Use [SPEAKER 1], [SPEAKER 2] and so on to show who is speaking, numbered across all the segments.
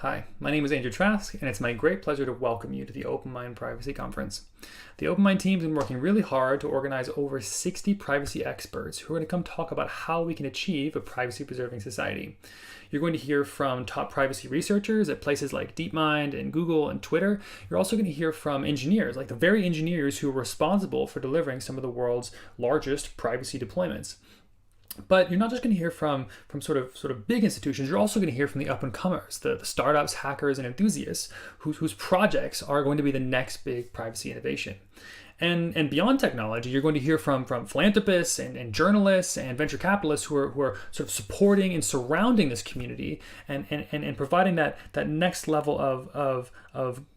[SPEAKER 1] Hi, my name is Andrew Trask, and it's my great pleasure to welcome you to the OpenMined Privacy Conference. The OpenMined team has been working really hard to organize over 60 privacy experts who are going to come talk about how we can achieve a privacy-preserving society. You're going to hear from top privacy researchers at places like DeepMind and Google and Twitter. You're also going to hear from engineers, like the very engineers who are responsible for delivering some of the world's largest privacy deployments. But you're not just going to hear from sort of big institutions. You're also going to hear from the up-and-comers, the startups, hackers, and enthusiasts whose projects are going to be the next big privacy innovation. And beyond technology, you're going to hear from philanthropists and journalists and venture capitalists who are sort of supporting and surrounding this community and providing that next level of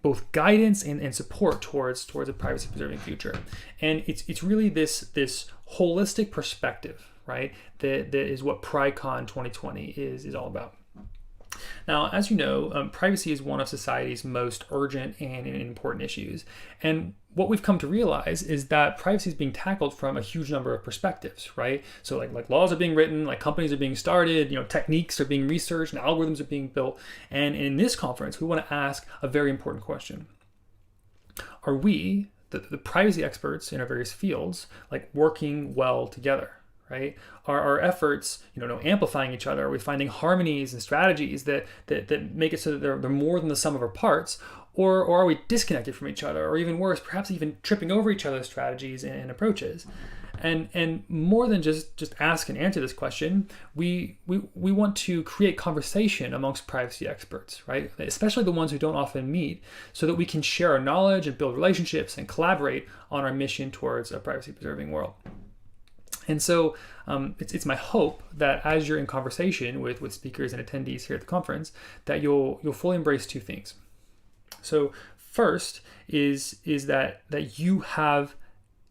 [SPEAKER 1] both guidance and support towards a privacy-preserving future. And it's really this holistic perspective, right? That is what PriCon 2020 is all about. Now, as you know, privacy is one of society's most urgent and important issues. And what we've come to realize is that privacy is being tackled from a huge number of perspectives, right? So like laws are being written, like companies are being started, techniques are being researched and algorithms are being built. And in this conference, we want to ask a very important question. Are we, the privacy experts in our various fields, like working well together? Right? Are our efforts, amplifying each other? Are we finding harmonies and strategies that make it so that they're more than the sum of our parts? Or are we disconnected from each other? Or even worse, perhaps even tripping over each other's strategies and approaches? And more than just ask and answer this question, we want to create conversation amongst privacy experts, right? Especially the ones who don't often meet, so that we can share our knowledge and build relationships and collaborate on our mission towards a privacy-preserving world. And so it's my hope that as you're in conversation with speakers and attendees here at the conference, that you'll fully embrace two things. So first is that you have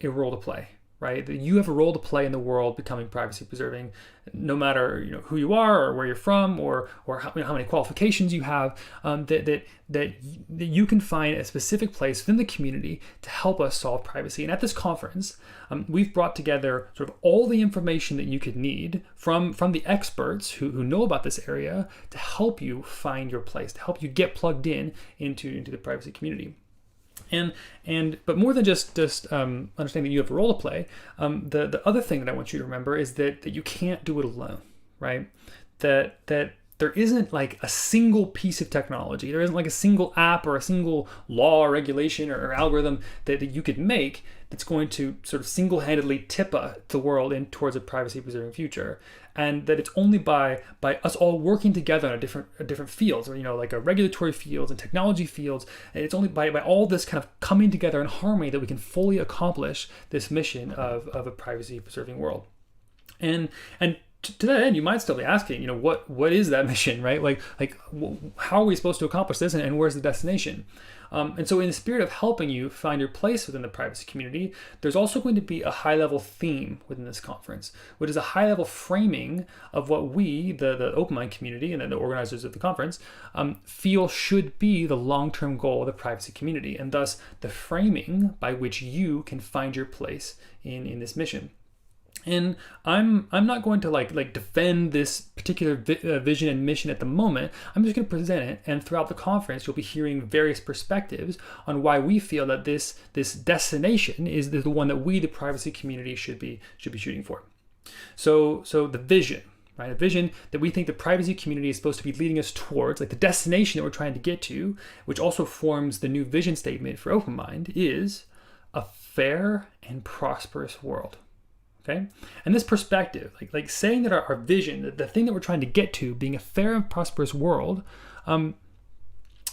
[SPEAKER 1] a role to play, right? That you have a role to play in the world becoming privacy preserving, no matter who you are or where you're from or how many qualifications you have. That you can find a specific place within the community to help us solve privacy. And at this conference, we've brought together sort of all the information that you could need from the experts who know about this area to help you find your place, to help you get plugged into the privacy community. But more than just understanding that you have a role to play, the other thing that I want you to remember is that you can't do it alone, right? That there isn't like a single piece of technology. There isn't like a single app or a single law or regulation or algorithm that you could make that's going to sort of single-handedly tip the world in towards a privacy-preserving future. And that it's only by us all working together in different fields, or like a regulatory fields and technology fields. And it's only by all this kind of coming together in harmony that we can fully accomplish this mission of a privacy-preserving world. And to that end, you might still be asking, what is that mission, right? Like how are we supposed to accomplish this, and where's the destination? And so in the spirit of helping you find your place within the privacy community, there's also going to be a high-level theme within this conference, which is a high-level framing of what we, the OpenMined community and the organizers of the conference, feel should be the long-term goal of the privacy community, and thus the framing by which you can find your place in this mission. And I'm not going to like defend this particular vision and mission at the moment. I'm just going to present it, and throughout the conference, you'll be hearing various perspectives on why we feel that this destination is the one that we, the privacy community, should be shooting for. So the vision, right? A vision that we think the privacy community is supposed to be leading us towards, like the destination that we're trying to get to, which also forms the new vision statement for OpenMined, is a fair and prosperous world. Okay? And this perspective, like saying that our vision, the thing that we're trying to get to, being a fair and prosperous world,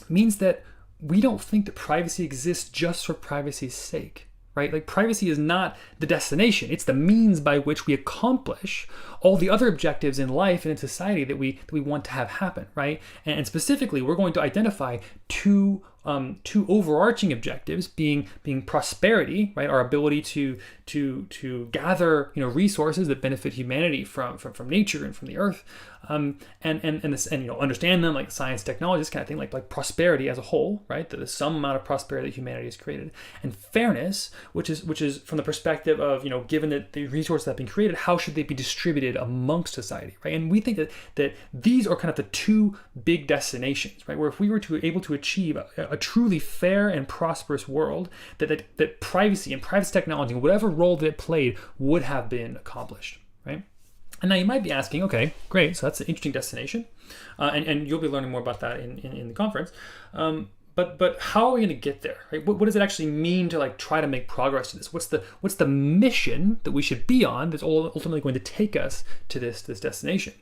[SPEAKER 1] means that we don't think that privacy exists just for privacy's sake, right? Like privacy is not the destination. It's the means by which we accomplish all the other objectives in life and in society that we want to have happen, right? And specifically, we're going to identify two two overarching objectives being prosperity, right? Our ability to gather resources that benefit humanity from nature and from the earth, and understand them, like science, technology, this kind of thing, like prosperity as a whole, right? The sum amount of prosperity that humanity has created, and fairness, which is from the perspective of given that the resources that have been created, how should they be distributed amongst society, right? And we think that these are kind of the two big destinations, right? Where if we were able to achieve a truly fair and prosperous world, that privacy and privacy technology, whatever role that it played, would have been accomplished, right? And now you might be asking, okay, great, so that's an interesting destination, and you'll be learning more about that in the conference. But how are we going to get there? Right? What does it actually mean to try to make progress to this? What's the mission that we should be on that's ultimately going to take us to this destination?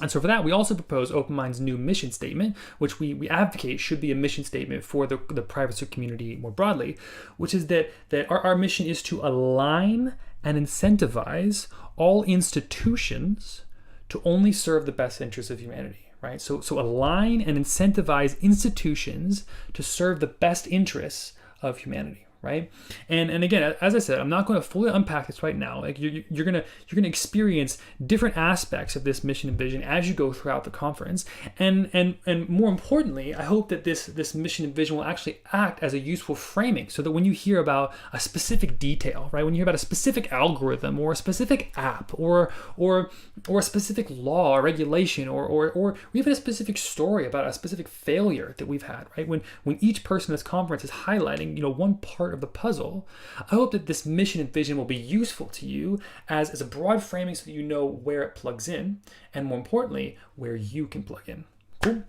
[SPEAKER 1] And so for that, we also propose OpenMind's new mission statement, which we advocate should be a mission statement for the privacy community more broadly, which is that our mission is to align and incentivize all institutions to only serve the best interests of humanity, right? So align and incentivize institutions to serve the best interests of humanity. Right, and again, as I said, I'm not going to fully unpack this right now. Like you're gonna experience different aspects of this mission and vision as you go throughout the conference, and more importantly, I hope that this mission and vision will actually act as a useful framing, so that when you hear about a specific detail, right, when you hear about a specific algorithm or a specific app or a specific law or regulation or even a specific story about a specific failure that we've had, right, when each person in this conference is highlighting one part of the puzzle, I hope that this mission and vision will be useful to you as a broad framing so that you know where it plugs in, and more importantly, where you can plug in. Cool.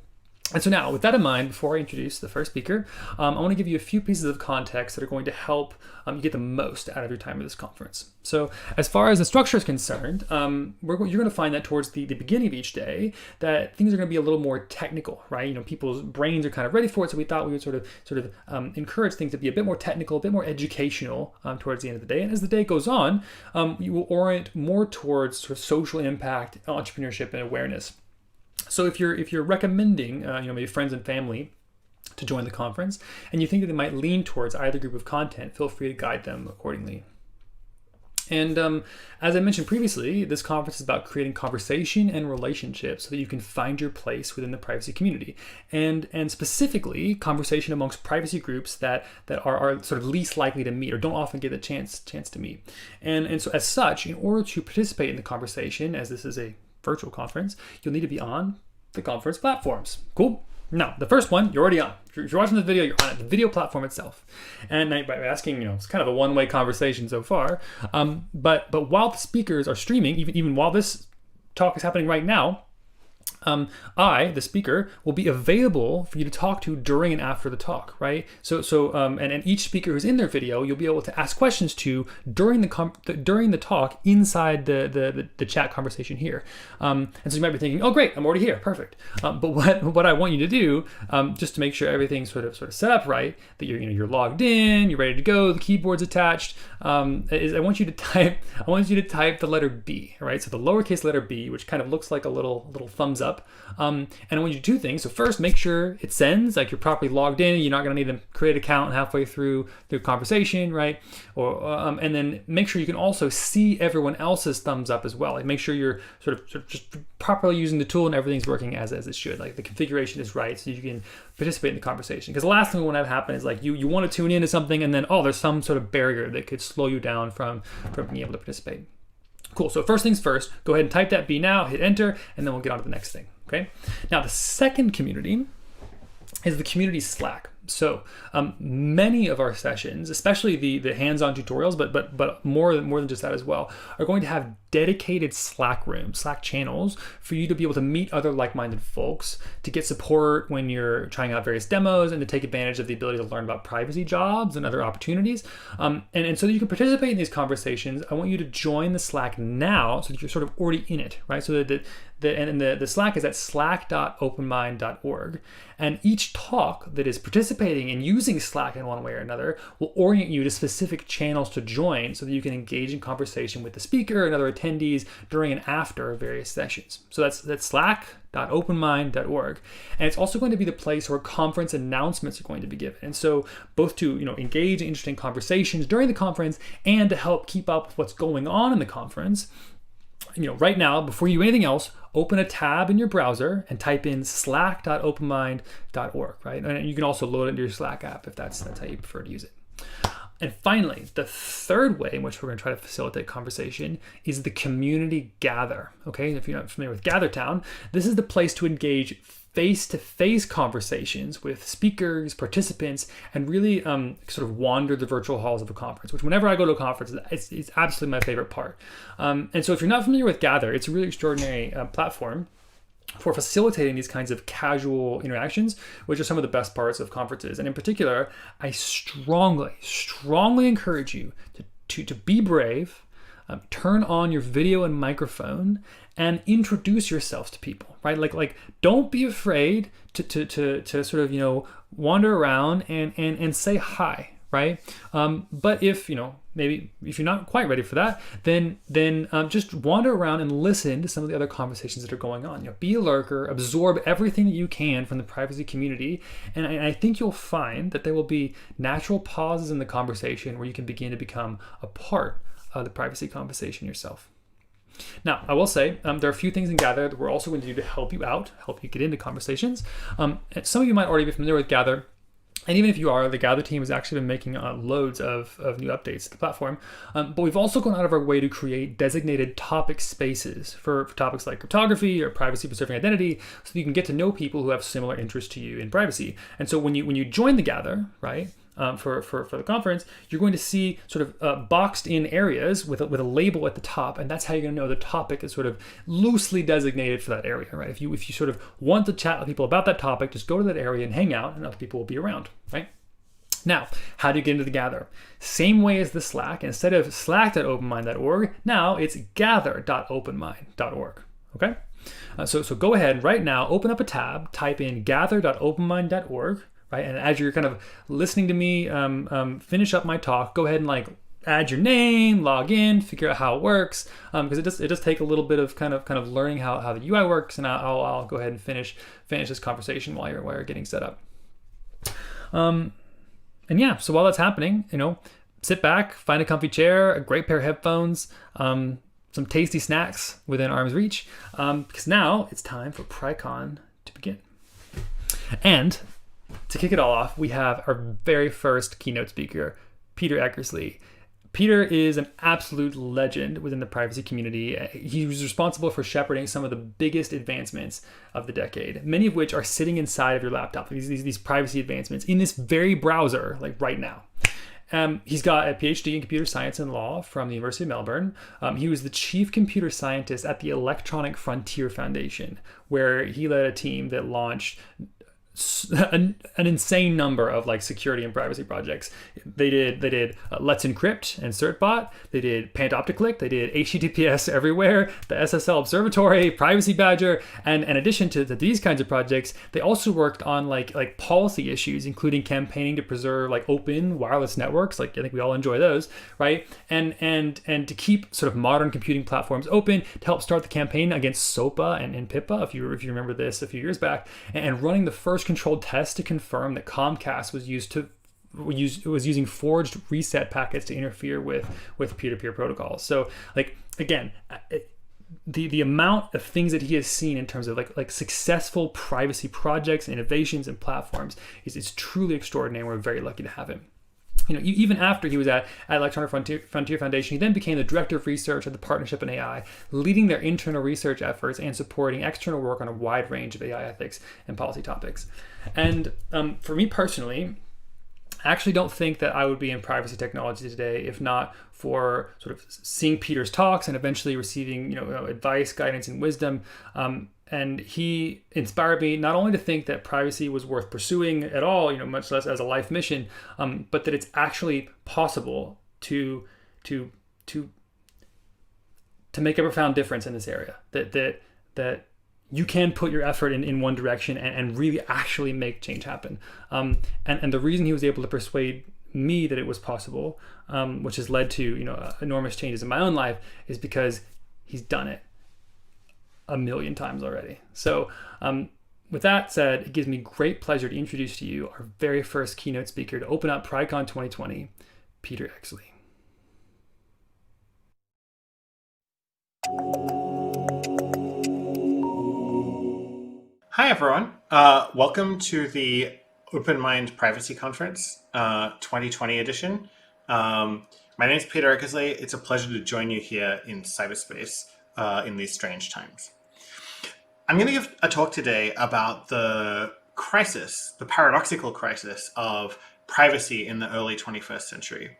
[SPEAKER 1] And so now, with that in mind, before I introduce the first speaker, I want to give you a few pieces of context that are going to help you get the most out of your time at this conference. So as far as the structure is concerned, you're going to find that towards the beginning of each day that things are going to be a little more technical, right? People's brains are kind of ready for it, so we thought we would sort of encourage things to be a bit more technical, a bit more educational towards the end of the day. And as the day goes on, you will orient more towards sort of social impact, entrepreneurship, and awareness. So if you're recommending, maybe friends and family to join the conference, and you think that they might lean towards either group of content, feel free to guide them accordingly. And as I mentioned previously, this conference is about creating conversation and relationships so that you can find your place within the privacy community, and specifically conversation amongst privacy groups that are sort of least likely to meet or don't often get the chance to meet. And so as such, in order to participate in the conversation, as this is a virtual conference, you'll need to be on the conference platforms. Cool. Now, the first one, you're already on. If you're watching this video, you're on it, the video platform itself. And by asking, it's kind of a one-way conversation so far. But while the speakers are streaming, even while this talk is happening right now, I, the speaker, will be available for you to talk to during and after the talk, right? So and each speaker who's in their video, you'll be able to ask questions to during the talk inside the chat conversation here. And so you might be thinking, oh great, I'm already here, perfect. But what I want you to do, just to make sure everything's sort of set up right, that you're logged in, you're ready to go, the keyboard's attached, is I want you to type the letter B, right? So the lowercase letter B, which kind of looks like a little thumbs up. And I want you to do two things. So first, make sure it sends, like you're properly logged in. You're not going to need to create an account halfway through the conversation, right? And then make sure you can also see everyone else's thumbs up as well. Like make sure you're sort of just properly using the tool and everything's working as it should. Like the configuration is right so you can participate in the conversation. Because the last thing we want to have happen is like you want to tune into something and then there's some sort of barrier that could slow you down from being able to participate. Cool, so first things first, go ahead and type that B now, hit enter, and then we'll get on to the next thing, okay? Now the second community is the community Slack. So many of our sessions, especially the hands-on tutorials, but more than just that as well, are going to have dedicated Slack rooms, Slack channels for you to be able to meet other like-minded folks, to get support when you're trying out various demos, and to take advantage of the ability to learn about privacy jobs and other opportunities. And so that you can participate in these conversations, I want you to join the Slack now so that you're sort of already in it, right? So that the Slack is at slack.openmind.org. And each talk that is participating in using Slack in one way or another will orient you to specific channels to join so that you can engage in conversation with the speaker and other attendees attendees during and after various sessions. So that's slack.openmind.org. And it's also going to be the place where conference announcements are going to be given. And so both to engage in interesting conversations during the conference and to help keep up with what's going on in the conference, right now, before you do anything else, open a tab in your browser and type in slack.openmind.org, right? And you can also load it into your Slack app if that's how you prefer to use it. And finally, the third way in which we're going to try to facilitate conversation is the community gather. Okay, if you're not familiar with GatherTown, this is the place to engage face-to-face conversations with speakers, participants, and really sort of wander the virtual halls of a conference, which whenever I go to a conference, it's absolutely my favorite part. And so if you're not familiar with Gather, it's a really extraordinary platform for facilitating these kinds of casual interactions, which are some of the best parts of conferences. And in particular, I strongly encourage you to be brave, turn on your video and microphone, and introduce yourselves to people, right? Like don't be afraid to sort of, wander around and say hi, right? But if, maybe if you're not quite ready for that, then just wander around and listen to some of the other conversations that are going on. Be a lurker, absorb everything that you can from the privacy community. And I think you'll find that there will be natural pauses in the conversation where you can begin to become a part of the privacy conversation yourself. Now, I will say there are a few things in Gather that we're also going to do to help you out, help you get into conversations. Some of you might already be familiar with Gather. And even if you are, the Gather team has actually been making loads of new updates to the platform. But we've also gone out of our way to create designated topic spaces for topics like cryptography or privacy-preserving identity, so that you can get to know people who have similar interests to you in privacy. And so when you join the Gather, right, for the conference, you're going to see sort of boxed in areas with a label at the top, and that's how you're going to know the topic is sort of loosely designated for that area, right? If you sort of want to chat with people about that topic, just go to that area and hang out, and other people will be around, right? Now, how do you get into the Gather? Same way as the Slack. Instead of slack.openmind.org, now it's gather.openmind.org, okay? So go ahead right now, open up a tab, type in gather.openmind.org, right? And as you're kind of listening to me finish up my talk, go ahead and add your name, log in, figure out how it works, because it does take a little bit of kind of learning how the UI works, and I'll go ahead and finish this conversation while you're getting set up. And yeah, so while that's happening, sit back, find a comfy chair, a great pair of headphones, some tasty snacks within arm's reach, because now it's time for PryCon to begin. And to kick it all off, we have our very first keynote speaker, Peter Eckersley. Peter is an absolute legend within the privacy community. He was responsible for shepherding some of the biggest advancements of the decade, many of which are sitting inside of your laptop, these privacy advancements in this very browser, like right now. He's got a PhD in computer science and law from the University of Melbourne. He was the chief computer scientist at the Electronic Frontier Foundation, where he led a team that launched an insane number of security and privacy projects. They did Let's Encrypt and CertBot. They did Panopticlick. They did HTTPS Everywhere, the SSL Observatory, Privacy Badger, and in addition to these kinds of projects, they also worked on like policy issues, including campaigning to preserve open wireless networks. I think we all enjoy those, right? And to keep sort of modern computing platforms open, to help start the campaign against SOPA and PIPA, if you remember this a few years back, and running the first controlled test to confirm that Comcast was using forged reset packets to interfere with peer-to-peer protocols. So again, the amount of things that he has seen in terms of like successful privacy projects, innovations, and platforms is truly extraordinary. We're very lucky to have him. Even after he was at Electronic Frontier Foundation, he then became the director of research at the Partnership in AI, leading their internal research efforts and supporting external work on a wide range of AI ethics and policy topics. And for me personally, I actually don't think that I would be in privacy technology today if not for sort of seeing Peter's talks and eventually receiving advice, guidance, and wisdom. And he inspired me not only to think that privacy was worth pursuing at all, much less as a life mission, but that it's actually possible to make a profound difference in this area. That you can put your effort in one direction and really actually make change happen. And the reason he was able to persuade me that it was possible, which has led to enormous changes in my own life, is because He's done it a million times already. So with that said, it gives me great pleasure to introduce to you our very first keynote speaker to open up PrideCon 2020, Peter Exley.
[SPEAKER 2] Hi, everyone. Welcome to the OpenMined Privacy Conference 2020 edition. My name is Peter Eckersley. It's a pleasure to join you here in cyberspace in these strange times. I'm going to give a talk today about the crisis, the paradoxical crisis of privacy in the early 21st century,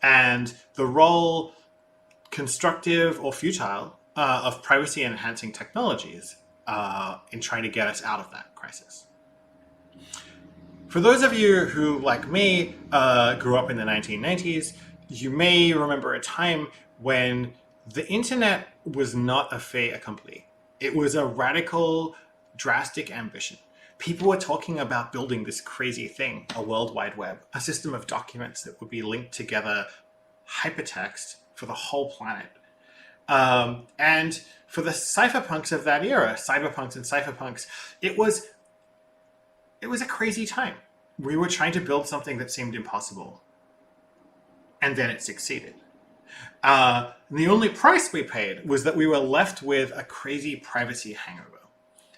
[SPEAKER 2] and the role, constructive or futile, of privacy-enhancing technologies in trying to get us out of that crisis. For those of you who, like me, grew up in the 1990s, you may remember a time when the internet was not a fait accompli. It was a radical, drastic ambition. People were talking about building this crazy thing, a World Wide Web, a system of documents that would be linked together, hypertext for the whole planet. And for the cypherpunks of that era, cyberpunks and cypherpunks, it was a crazy time. We were trying to build something that seemed impossible. And then it succeeded. The only price we paid was that we were left with a crazy privacy hangover.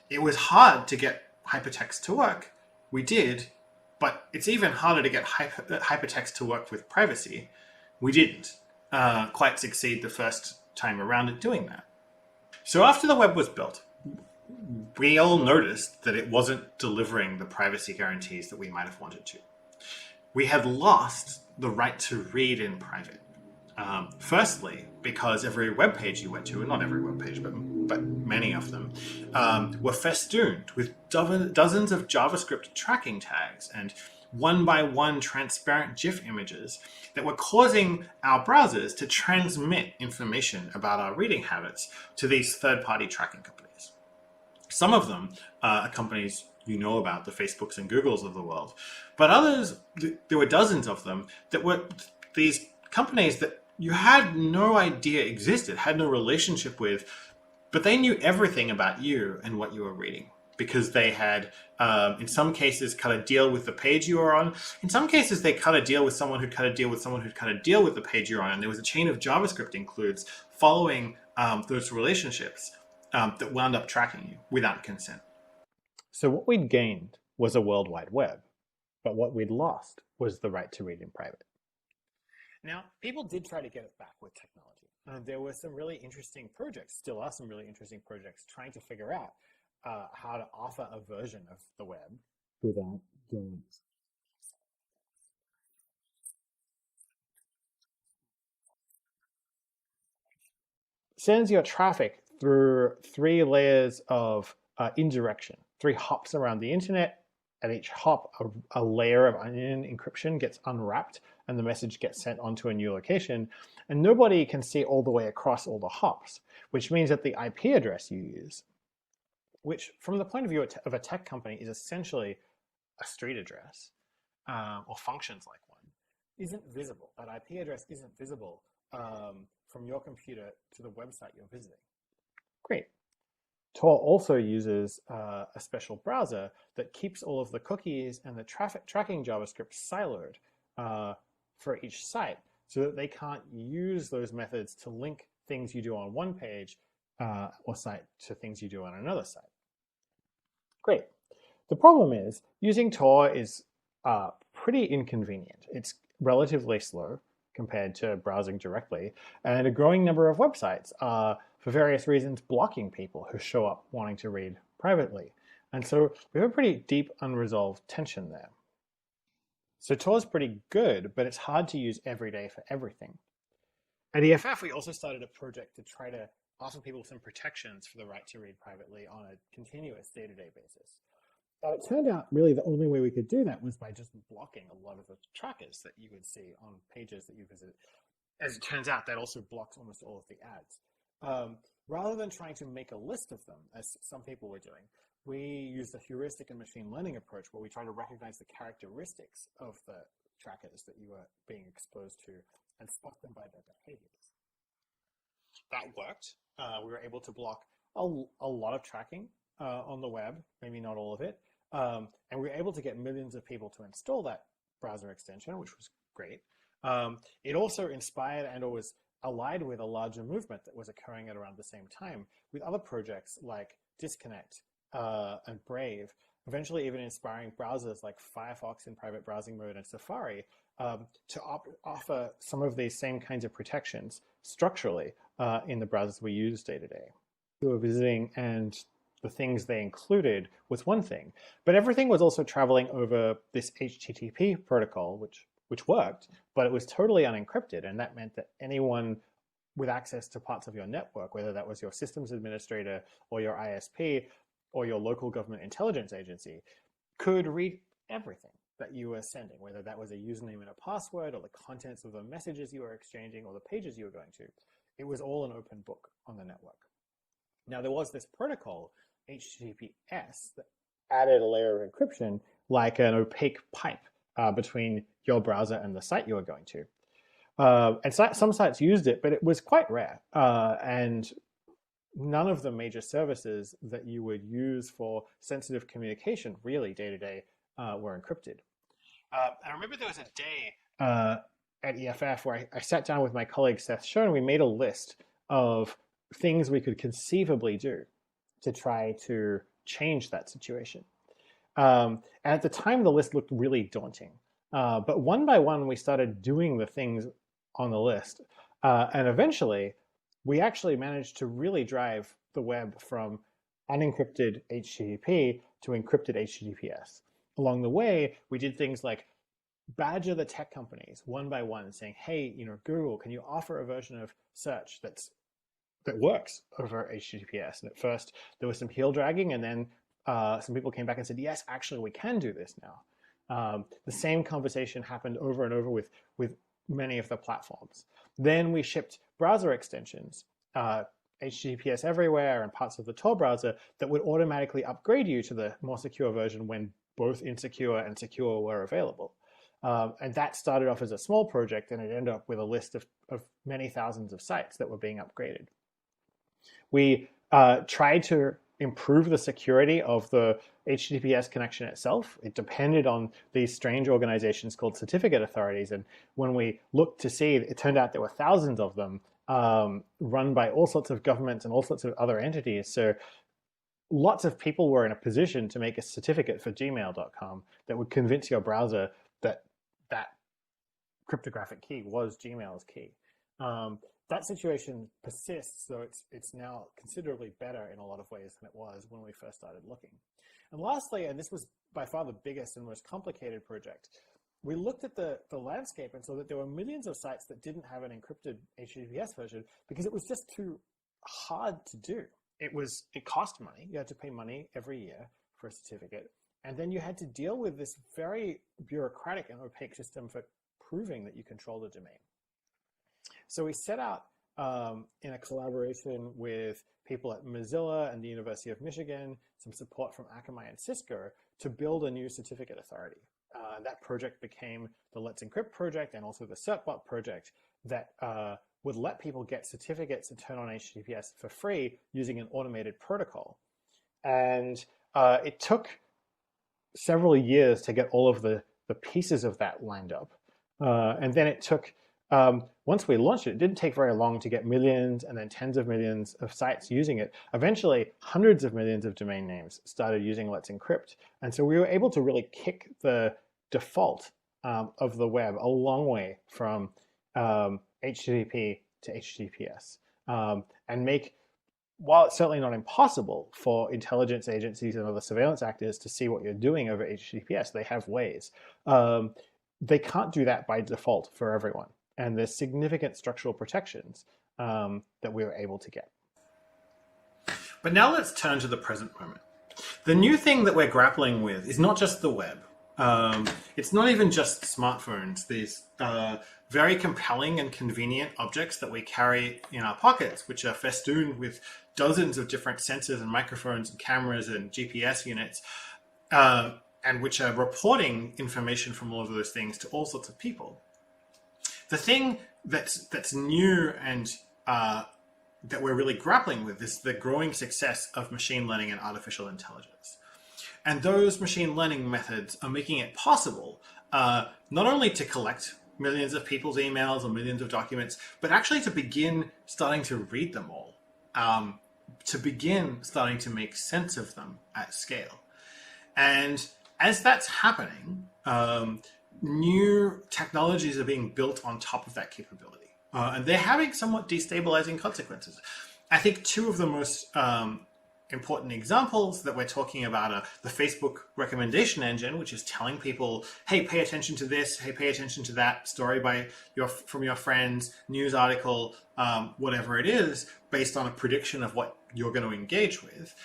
[SPEAKER 2] It was hard to get hypertext to work. We did, but it's even harder to get hypertext to work with privacy. We didn't quite succeed the first time around at doing that. So after the web was built, we all noticed that it wasn't delivering the privacy guarantees that we might have wanted to. We had lost the right to read in private. Firstly, because every web page you went to, and not every web page, but many of them, were festooned with dozens of JavaScript tracking tags and one-by-one transparent GIF images that were causing our browsers to transmit information about our reading habits to these third-party tracking companies. Some of them are companies you know about, the Facebooks and Googles of the world, but others, there were dozens of them that were these companies that you had no idea existed, had no relationship with, but they knew everything about you and what you were reading, because they had, in some cases, cut a deal with the page you were on. In some cases, they cut a deal with someone who cut a deal with someone who cut a deal with the page you're on. And there was a chain of JavaScript includes following those relationships that wound up tracking you without consent. So what we'd gained was a World Wide Web, but what we'd lost was the right to read in private. Now, people did try to get it back with technology. There were some really interesting projects, still are some really interesting projects, trying to figure out how to offer a version of the web without games. Sends your traffic through 3 layers of indirection, 3 hops around the internet. At each hop, a layer of onion encryption gets unwrapped and the message gets sent onto a new location. And nobody can see all the way across all the hops, which means that the IP address you use, which from the point of view of a tech company is essentially a street address or functions like one, isn't visible. That IP address isn't visible from your computer to the website you're visiting. Great. Tor also uses a special browser that keeps all of the cookies and the traffic tracking JavaScript siloed for each site so that they can't use those methods to link things you do on one page or site to things you do on another site. Great. The problem is using Tor is pretty inconvenient. It's relatively slow compared to browsing directly, and a growing number of websites are, for various reasons, blocking people who show up wanting to read privately. And so we have a pretty deep unresolved tension there. So Tor is pretty good, but it's hard to use every day for everything. At EFF, we also started a project to try to offer people some protections for the right to read privately on a continuous day-to-day basis. But it turned out really the only way we could do that was by just blocking a lot of the trackers that you would see on pages that you visit. As it turns out, that also blocks almost all of the ads. Rather than trying to make a list of them, as some people were doing, we used a heuristic and machine learning approach where we try to recognize the characteristics of the trackers that you were being exposed to and spot them by their behaviors. That worked. we were able to block a lot of tracking on the web, maybe not all of it. And we were able to get millions of people to install that browser extension, which was great. It also inspired and was allied with a larger movement that was occurring at around the same time with other projects like Disconnect and Brave, eventually even inspiring browsers like Firefox in private browsing mode and Safari to offer some of these same kinds of protections structurally in the browsers we use day to day. We were visiting, and the things they included was one thing, but everything was also traveling over this HTTP protocol, which worked, but it was totally unencrypted, and that meant that anyone with access to parts of your network, whether that was your systems administrator or your ISP or your local government intelligence agency, could read everything that you were sending, whether that was a username and a password or the contents of the messages you were exchanging or the pages you were going to. It was all an open book on the network. Now, there was this protocol, HTTPS, that added a layer of encryption like an opaque pipe between your browser and the site you were going to. And some sites used it, but it was quite rare. And none of the major services that you would use for sensitive communication really day to day were encrypted. I remember there was a day at EFF where I sat down with my colleague Seth Schoen and we made a list of things we could conceivably do to try to change that situation. And at the time, the list looked really daunting. But one by one, we started doing the things on the list. And eventually, we actually managed to really drive the web from unencrypted HTTP to encrypted HTTPS. Along the way, we did things like badger the tech companies one by one, saying, hey, Google, can you offer a version of search that works over HTTPS? And at first, there was some heel dragging, and then some people came back and said, yes, actually, we can do this now. The same conversation happened over and over with many of the platforms. Then we shipped browser extensions, HTTPS everywhere and parts of the Tor browser that would automatically upgrade you to the more secure version when both insecure and secure were available. And that started off as a small project, and it ended up with a list of many thousands of sites that were being upgraded. We tried to improve the security of the HTTPS connection itself. It depended on these strange organizations called certificate authorities. And when we looked to see, it turned out there were thousands of them run by all sorts of governments and all sorts of other entities. So lots of people were in a position to make a certificate for gmail.com that would convince your browser that that cryptographic key was Gmail's key. That situation persists, so it's now considerably better in a lot of ways than it was when we first started looking. And lastly, and this was by far the biggest and most complicated project, we looked at the landscape and saw that there were millions of sites that didn't have an encrypted HTTPS version because it was just too hard to do. It cost money. You had to pay money every year for a certificate. And then you had to deal with this very bureaucratic and opaque system for proving that you control the domain. So we set out in a collaboration with people at Mozilla and the University of Michigan, some support from Akamai and Cisco, to build a new certificate authority. That project became the Let's Encrypt project and also the CertBot project that would let people get certificates and turn on HTTPS for free using an automated protocol. And it took several years to get all of the pieces of that lined up. And then it took, once we launched it, it didn't take very long to get millions and then tens of millions of sites using it. Eventually, hundreds of millions of domain names started using Let's Encrypt. And so we were able to really kick the default of the web a long way from HTTP to HTTPS and make, while it's certainly not impossible for intelligence agencies and other surveillance actors to see what you're doing over HTTPS, they have ways. They can't do that by default for everyone. And there's significant structural protections that we were able to get.
[SPEAKER 3] But now let's turn to the present moment. The new thing that we're grappling with is not just the web. It's not even just smartphones. These very compelling and convenient objects that we carry in our pockets, which are festooned with dozens of different sensors and microphones and cameras and GPS units, and which are reporting information from all of those things to all sorts of people. The thing that's new and that we're really grappling with is the growing success of machine learning and artificial intelligence. And those machine learning methods are making it possible not only to collect millions of people's emails or millions of documents, but actually to begin starting to read them all, to begin starting to make sense of them at scale. And as that's happening, new technologies are being built on top of that capability. And they're having somewhat destabilizing consequences. I think two of the most important examples that we're talking about are the Facebook recommendation engine, which is telling people, hey, pay attention to this, hey, pay attention to that story from your friends, news article, whatever it is, based on a prediction of what you're going to engage with.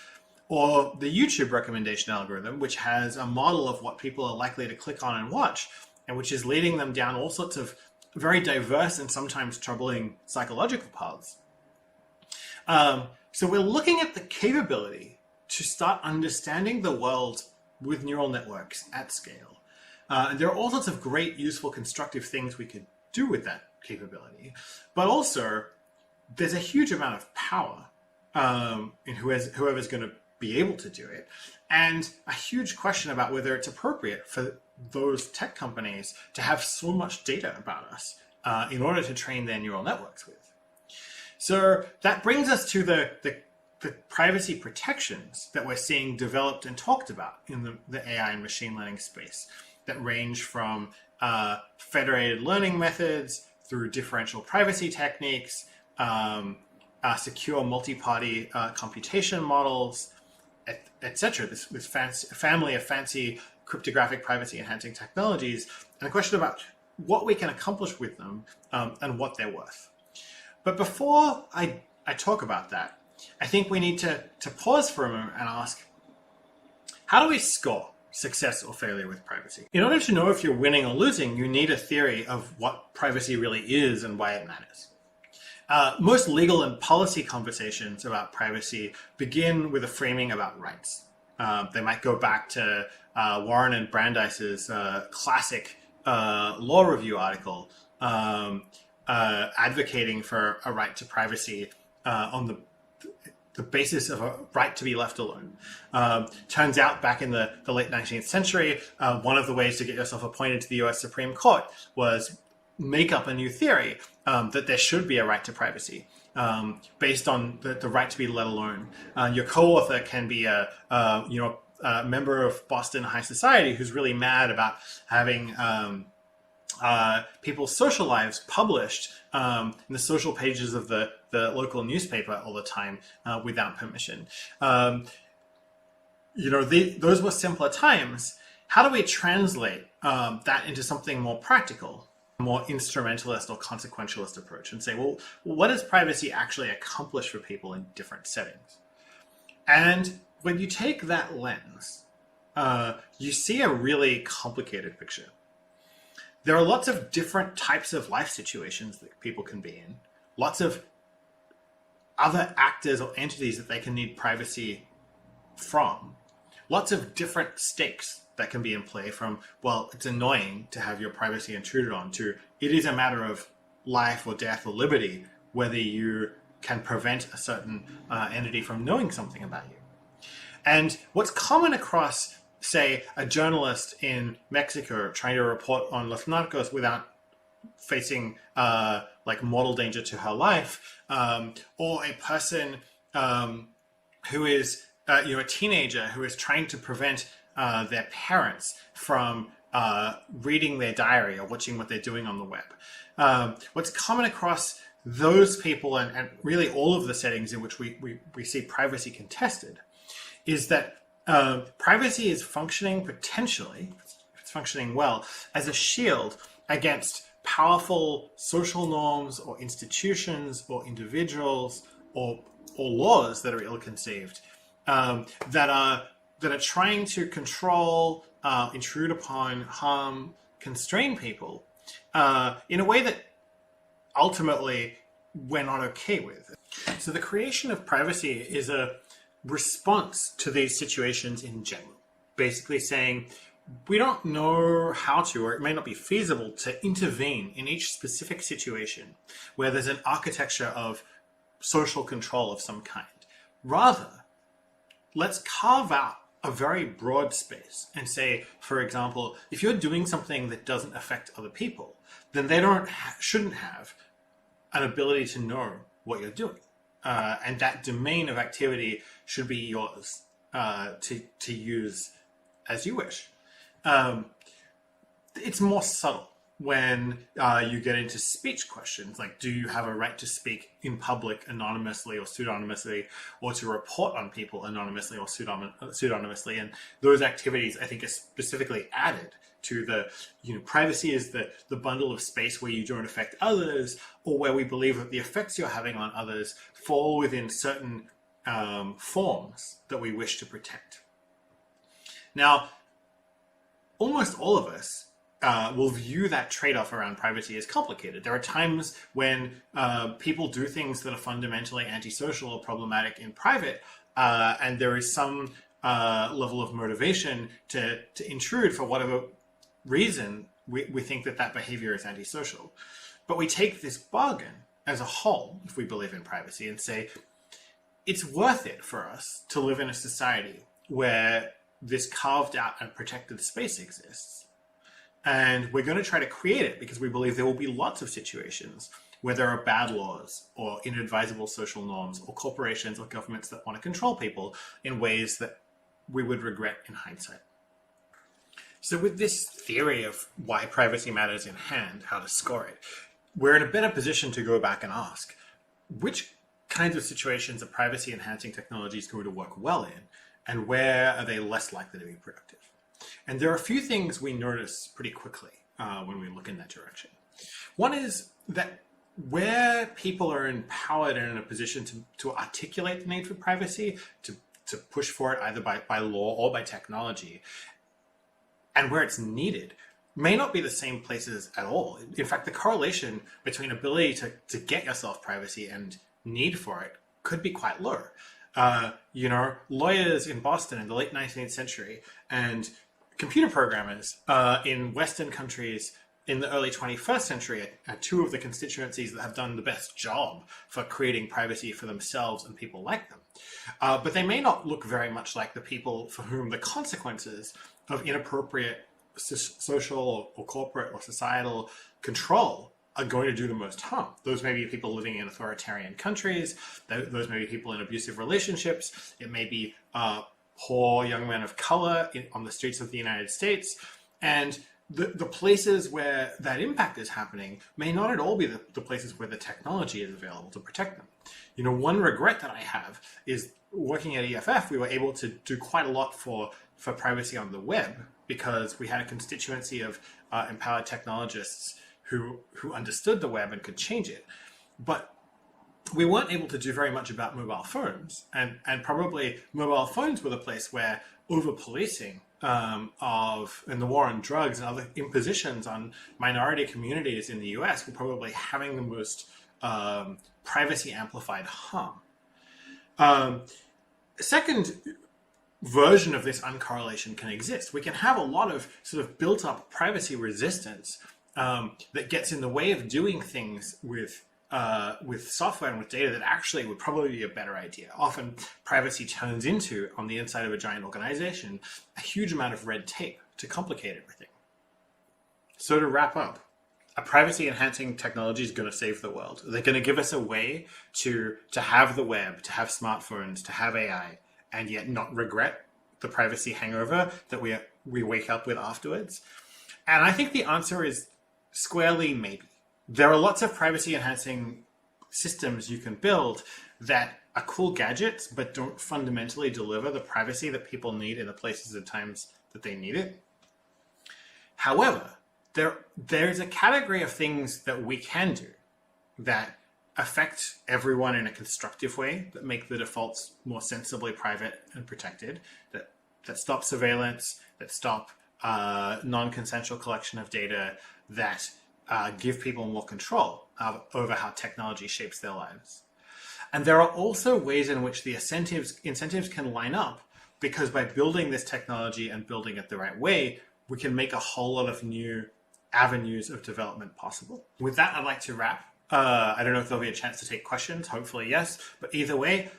[SPEAKER 3] Or the YouTube recommendation algorithm, which has a model of what people are likely to click on and watch, and which is leading them down all sorts of very diverse and sometimes troubling psychological paths. So we're looking at the capability to start understanding the world with neural networks at scale. And there are all sorts of great, useful, constructive things we could do with that capability. But also, there's a huge amount of power in whoever's going to be able to do it. And a huge question about whether it's appropriate for those tech companies to have so much data about us in order to train their neural networks with. So that brings us to the privacy protections that we're seeing developed and talked about in the AI and machine learning space that range from federated learning methods through differential privacy techniques, secure multi-party computation models, etc. This family of fancy cryptographic privacy enhancing technologies, and a question about what we can accomplish with them and what they're worth. But before I talk about that, I think we need to pause for a moment and ask, how do we score success or failure with privacy? In order to know if you're winning or losing, you need a theory of what privacy really is and why it matters. Most legal and policy conversations about privacy begin with a framing about rights. They might go back to Warren and Brandeis's classic law review article advocating for a right to privacy on the basis of a right to be left alone. Turns out back in the late 19th century, one of the ways to get yourself appointed to the US Supreme Court was make up a new theory that there should be a right to privacy based on the right to be let alone. Your co-author can be a member of Boston High Society who's really mad about having people's social lives published in the social pages of the local newspaper all the time without permission. Those were simpler times. How do we translate that into something more practical, more instrumentalist or consequentialist approach, and say, well, what does privacy actually accomplish for people in different settings? And when you take that lens, you see a really complicated picture. There are lots of different types of life situations that people can be in, lots of other actors or entities that they can need privacy from, lots of different stakes that can be in play from, well, it's annoying to have your privacy intruded on, to it is a matter of life or death or liberty whether you can prevent a certain entity from knowing something about you. And what's common across, say, a journalist in Mexico trying to report on Los Narcos without facing mortal danger to her life, or a person who is a teenager who is trying to prevent their parents from reading their diary or watching what they're doing on the web. What's common across those people and really all of the settings in which we see privacy contested is that privacy is functioning potentially, if it's functioning well, as a shield against powerful social norms or institutions or individuals or laws that are ill-conceived that are trying to control, intrude upon, harm, constrain people in a way that ultimately we're not okay with. So the creation of privacy is a response to these situations in general, basically saying we don't know how to, or it may not be feasible to intervene in each specific situation where there's an architecture of
[SPEAKER 2] social control of some kind. Rather, let's carve out a very broad space and say, for example, if you're doing something that doesn't affect other people, then they shouldn't have an ability to know what you're doing. And that domain of activity should be yours to use as you wish. It's more subtle when you get into speech questions, like do you have a right to speak in public anonymously or pseudonymously, or to report on people anonymously or pseudonymously. And those activities, I think, are specifically added to the, privacy is the bundle of space where you don't affect others, or where we believe that the effects you're having on others fall within certain forms that we wish to protect. Now, almost all of us will view that trade-off around privacy as complicated. There are times when people do things that are fundamentally antisocial or problematic in private, and there is some level of motivation to intrude for whatever reason we think that behavior is antisocial. But we take this bargain as a whole, if we believe in privacy, and say, it's worth it for us to live in a society where this carved out and protected space exists. And we're going to try to create it because we believe there will be lots of situations where there are bad laws or inadvisable social norms or corporations or governments that want to control people in ways that we would regret in hindsight. So with this theory of why privacy matters in hand, how to score it, we're in a better position to go back and ask, which kinds of situations are privacy-enhancing technologies going to work well in, and where are they less likely to be productive? And there are a few things we notice pretty quickly when we look in that direction. One is that where people are empowered and in a position to articulate the need for privacy, to push for it either by law or by technology, and where it's needed, may not be the same places at all. In fact, the correlation between ability to get yourself privacy and need for it could be quite low. Lawyers in Boston in the late 19th century and computer programmers in Western countries in the early 21st century are two of the constituencies that have done the best job for creating privacy for themselves and people like them. But they may not look very much like the people for whom the consequences of inappropriate social or corporate or societal control are going to do the most harm. Those may be people living in authoritarian countries. Those may be people in abusive relationships. It may be poor young men of color on the streets of the United States. And the places where that impact is happening may not at all be the places where the technology is available to protect them. One regret that I have is working at EFF, we were able to do quite a lot for privacy on the web because we had a constituency of empowered technologists who understood the web and could change it. But we weren't able to do very much about mobile phones. And probably mobile phones were the place where over-policing and the war on drugs and other impositions on minority communities in the US were probably having the most privacy-amplified harm. Second version of this uncorrelation can exist. We can have a lot of sort of built-up privacy resistance that gets in the way of doing things with software and with data that actually would probably be a better idea. Often privacy turns into, on the inside of a giant organization, a huge amount of red tape to complicate everything. So to wrap up, a privacy-enhancing technology is going to save the world. They're going to give us a way to have the web, to have smartphones, to have AI, and yet not regret the privacy hangover that we wake up with afterwards. And I think the answer is squarely maybe. There are lots of privacy-enhancing systems you can build that are cool gadgets, but don't fundamentally deliver the privacy that people need in the places and times that they need it. However, there's a category of things that we can do that affect everyone in a constructive way, that make the defaults more sensibly private and protected, that stop surveillance, that stop non-consensual collection of data, that give people more control over how technology shapes their lives. And there are also ways in which the incentives can line up, because by building this technology and building it the right way, we can make a whole lot of new avenues of development possible. With that, I'd like to wrap. I don't know if there'll be a chance to take questions. Hopefully, yes. But either way,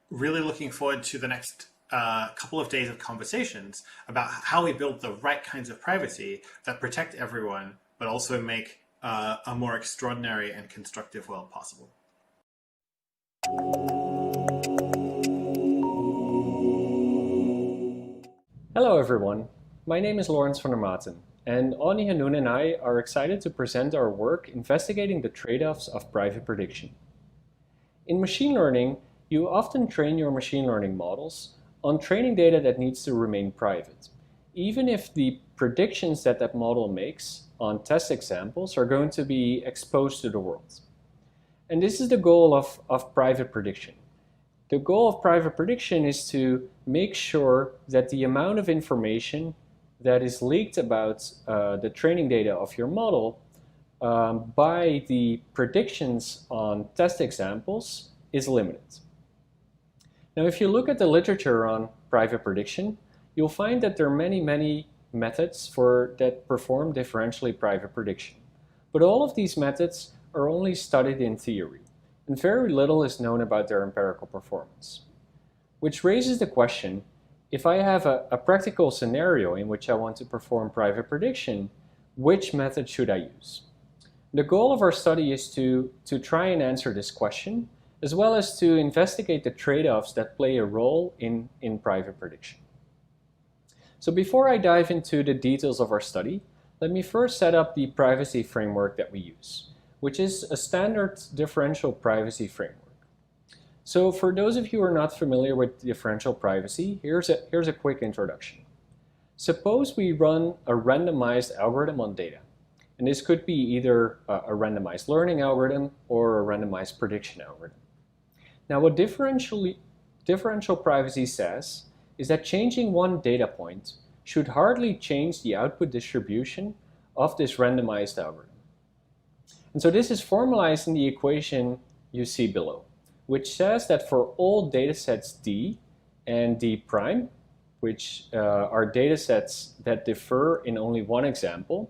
[SPEAKER 2] really looking forward to the next couple of days of conversations about how we build the right kinds of privacy that protect everyone, but also make a more extraordinary and constructive world possible.
[SPEAKER 4] Hello everyone, my name is Lawrence van der Maten, and Ani Hanoun and I are excited to present our work investigating the trade-offs of private prediction. In machine learning, you often train your machine learning models on training data that needs to remain private, even if the predictions that that model makes on test examples are going to be exposed to the world. And this is the goal of private prediction. The goal of private prediction is to make sure that the amount of information that is leaked about the training data of your model by the predictions on test examples is limited. Now, if you look at the literature on private prediction, you'll find that there are many methods that perform differentially private prediction. But all of these methods are only studied in theory, and very little is known about their empirical performance. Which raises the question, if I have a practical scenario in which I want to perform private prediction, which method should I use? The goal of our study is to try and answer this question, as well as to investigate the trade-offs that play a role in private prediction. So before I dive into the details of our study, let me first set up the privacy framework that we use, which is a standard differential privacy framework. So for those of you who are not familiar with differential privacy, here's a quick introduction. Suppose we run a randomized algorithm on data. And this could be either a randomized learning algorithm or a randomized prediction algorithm. Now what differential privacy says is that changing one data point should hardly change the output distribution of this randomized algorithm. And so this is formalized in the equation you see below, which says that for all datasets D and D prime, which are datasets that differ in only one example,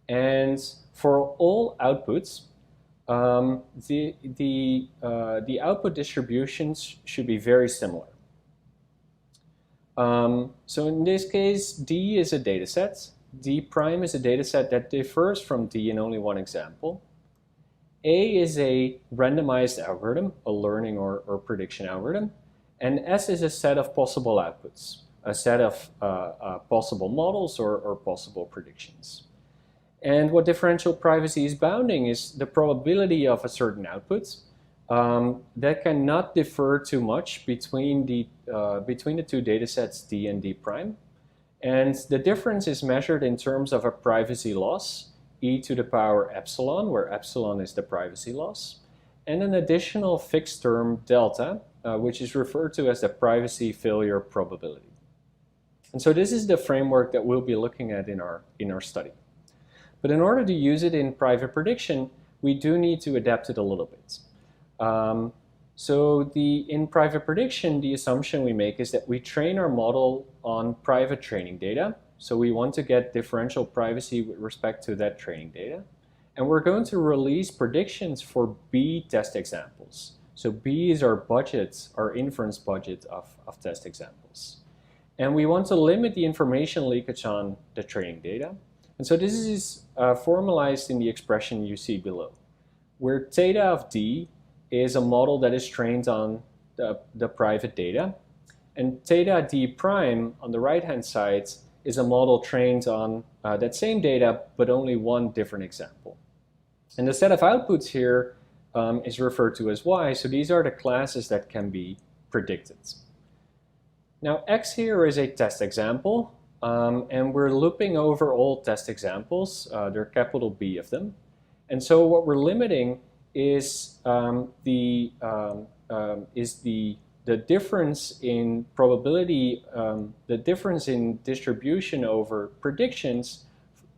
[SPEAKER 4] and for all outputs, the output distributions should be very similar. So in this case, D is a dataset, D prime is a dataset that differs from D in only one example. A is a randomized algorithm, a learning or prediction algorithm, and S is a set of possible outputs, a set of possible models or possible predictions. And what differential privacy is bounding is the probability of a certain output that cannot differ too much between the two datasets D and D prime. And the difference is measured in terms of a privacy loss, e to the power epsilon, where epsilon is the privacy loss, and an additional fixed term delta, which is referred to as the privacy failure probability. And so this is the framework that we'll be looking at in our study. But in order to use it in private prediction, we do need to adapt it a little bit. In private prediction, the assumption we make is that we train our model on private training data. So we want to get differential privacy with respect to that training data. And we're going to release predictions for B test examples. So B is our budget, our inference budget of test examples. And we want to limit the information leakage on the training data. And so this is formalized in the expression you see below, where theta of D is a model that is trained on the private data. And theta D prime on the right-hand side is a model trained on that same data, but only one different example. And the set of outputs here is referred to as Y, so these are the classes that can be predicted. Now X here is a test example, and we're looping over all test examples. There are capital B of them. And so what we're limiting is the difference in probability, the difference in distribution over predictions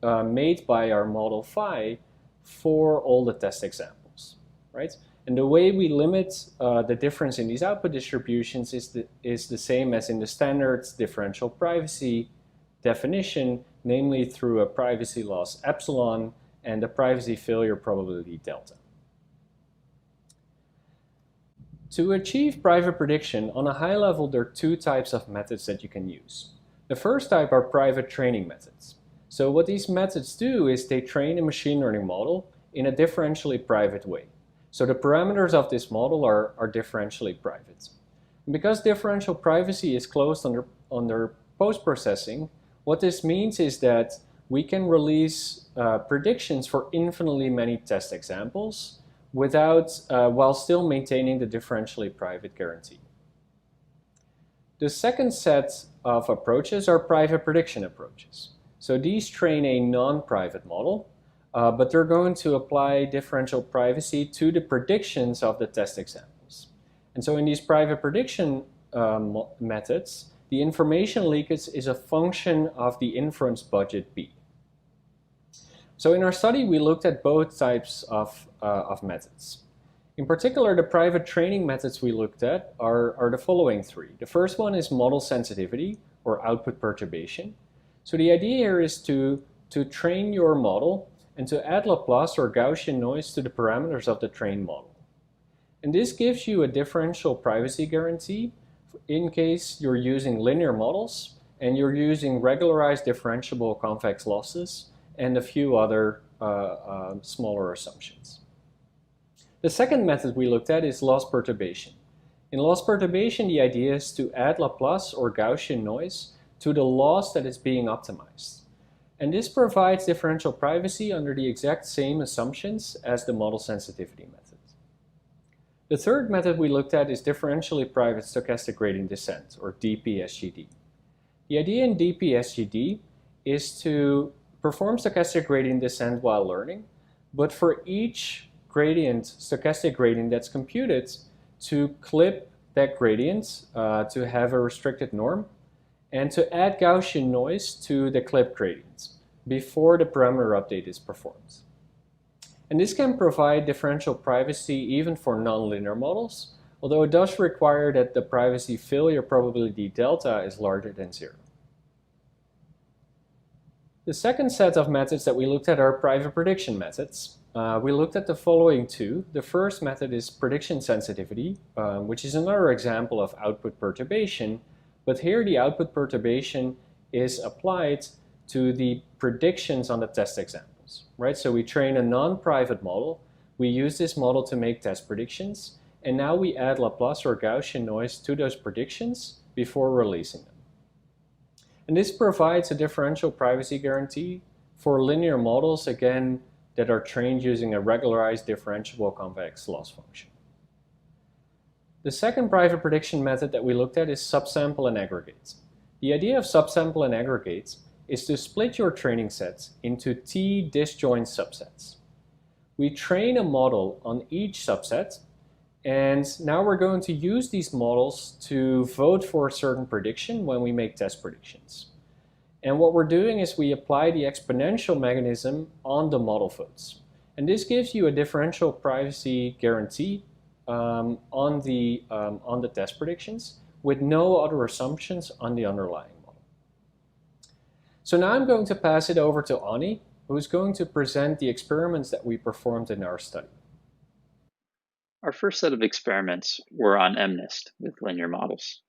[SPEAKER 4] made by our model phi for all the test examples, right? And the way we limit the difference in these output distributions is the same as in the standard differential privacy definition, namely through a privacy loss epsilon and the privacy failure probability delta. To achieve private prediction, on a high level, there are two types of methods that you can use. The first type are private training methods. So what these methods do is they train a machine learning model in a differentially private way. So the parameters of this model are differentially private. And because differential privacy is closed under post-processing, what this means is that we can release predictions for infinitely many test examples while still maintaining the differentially private guarantee. The second set of approaches are private prediction approaches. So these train a non-private model, but they're going to apply differential privacy to the predictions of the test examples. And so in these private prediction methods, the information leakage is a function of the inference budget B. So in our study, we looked at both types of methods. In particular, the private training methods we looked at are the following three. The first one is model sensitivity, or output perturbation. So the idea here is to train your model and to add Laplace or Gaussian noise to the parameters of the trained model. And this gives you a differential privacy guarantee in case you're using linear models and you're using regularized differentiable convex losses and a few other smaller assumptions. The second method we looked at is loss perturbation. In loss perturbation, the idea is to add Laplace or Gaussian noise to the loss that is being optimized. And this provides differential privacy under the exact same assumptions as the model sensitivity method. The third method we looked at is differentially private stochastic gradient descent, or DPSGD. The idea in DPSGD is to perform stochastic gradient descent while learning, but for each gradient, stochastic gradient that's computed, to clip that gradient to have a restricted norm, and to add Gaussian noise to the clip gradients before the parameter update is performed. And this can provide differential privacy even for nonlinear models, although it does require that the privacy failure probability delta is larger than 0. The second set of methods that we looked at are private prediction methods. We looked at the following two. The first method is prediction sensitivity, which is another example of output perturbation, but here the output perturbation is applied to the predictions on the test examples, right? So we train a non-private model, we use this model to make test predictions, and now we add Laplace or Gaussian noise to those predictions before releasing them. And this provides a differential privacy guarantee for linear models, again, that are trained using a regularized differentiable convex loss function. The second private prediction method that we looked at is subsample and aggregate. The idea of subsample and aggregate is to split your training sets into T disjoint subsets. We train a model on each subset, and now we're going to use these models to vote for a certain prediction when we make test predictions. And what we're doing is we apply the exponential mechanism on the model votes. And this gives you a differential privacy guarantee on the test predictions with no other assumptions on the underlying model. So now I'm going to pass it over to Ani, who's going to present the experiments that we performed in our study.
[SPEAKER 5] Our first set of experiments were on MNIST with linear models.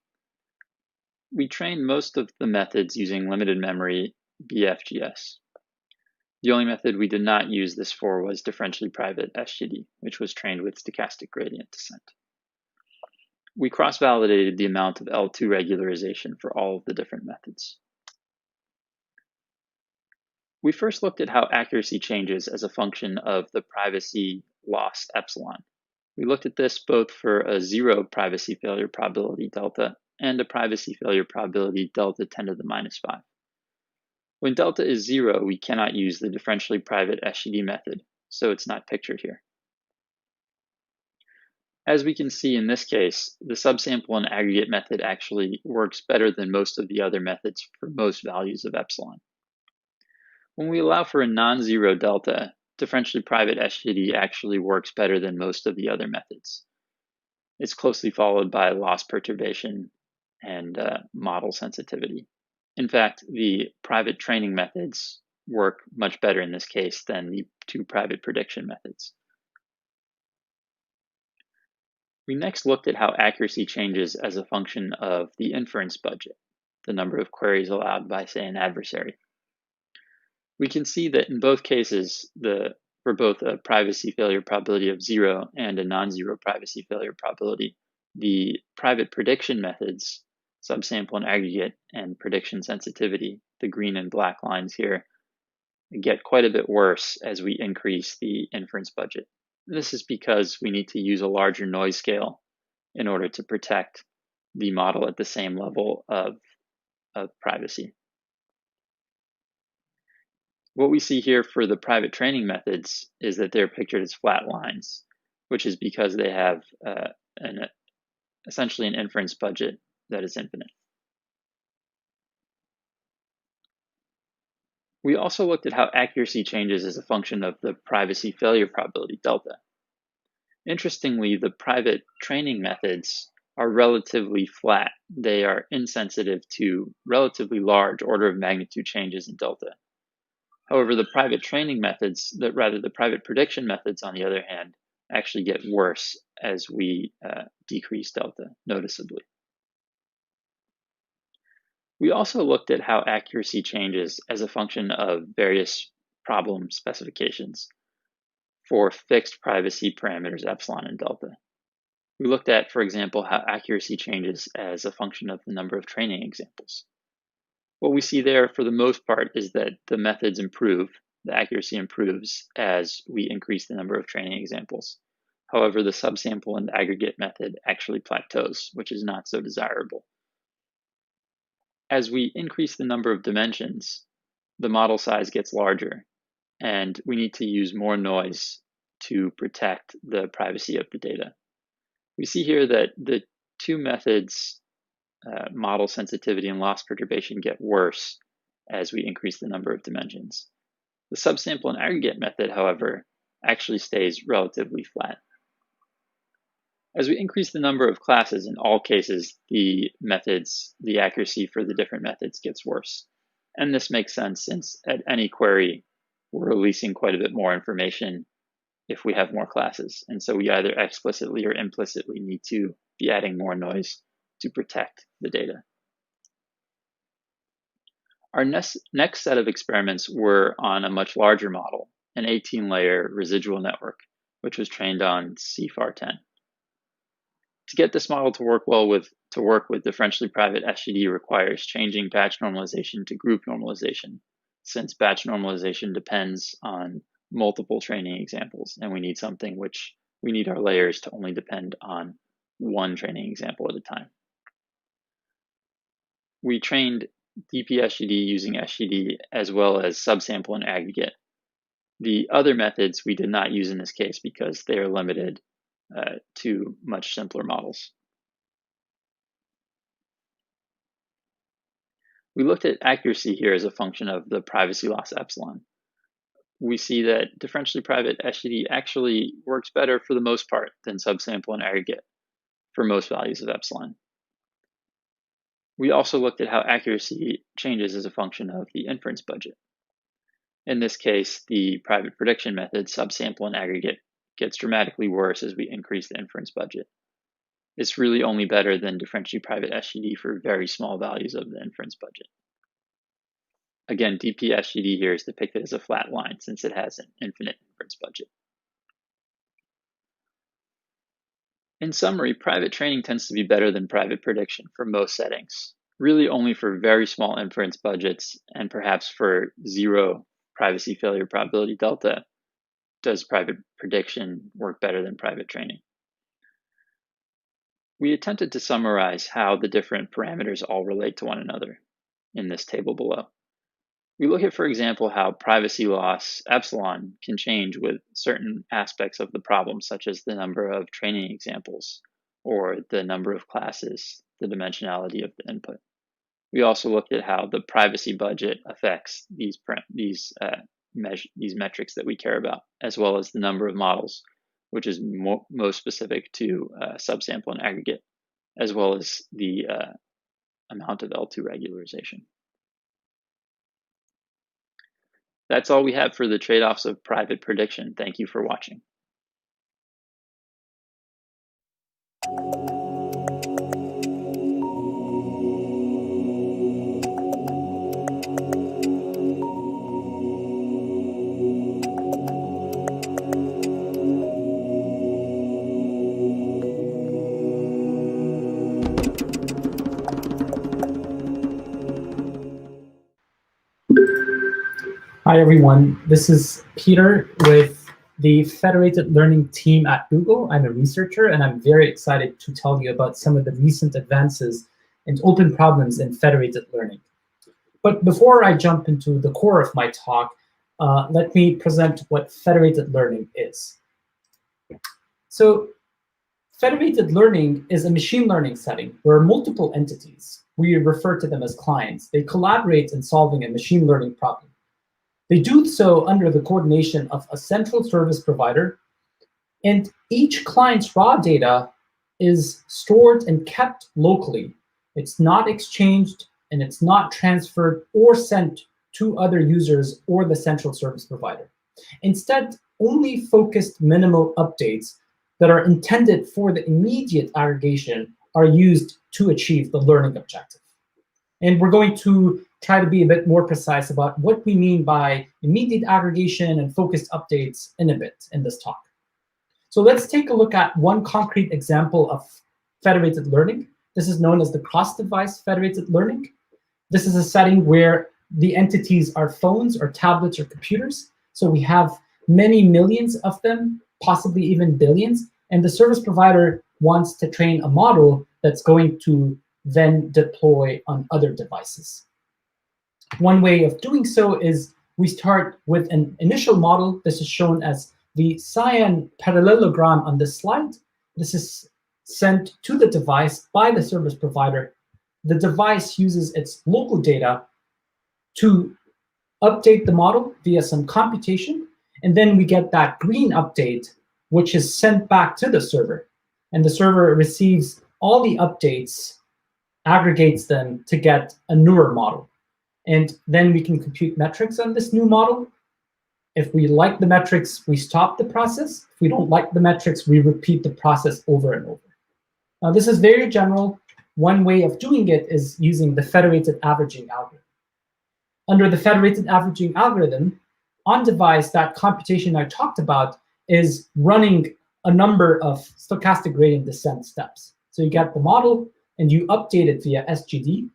[SPEAKER 5] We trained most of the methods using limited memory BFGS. The only method we did not use this for was differentially private SGD, which was trained with stochastic gradient descent. We cross-validated the amount of L2 regularization for all of the different methods. We first looked at how accuracy changes as a function of the privacy loss epsilon. We looked at this both for a 0 privacy failure probability delta and a privacy failure probability delta 10 to the minus 5. When delta is 0, we cannot use the differentially private SGD method, so it's not pictured here. As we can see in this case, the subsample and aggregate method actually works better than most of the other methods for most values of epsilon. When we allow for a non-zero delta, differentially private SGD actually works better than most of the other methods. It's closely followed by loss perturbation and model sensitivity. In fact, the private training methods work much better in this case than the two private prediction methods. We next looked at how accuracy changes as a function of the inference budget, the number of queries allowed by, say, an adversary. We can see that in both cases, for both a privacy failure probability of 0 and a non-zero privacy failure probability, the private prediction methods, subsample and aggregate, and prediction sensitivity, the green and black lines here, get quite a bit worse as we increase the inference budget. This is because we need to use a larger noise scale in order to protect the model at the same level of privacy. What we see here for the private training methods is that they're pictured as flat lines, which is because they have essentially an inference budget that is infinite. We also looked at how accuracy changes as a function of the privacy failure probability delta. Interestingly, the private training methods are relatively flat. They are insensitive to relatively large order of magnitude changes in delta. However, the private training methods, the private prediction methods, on the other hand, actually get worse as we decrease delta noticeably. We also looked at how accuracy changes as a function of various problem specifications for fixed privacy parameters epsilon and delta. We looked at, for example, how accuracy changes as a function of the number of training examples. What we see there, for the most part, is that the methods improve, the accuracy improves as we increase the number of training examples. However, the subsample and aggregate method actually plateaus, which is not so desirable. As we increase the number of dimensions, the model size gets larger, and we need to use more noise to protect the privacy of the data. We see here that the two methods, model sensitivity and loss perturbation, get worse as we increase the number of dimensions. The subsample and aggregate method, however, actually stays relatively flat. As we increase the number of classes, in all cases, the accuracy for the different methods gets worse. And this makes sense since at any query, we're releasing quite a bit more information if we have more classes. And so we either explicitly or implicitly need to be adding more noise to protect the data. Our next set of experiments were on a much larger model, an 18-layer residual network, which was trained on CFAR10. To get this model to work with differentially private SGD requires changing batch normalization to group normalization, since batch normalization depends on multiple training examples, and we need our layers to only depend on one training example at a time. We trained DP-SGD using SGD as well as subsample and aggregate. The other methods we did not use in this case because they are limited to much simpler models. We looked at accuracy here as a function of the privacy loss epsilon. We see that differentially private SGD actually works better for the most part than subsample and aggregate for most values of epsilon. We also looked at how accuracy changes as a function of the inference budget. In this case, the private prediction method, subsample and aggregate, gets dramatically worse as we increase the inference budget. It's really only better than differentially private SGD for very small values of the inference budget. Again, DP-SGD here is depicted as a flat line since it has an infinite inference budget. In summary, private training tends to be better than private prediction for most settings, really only for very small inference budgets and perhaps for 0 privacy failure probability delta does private prediction work better than private training. We attempted to summarize how the different parameters all relate to one another in this table below. We look at, for example, how privacy loss epsilon can change with certain aspects of the problem, such as the number of training examples or the number of classes, the dimensionality of the input. We also looked at how the privacy budget affects these metrics that we care about, as well as the number of models, which is most specific to subsample and aggregate, as well as the amount of L2 regularization. That's all we have for the trade-offs of private prediction. Thank you for watching.
[SPEAKER 6] Hi, everyone. This is Peter with the Federated Learning team at Google. I'm a researcher, and I'm very excited to tell you about some of the recent advances in open problems in federated learning. But before I jump into the core of my talk, let me present what federated learning is. So federated learning is a machine learning setting where multiple entities, we refer to them as clients, they collaborate in solving a machine learning problem. They do so under the coordination of a central service provider, and each client's raw data is stored and kept locally. It's not exchanged, and it's not transferred or sent to other users or the central service provider. Instead, only focused minimal updates that are intended for the immediate aggregation are used to achieve the learning objective. And we're going to try to be a bit more precise about what we mean by immediate aggregation and focused updates in a bit in this talk. So let's take a look at one concrete example of federated learning. This is known as the cross-device federated learning. This is a setting where the entities are phones or tablets or computers. So we have many millions of them, possibly even billions, and the service provider wants to train a model that's going to then deploy on other devices. One way of doing so is we start with an initial model. This is shown as the cyan parallelogram on this slide. This is sent to the device by the service provider. The device uses its local data to update the model via some computation, and then we get that green update, which is sent back to the server. And the server receives all the updates, aggregates them to get a newer model. And then we can compute metrics on this new model. If we like the metrics, we stop the process. If we don't like the metrics, we repeat the process over and over. Now, this is very general. One way of doing it is using the federated averaging algorithm. Under the federated averaging algorithm, on device, that computation I talked about is running a number of stochastic gradient descent steps. So you get the model, and you update it via SGD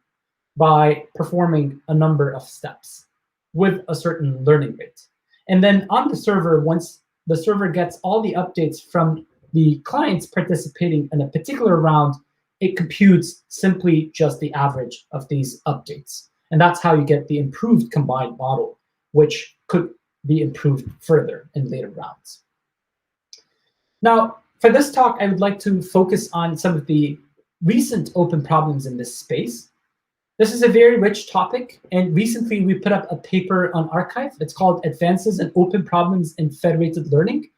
[SPEAKER 6] by performing a number of steps with a certain learning rate. And then on the server, once the server gets all the updates from the clients participating in a particular round, it computes simply just the average of these updates. And that's how you get the improved combined model, which could be improved further in later rounds. Now, for this talk, I would like to focus on some of the recent open problems in this space. This is a very rich topic, and recently we put up a paper on arXiv. It's called Advances in Open Problems in Federated Learning.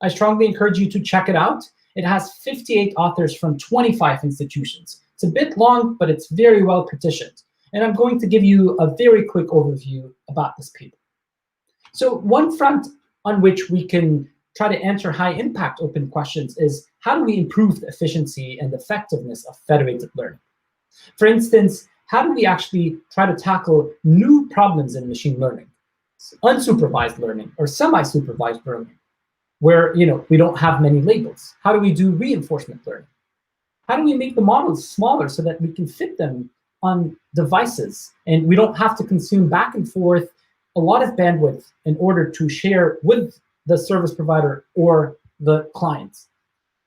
[SPEAKER 6] I strongly encourage you to check it out. It has 58 authors from 25 institutions. It's a bit long, but it's very well partitioned. And I'm going to give you a very quick overview about this paper. So one front on which we can try to answer high-impact open questions is how do we improve the efficiency and effectiveness of federated learning? For instance, how do we actually try to tackle new problems in machine learning, unsupervised learning or semi-supervised learning, where we don't have many labels? How do we do reinforcement learning? How do we make the models smaller so that we can fit them on devices and we don't have to consume back and forth a lot of bandwidth in order to share with the service provider or the clients?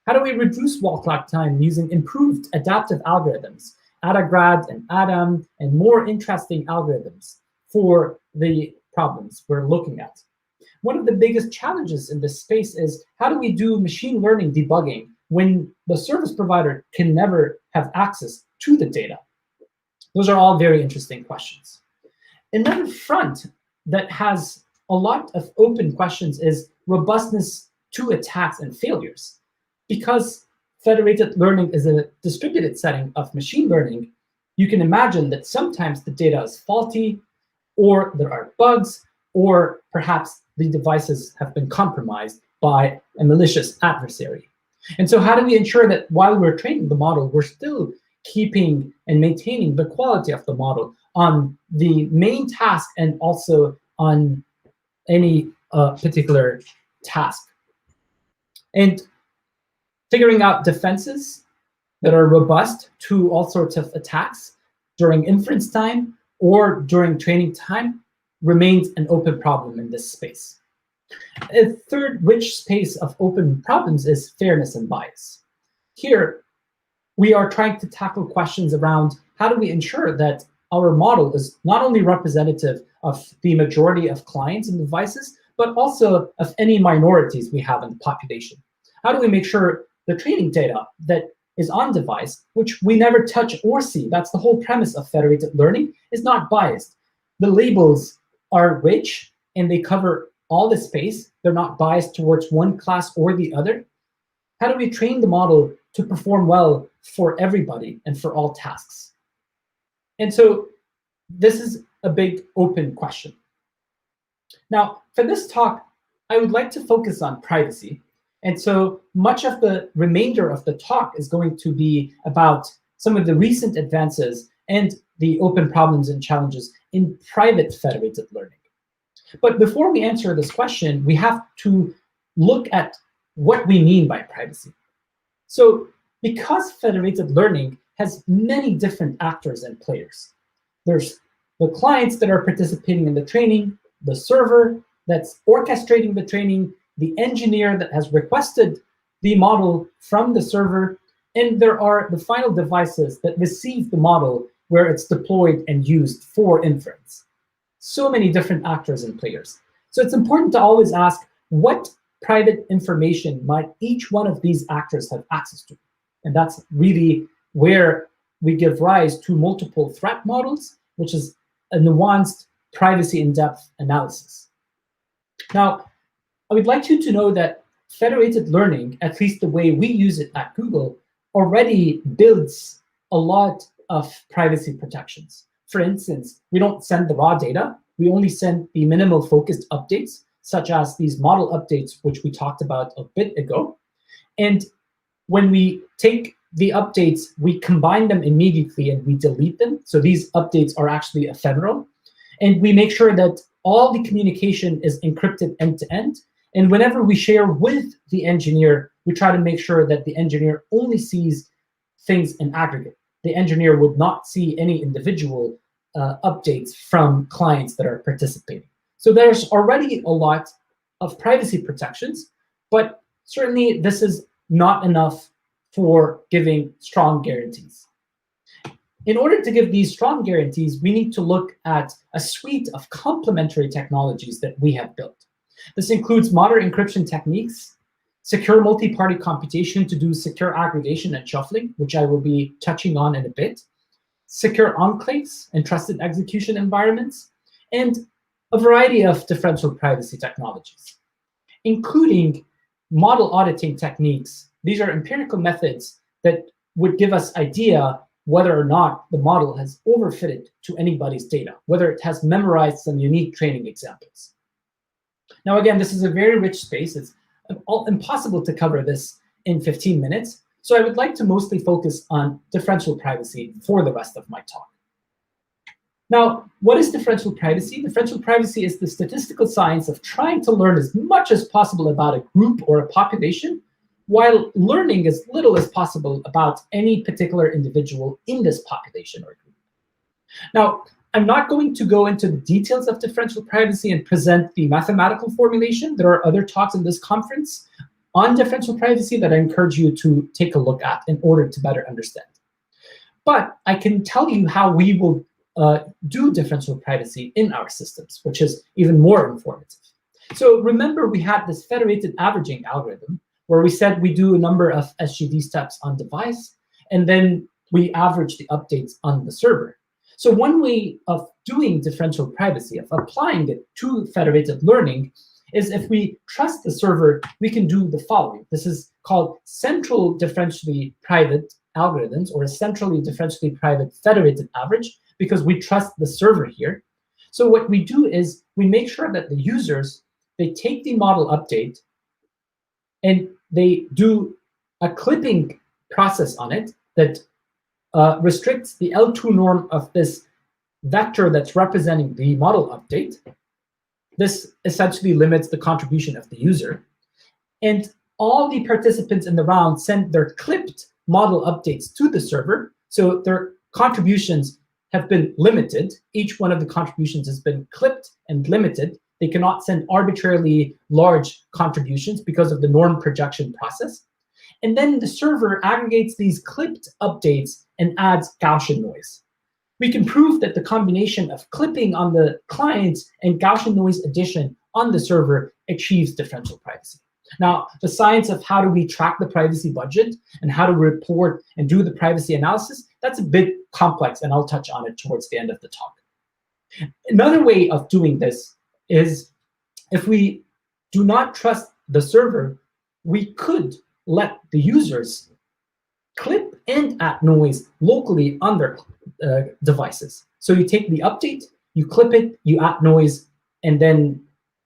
[SPEAKER 6] How do we reduce wall clock time using improved adaptive algorithms, AdaGrad and Adam, and more interesting algorithms for the problems we're looking at? One of the biggest challenges in this space is how do we do machine learning debugging when the service provider can never have access to the data? Those are all very interesting questions. Another front that has a lot of open questions is robustness to attacks and failures. Because federated learning is a distributed setting of machine learning, you can imagine that sometimes the data is faulty, or there are bugs, or perhaps the devices have been compromised by a malicious adversary. And so how do we ensure that while we're training the model, we're still keeping and maintaining the quality of the model on the main task and also on any particular task? And figuring out defenses that are robust to all sorts of attacks during inference time or during training time remains an open problem in this space. A third rich space of open problems is fairness and bias. Here, we are trying to tackle questions around how do we ensure that our model is not only representative of the majority of clients and devices, but also of any minorities we have in the population. How do we make sure the training data that is on device, which we never touch or see, that's the whole premise of federated learning, is not biased. The labels are rich and they cover all the space. They're not biased towards one class or the other. How do we train the model to perform well for everybody and for all tasks? And so this is a big open question. Now, for this talk, I would like to focus on privacy. And so much of the remainder of the talk is going to be about some of the recent advances and the open problems and challenges in private federated learning. But before we answer this question, we have to look at what we mean by privacy. So because federated learning has many different actors and players, there's the clients that are participating in the training, the server that's orchestrating the training, the engineer that has requested the model from the server, and there are the final devices that receive the model where it's deployed and used for inference. So many different actors and players. So it's important to always ask, what private information might each one of these actors have access to? And that's really where we give rise to multiple threat models, which is a nuanced privacy in-depth analysis. Now, I would like you to know that federated learning, at least the way we use it at Google, already builds a lot of privacy protections. For instance, we don't send the raw data. We only send the minimal focused updates, such as these model updates, which we talked about a bit ago. And when we take the updates, we combine them immediately and we delete them. So these updates are actually ephemeral. And we make sure that all the communication is encrypted end-to-end. And whenever we share with the engineer, we try to make sure that the engineer only sees things in aggregate. The engineer would not see any individual updates from clients that are participating. So there's already a lot of privacy protections, but certainly this is not enough for giving strong guarantees. In order to give these strong guarantees, we need to look at a suite of complementary technologies that we have built. This includes modern encryption techniques, secure multi-party computation to do secure aggregation and shuffling, which I will be touching on in a bit, secure enclaves and trusted execution environments, and a variety of differential privacy technologies, including model auditing techniques. These are empirical methods that would give us idea whether or not the model has overfitted to anybody's data, whether it has memorized some unique training examples. Now, again, this is a very rich space. It's impossible to cover this in 15 minutes. So I would like to mostly focus on differential privacy for the rest of my talk. Now, what is differential privacy? Differential privacy is the statistical science of trying to learn as much as possible about a group or a population, while learning as little as possible about any particular individual in this population or group. Now, I'm not going to go into the details of differential privacy and present the mathematical formulation. There are other talks in this conference on differential privacy that I encourage you to take a look at in order to better understand. But I can tell you how we will do differential privacy in our systems, which is even more informative. So remember, we had this federated averaging algorithm where we said we do a number of SGD steps on device, and then we average the updates on the server. So one way of doing differential privacy, of applying it to federated learning, is if we trust the server, we can do the following. This is called central differentially private algorithms, or a centrally differentially private federated average, because we trust the server here. So what we do is we make sure that the users, they take the model update and they do a clipping process on it that restricts the L2 norm of this vector that's representing the model update. This essentially limits the contribution of the user. And all the participants in the round send their clipped model updates to the server. So their contributions have been limited. Each one of the contributions has been clipped and limited. They cannot send arbitrarily large contributions because of the norm projection process. And then the server aggregates these clipped updates and adds Gaussian noise. We can prove that the combination of clipping on the client and Gaussian noise addition on the server achieves differential privacy. Now, the science of how do we track the privacy budget and how to report and do the privacy analysis, that's a bit complex, and I'll touch on it towards the end of the talk. Another way of doing this is if we do not trust the server, we could let the users clip and add noise locally on their devices. So you take the update, you clip it, you add noise, and then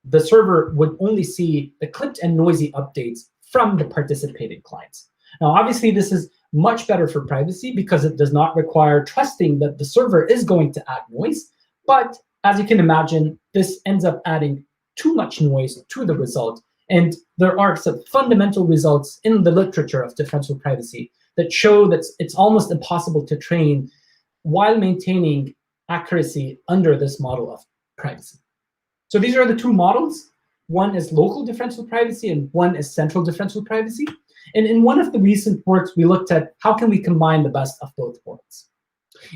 [SPEAKER 6] the server would only see the clipped and noisy updates from the participating clients. Now, obviously, this is much better for privacy because it does not require trusting that the server is going to add noise. But as you can imagine, this ends up adding too much noise to the result. And there are some fundamental results in the literature of differential privacy that show that it's almost impossible to train while maintaining accuracy under this model of privacy. So these are the two models. One is local differential privacy and one is central differential privacy. And in one of the recent works, we looked at how can we combine the best of both worlds.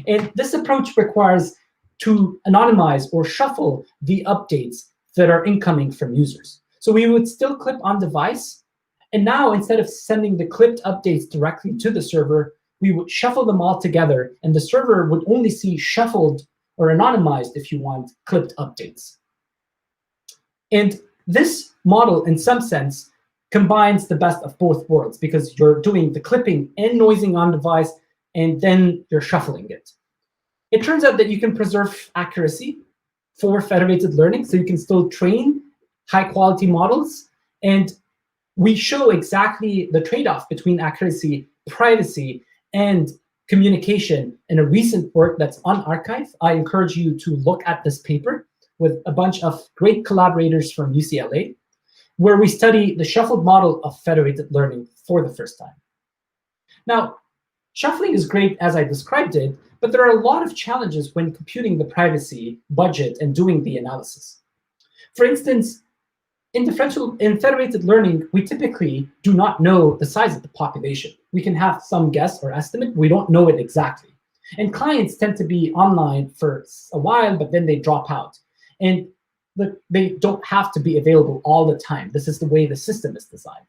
[SPEAKER 6] And this approach requires to anonymize or shuffle the updates that are incoming from users. So we would still clip on device. And now, instead of sending the clipped updates directly to the server, we would shuffle them all together, and the server would only see shuffled or anonymized, if you want, clipped updates. And this model, in some sense, combines the best of both worlds because you're doing the clipping and noising on device, and then you're shuffling it. It turns out that you can preserve accuracy for federated learning, so you can still train high-quality models. And we show exactly the trade-off between accuracy, privacy, and communication in a recent work that's on arXiv. I encourage you to look at this paper with a bunch of great collaborators from UCLA, where we study the shuffled model of federated learning for the first time. Now, shuffling is great as I described it, but there are a lot of challenges when computing the privacy budget and doing the analysis. For instance, in federated learning, we typically do not know the size of the population. We can have some guess or estimate, we don't know it exactly. And clients tend to be online for a while, but then they drop out. And they don't have to be available all the time. This is the way the system is designed.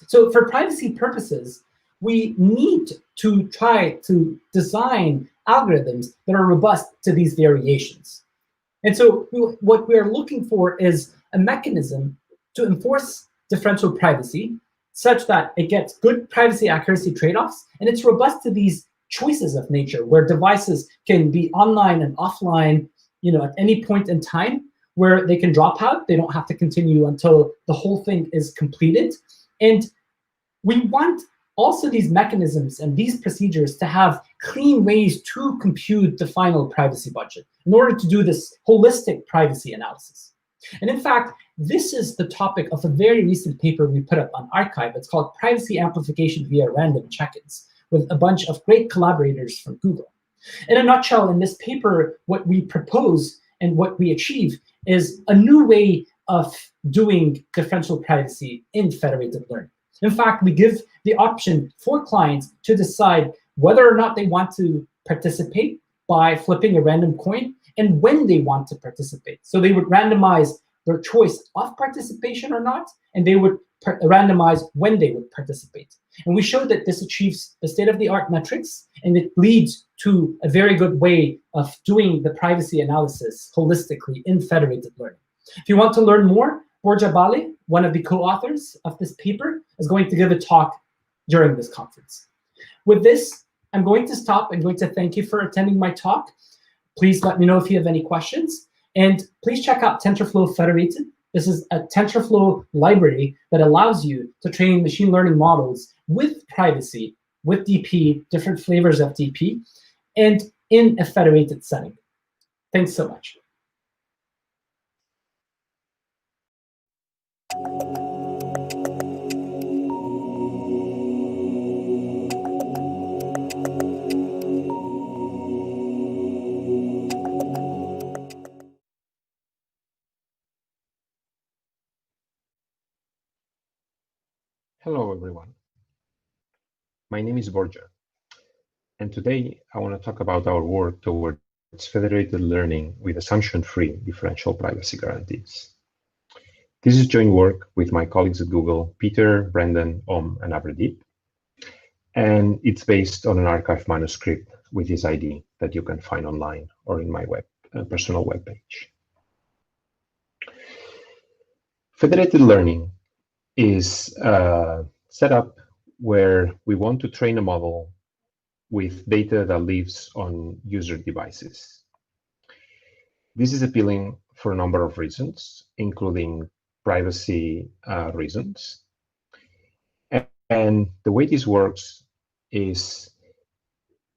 [SPEAKER 6] So for privacy purposes, we need to try to design algorithms that are robust to these variations. And so what we are looking for is a mechanism to enforce differential privacy such that it gets good privacy accuracy trade-offs, and it's robust to these choices of nature where devices can be online and offline, at any point in time, where they can drop out. They don't have to continue until the whole thing is completed. And we want also these mechanisms and these procedures to have clean ways to compute the final privacy budget in order to do this holistic privacy analysis. And in fact, this is the topic of a very recent paper we put up on arXiv. It's called Privacy Amplification via Random Check-ins, with a bunch of great collaborators from Google. In a nutshell, in this paper, what we propose and what we achieve is a new way of doing differential privacy in federated learning. In fact, we give the option for clients to decide whether or not they want to participate by flipping a random coin and when they want to participate. So they would randomize their choice of participation or not, and they would randomize when they would participate. And we showed that this achieves the state-of-the-art metrics, and it leads to a very good way of doing the privacy analysis holistically in federated learning. If you want to learn more, Borja Bale, one of the co-authors of this paper, is going to give a talk during this conference. With this, I'm going to stop. I'm going to thank you for attending my talk. please let me know if you have any questions. And please check out TensorFlow Federated. This is a TensorFlow library that allows you to train machine learning models with privacy, with DP, different flavors of DP, and in a federated setting. Thanks so much.
[SPEAKER 7] Hello, everyone. My name is Borja, and today I want to talk about our work towards federated learning with assumption-free differential privacy guarantees. This is joint work with my colleagues at Google, Peter, Brendan, Om, and Abradeep, and it's based on an archived manuscript with this ID that you can find online or in my personal webpage. Federated learning is set up where we want to train a model with data that lives on user devices. This is appealing for a number of reasons, including privacy reasons. And the way this works is,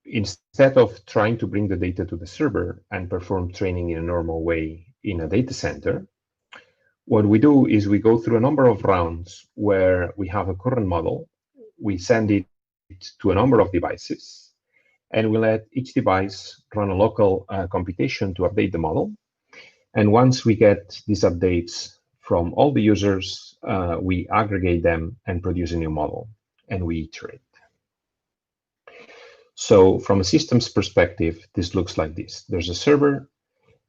[SPEAKER 7] instead of trying to bring the data to the server and perform training in a normal way in a data center, what we do is we go through a number of rounds where we have a current model, we send it to a number of devices, and we let each device run a local computation to update the model. And once we get these updates from all the users, we aggregate them and produce a new model, and we iterate. So from a systems perspective, this looks like this. There's a server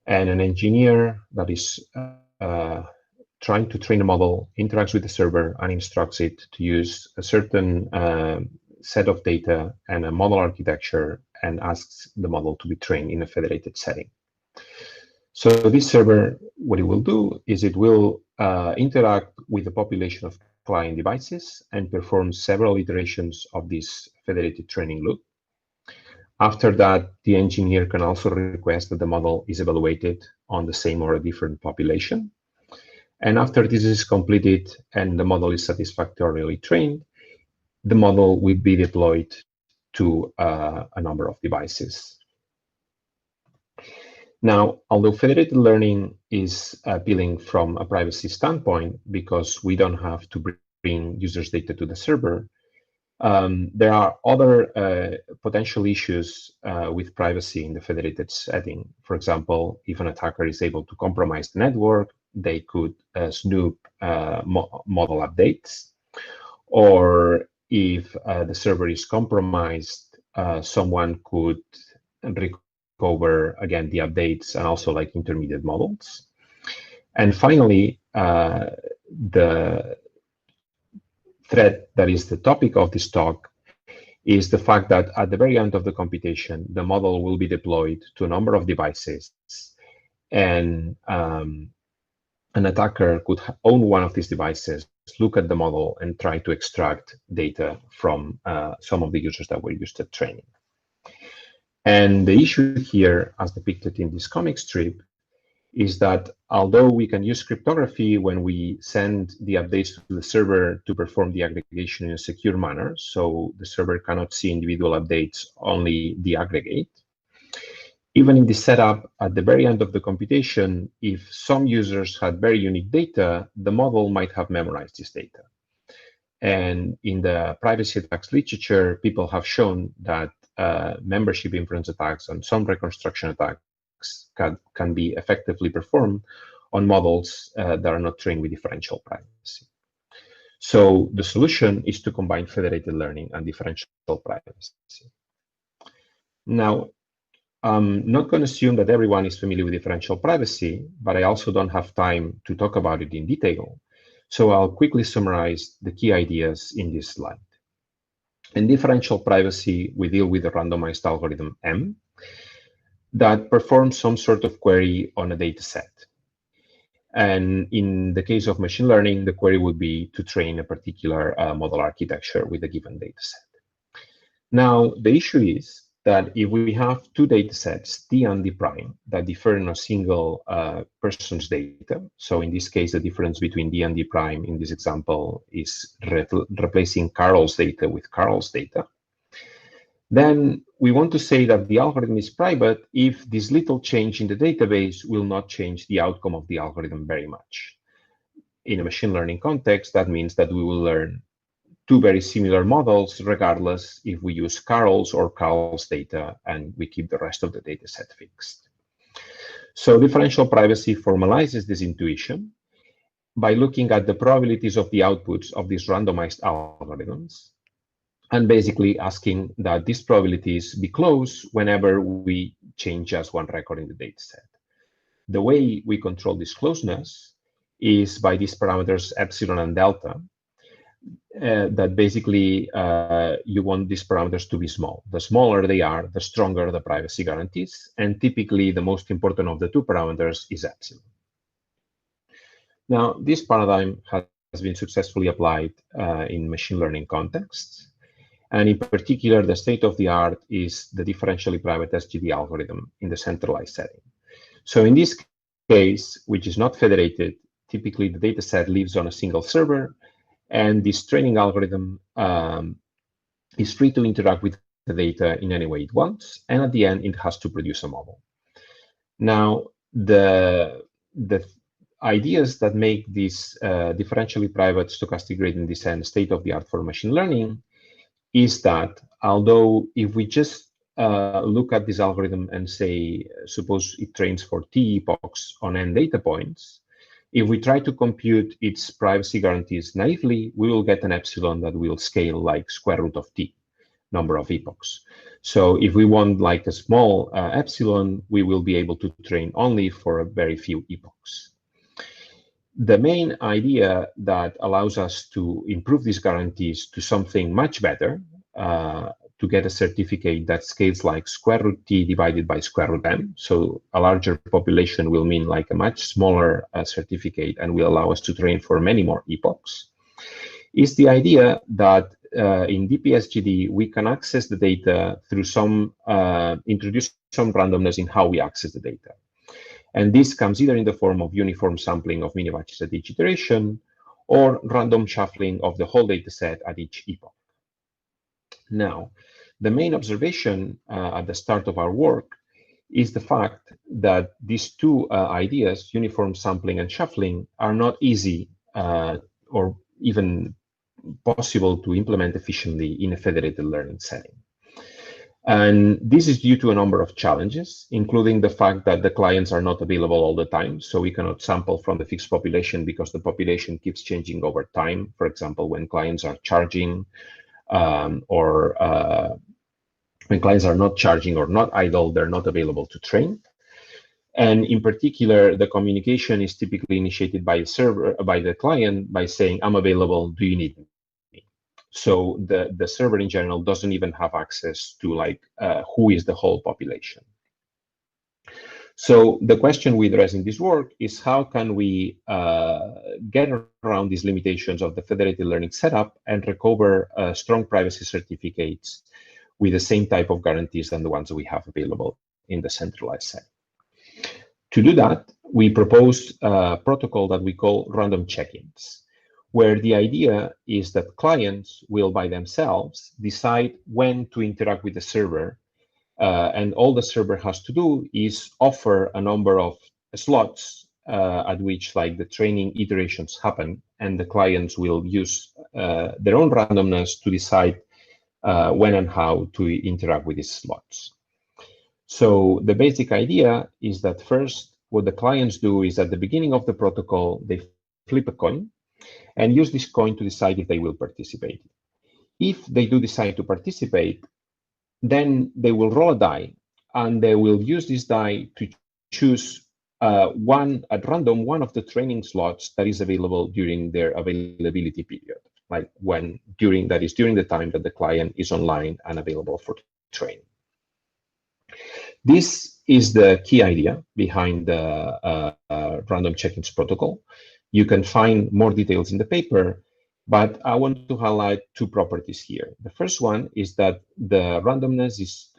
[SPEAKER 7] and an engineer that is trying to train a model, interacts with the server, and instructs it to use a certain set of data and a model architecture, and asks the model to be trained in a federated setting. So this server, what it will do is it will interact with a population of client devices and perform several iterations of this federated training loop. After that, the engineer can also request that the model is evaluated on the same or a different population. And after this is completed and the model is satisfactorily trained, the model will be deployed to a number of devices. Now, although federated learning is appealing from a privacy standpoint because we don't have to bring users' data to the server, there are other potential issues with privacy in the federated setting. For example, if an attacker is able to compromise the network, they could snoop model updates. Or if the server is compromised, someone could recover, again, the updates and also like intermediate models. And finally, the threat that is the topic of this talk is the fact that at the very end of the computation, the model will be deployed to a number of devices, and an attacker could own one of these devices, look at the model, and try to extract data from some of the users that were used at training. And the issue here, as depicted in this comic strip, is that although we can use cryptography when we send the updates to the server to perform the aggregation in a secure manner, so the server cannot see individual updates, only the aggregate, even in the setup at the very end of the computation, if some users had very unique data, the model might have memorized this data. And in the privacy attacks literature, people have shown that membership inference attacks and some reconstruction attacks can be effectively performed on models that are not trained with differential privacy. So the solution is to combine federated learning and differential privacy. Now, I'm not going to assume that everyone is familiar with differential privacy, but I also don't have time to talk about it in detail. So I'll quickly summarize the key ideas in this slide. In differential privacy, we deal with a randomized algorithm M that performs some sort of query on a data set. And in the case of machine learning, the query would be to train a particular model architecture with a given data set. Now, the issue is that if we have two data sets, D and D prime, that differ in a single person's data, so in this case, the difference between D and D prime in this example is replacing Carol's data with Carol's data, then we want to say that the algorithm is private if this little change in the database will not change the outcome of the algorithm very much. In a machine learning context, that means that we will learn two very similar models, regardless if we use Carol's or Carol's data, and we keep the rest of the data set fixed. So differential privacy formalizes this intuition by looking at the probabilities of the outputs of these randomized algorithms, and basically asking that these probabilities be close whenever we change just one record in the data set. The way we control this closeness is by these parameters epsilon and delta, that basically you want these parameters to be small. The smaller they are, the stronger the privacy guarantees. And typically, the most important of the two parameters is epsilon. Now, this paradigm has been successfully applied in machine learning contexts. And in particular, the state of the art is the differentially private SGD algorithm in the centralized setting. So in this case, which is not federated, typically the data set lives on a single server, and this training algorithm is free to interact with the data in any way it wants, and at the end, it has to produce a model. Now, the ideas that make this differentially private stochastic gradient descent state of the art for machine learning is that although if we just look at this algorithm and say, suppose it trains for T epochs on n data points, if we try to compute its privacy guarantees naively, we will get an epsilon that will scale like square root of T, number of epochs. So if we want like a small epsilon, we will be able to train only for a very few epochs. The main idea that allows us to improve these guarantees to something much better, to get a certificate that scales like square root T divided by square root M. So a larger population will mean like a much smaller certificate and will allow us to train for many more epochs, is the idea that in DPSGD, we can access the data through some, introduce some randomness in how we access the data. And this comes either in the form of uniform sampling of mini batches at each iteration, or random shuffling of the whole data set at each epoch. Now, the main observation at the start of our work is the fact that these two ideas, uniform sampling and shuffling, are not easy or even possible to implement efficiently in a federated learning setting. And this is due to a number of challenges, including the fact that the clients are not available all the time. So we cannot sample from the fixed population because the population keeps changing over time. For example, when clients are charging or when clients are not charging or not idle, they're not available to train. And in particular, the communication is typically initiated by the client by saying, I'm available, do you need me? So the server in general doesn't even have access to like who is the whole population. So the question we address in this work is how can we get around these limitations of the federated learning setup and recover strong privacy certificates with the same type of guarantees than the ones that we have available in the centralized setting. To do that, we proposed a protocol that we call random check-ins, where the idea is that clients will by themselves decide when to interact with the server, and all the server has to do is offer a number of slots at which like the training iterations happen, and the clients will use their own randomness to decide when and how to interact with these slots. So the basic idea is that first, what the clients do is at the beginning of the protocol, they flip a coin and use this coin to decide if they will participate. If they do decide to participate, then they will roll a die, and they will use this die to choose at random one of the training slots that is available during their availability period, like during the time that the client is online and available for training. This is the key idea behind the random check-ins protocol. You can find more details in the paper, but I want to highlight two properties here. The first one is that the randomness is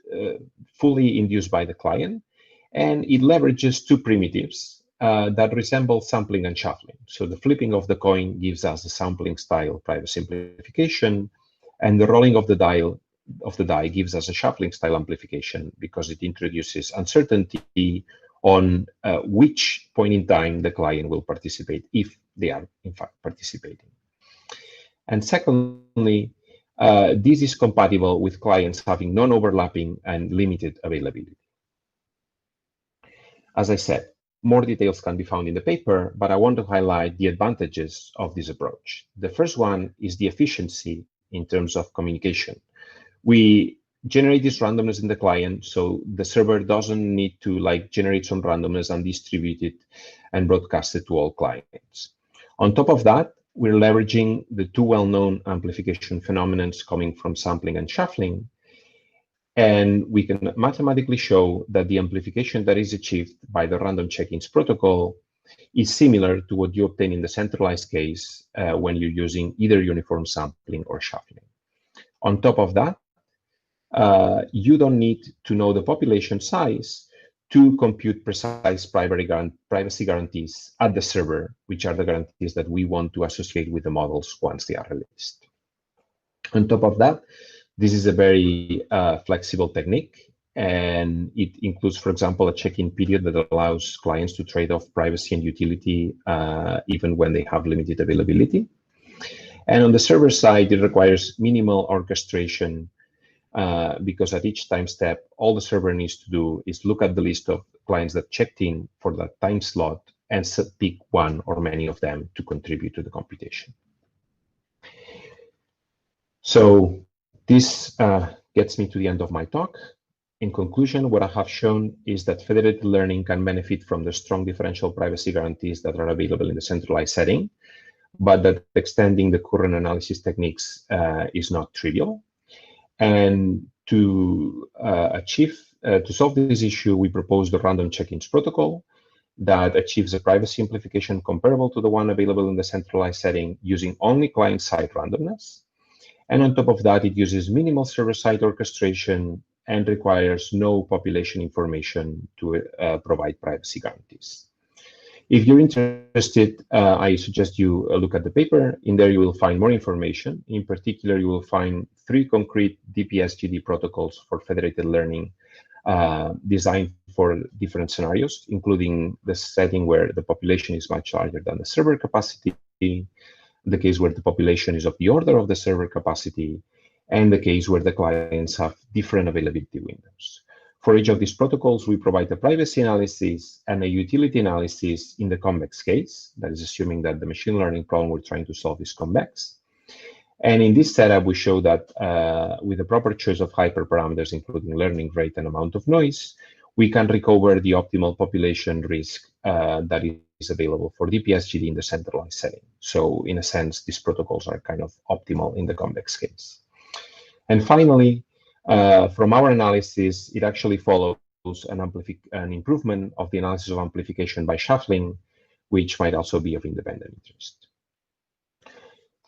[SPEAKER 7] fully induced by the client, and it leverages two primitives that resemble sampling and shuffling. So the flipping of the coin gives us the sampling style privacy amplification, and the rolling of the die gives us a shuffling style amplification because it introduces uncertainty on which point in time the client will participate, if they are in fact participating. And secondly, this is compatible with clients having non-overlapping and limited availability. As I said, more details can be found in the paper, but I want to highlight the advantages of this approach. The first one is the efficiency in terms of communication. We generate this randomness in the client, so the server doesn't need to generate some randomness and distribute it and broadcast it to all clients. On top of that, we're leveraging the two well-known amplification phenomena coming from sampling and shuffling, and we can mathematically show that the amplification that is achieved by the random check-ins protocol is similar to what you obtain in the centralized case when you're using either uniform sampling or shuffling. On top of that, you don't need to know the population size to compute precise privacy guarantees at the server, which are the guarantees that we want to associate with the models once they are released. On top of that, this is a very flexible technique, and it includes, for example, a check-in period that allows clients to trade off privacy and utility even when they have limited availability. And on the server side, it requires minimal orchestration because at each time step, all the server needs to do is look at the list of clients that checked in for that time slot and pick one or many of them to contribute to the computation. So this gets me to the end of my talk. In conclusion, what I have shown is that federated learning can benefit from the strong differential privacy guarantees that are available in the centralized setting, but that extending the current analysis techniques is not trivial. And to solve this issue, we propose the random check-ins protocol that achieves a privacy amplification comparable to the one available in the centralized setting using only client-side randomness. And on top of that, it uses minimal server-side orchestration and requires no population information to provide privacy guarantees. If you're interested, I suggest you look at the paper. In there, you will find more information. In particular, you will find 3 concrete DPSGD protocols for federated learning designed for different scenarios, including the setting where the population is much larger than the server capacity, the case where the population is of the order of the server capacity, and the case where the clients have different availability windows. For each of these protocols, we provide a privacy analysis and a utility analysis in the convex case. That is assuming that the machine learning problem we're trying to solve is convex. And in this setup, we show that with the proper choice of hyperparameters, including learning rate and amount of noise, we can recover the optimal population risk that is available for DPSGD in the centralized setting. So in a sense, these protocols are kind of optimal in the convex case. And finally, from our analysis, it actually follows an improvement of the analysis of amplification by shuffling, which might also be of independent interest.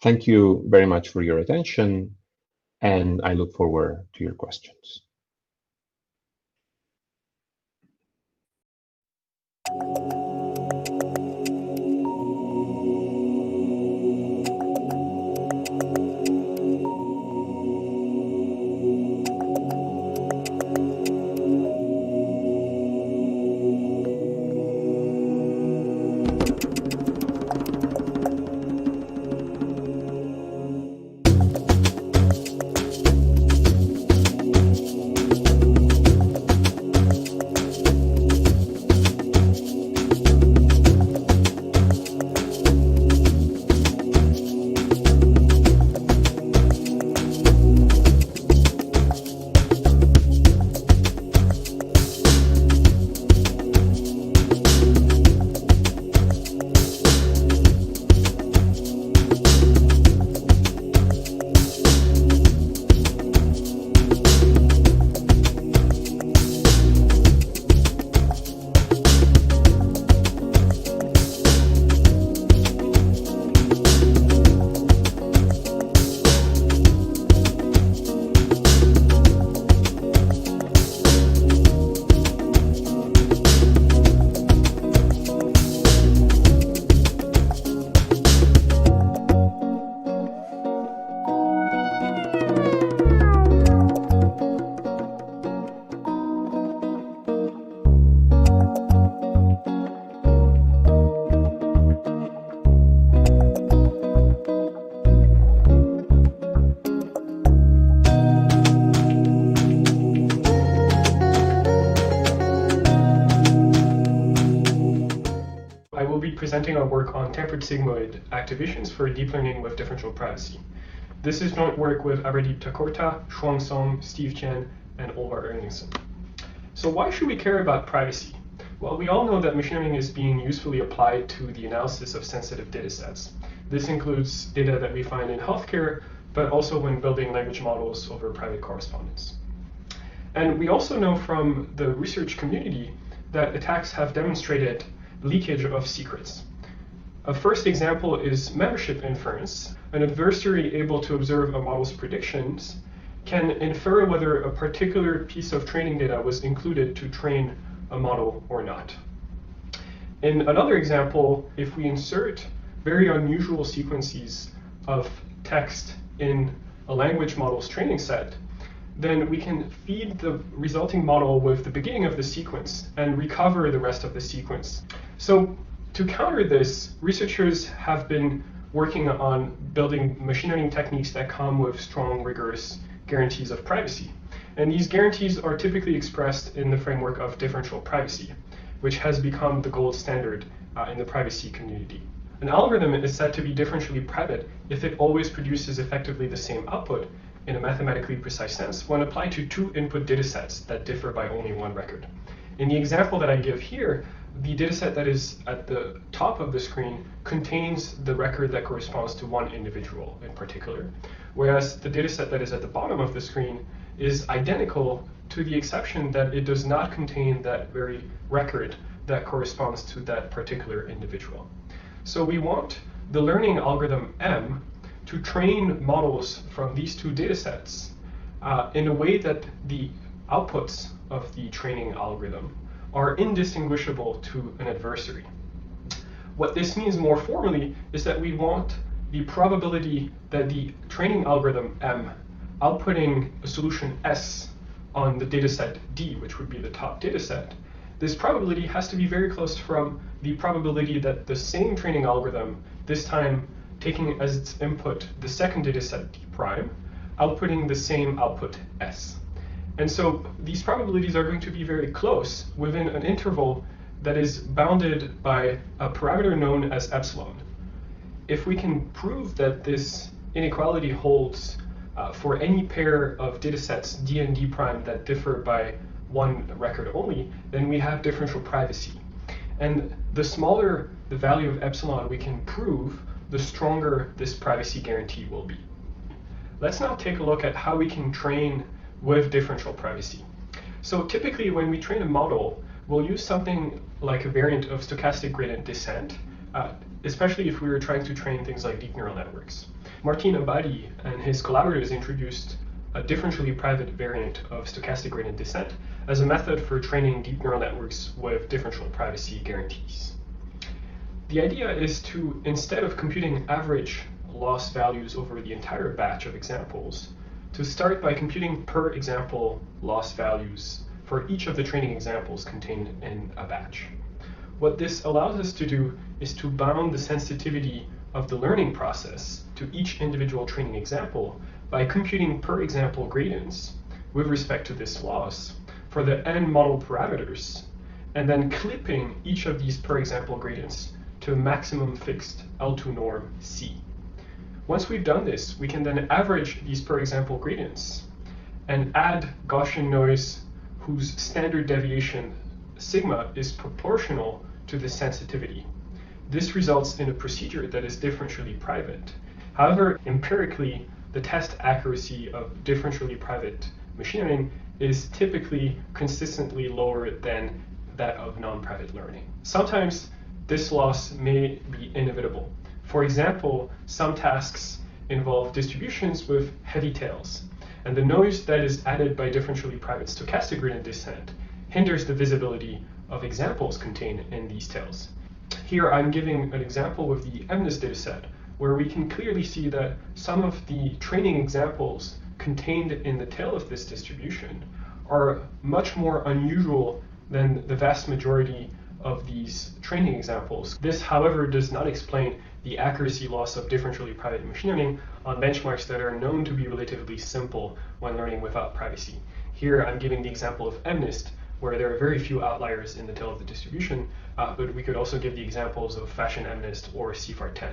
[SPEAKER 7] Thank you very much for your attention, and I look forward to your questions.
[SPEAKER 8] I will be presenting our work on tempered sigmoid activations for deep learning with differential privacy. This is joint work with Abradeep Takorta, Shuang Song, Steve Chen, and Olvar Erningsson. So why should we care about privacy? Well, we all know that machine learning is being usefully applied to the analysis of sensitive data sets. This includes data that we find in healthcare, but also when building language models over private correspondence. And we also know from the research community that attacks have demonstrated leakage of secrets. A first example is membership inference. An adversary able to observe a model's predictions can infer whether a particular piece of training data was included to train a model or not. In another example, if we insert very unusual sequences of text in a language model's training set, then we can feed the resulting model with the beginning of the sequence and recover the rest of the sequence. So to counter this, researchers have been working on building machine learning techniques that come with strong, rigorous guarantees of privacy. And these guarantees are typically expressed in the framework of differential privacy, which has become the gold standard in the privacy community. An algorithm is said to be differentially private if it always produces effectively the same output in a mathematically precise sense when applied to two input datasets that differ by only one record. In the example that I give here, the dataset that is at the top of the screen contains the record that corresponds to one individual in particular, whereas the dataset that is at the bottom of the screen is identical to the exception that it does not contain that very record that corresponds to that particular individual. So we want the learning algorithm M to train models from these two datasets in a way that the outputs of the training algorithm are indistinguishable to an adversary. What this means more formally is that we want the probability that the training algorithm M outputting a solution S on the dataset D, which would be the top dataset, this probability has to be very close from the probability that the same training algorithm, this time taking as its input the second dataset D prime, outputting the same output S. And so these probabilities are going to be very close within an interval that is bounded by a parameter known as epsilon. If we can prove that this inequality holds for any pair of datasets D and D prime that differ by one record only, then we have differential privacy. And the smaller the value of epsilon we can prove, the stronger this privacy guarantee will be. Let's now take a look at how we can train with differential privacy. So typically when we train a model, we'll use something like a variant of stochastic gradient descent, especially if we were trying to train things like deep neural networks. Martin Abadi and his collaborators introduced a differentially private variant of stochastic gradient descent as a method for training deep neural networks with differential privacy guarantees. The idea is to, instead of computing average loss values over the entire batch of examples, to start by computing per example loss values for each of the training examples contained in a batch. What this allows us to do is to bound the sensitivity of the learning process to each individual training example by computing per example gradients with respect to this loss for the n model parameters, and then clipping each of these per example gradients to a maximum fixed L2 norm C. Once we've done this, we can then average these per example gradients and add Gaussian noise whose standard deviation sigma is proportional to the sensitivity. This results in a procedure that is differentially private. However, empirically, the test accuracy of differentially private machine learning is typically consistently lower than that of non-private learning. Sometimes this loss may be inevitable. For example, some tasks involve distributions with heavy tails, and the noise that is added by differentially private stochastic gradient descent hinders the visibility of examples contained in these tails. Here I'm giving an example with the MNIST dataset, where we can clearly see that some of the training examples contained in the tail of this distribution are much more unusual than the vast majority of these training examples. This, however, does not explain the accuracy loss of differentially private machine learning on benchmarks that are known to be relatively simple when learning without privacy. Here I'm giving the example of MNIST, where there are very few outliers in the tail of the distribution, but we could also give the examples of fashion MNIST or CFAR10.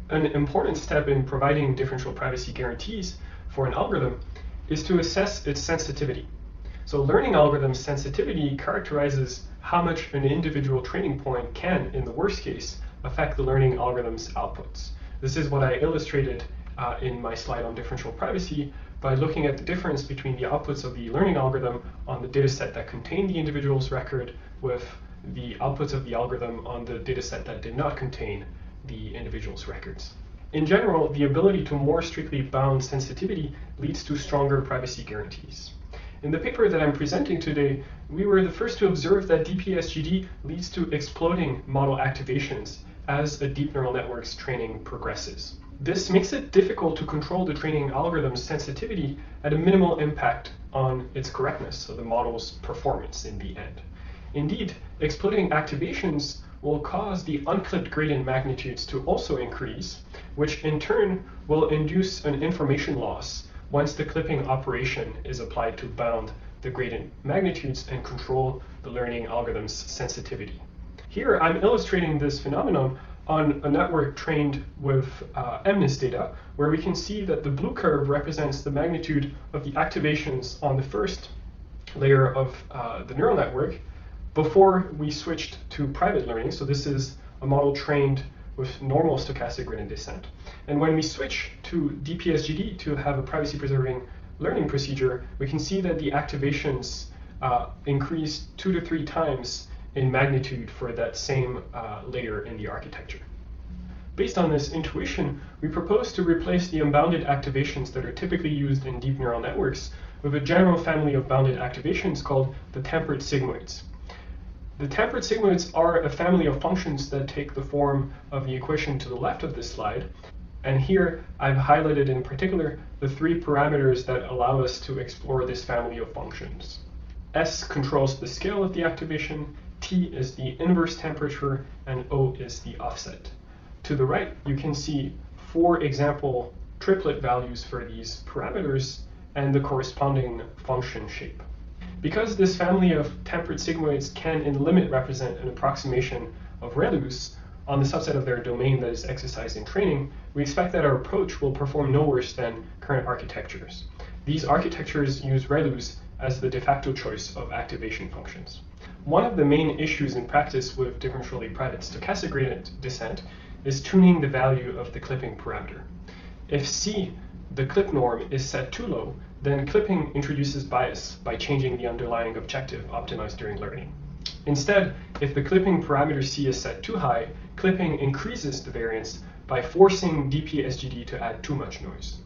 [SPEAKER 8] An important step in providing differential privacy guarantees for an algorithm is to assess its sensitivity. So learning algorithms' sensitivity characterizes how much an individual training point can, in the worst case, affect the learning algorithm's outputs. This is what I illustrated in my slide on differential privacy by looking at the difference between the outputs of the learning algorithm on the dataset that contained the individual's record with the outputs of the algorithm on the dataset that did not contain the individual's records. In general, the ability to more strictly bound sensitivity leads to stronger privacy guarantees. In the paper that I'm presenting today, we were the first to observe that DPSGD leads to exploding model activations as a deep neural network's training progresses. This makes it difficult to control the training algorithm's sensitivity at a minimal impact on its correctness, so the model's performance in the end. Indeed, exploding activations will cause the unclipped gradient magnitudes to also increase, which in turn will induce an information loss once the clipping operation is applied to bound the gradient magnitudes and control the learning algorithm's sensitivity. Here I'm illustrating this phenomenon on a network trained with MNIST data, where we can see that the blue curve represents the magnitude of the activations on the first layer of the neural network before we switched to private learning. So this is a model trained with normal stochastic gradient descent. And when we switch to DPSGD to have a privacy-preserving learning procedure, we can see that the activations increase 2 to 3 times in magnitude for that same layer in the architecture. Based on this intuition, we propose to replace the unbounded activations that are typically used in deep neural networks with a general family of bounded activations called the tempered sigmoids. The tempered sigmoids are a family of functions that take the form of the equation to the left of this slide. And here I've highlighted in particular the 3 parameters that allow us to explore this family of functions. S controls the scale of the activation, T is the inverse temperature, and O is the offset. To the right, you can see 4 example triplet values for these parameters and the corresponding function shape. Because this family of tempered sigmoids can in limit represent an approximation of ReLUs on the subset of their domain that is exercised in training, we expect that our approach will perform no worse than current architectures. These architectures use ReLUs as the de facto choice of activation functions. One of the main issues in practice with differentially private stochastic gradient descent is tuning the value of the clipping parameter. If C, the clip norm, is set too low, then clipping introduces bias by changing the underlying objective optimized during learning. Instead, if the clipping parameter C is set too high, clipping increases the variance by forcing DPSGD to add too much noise.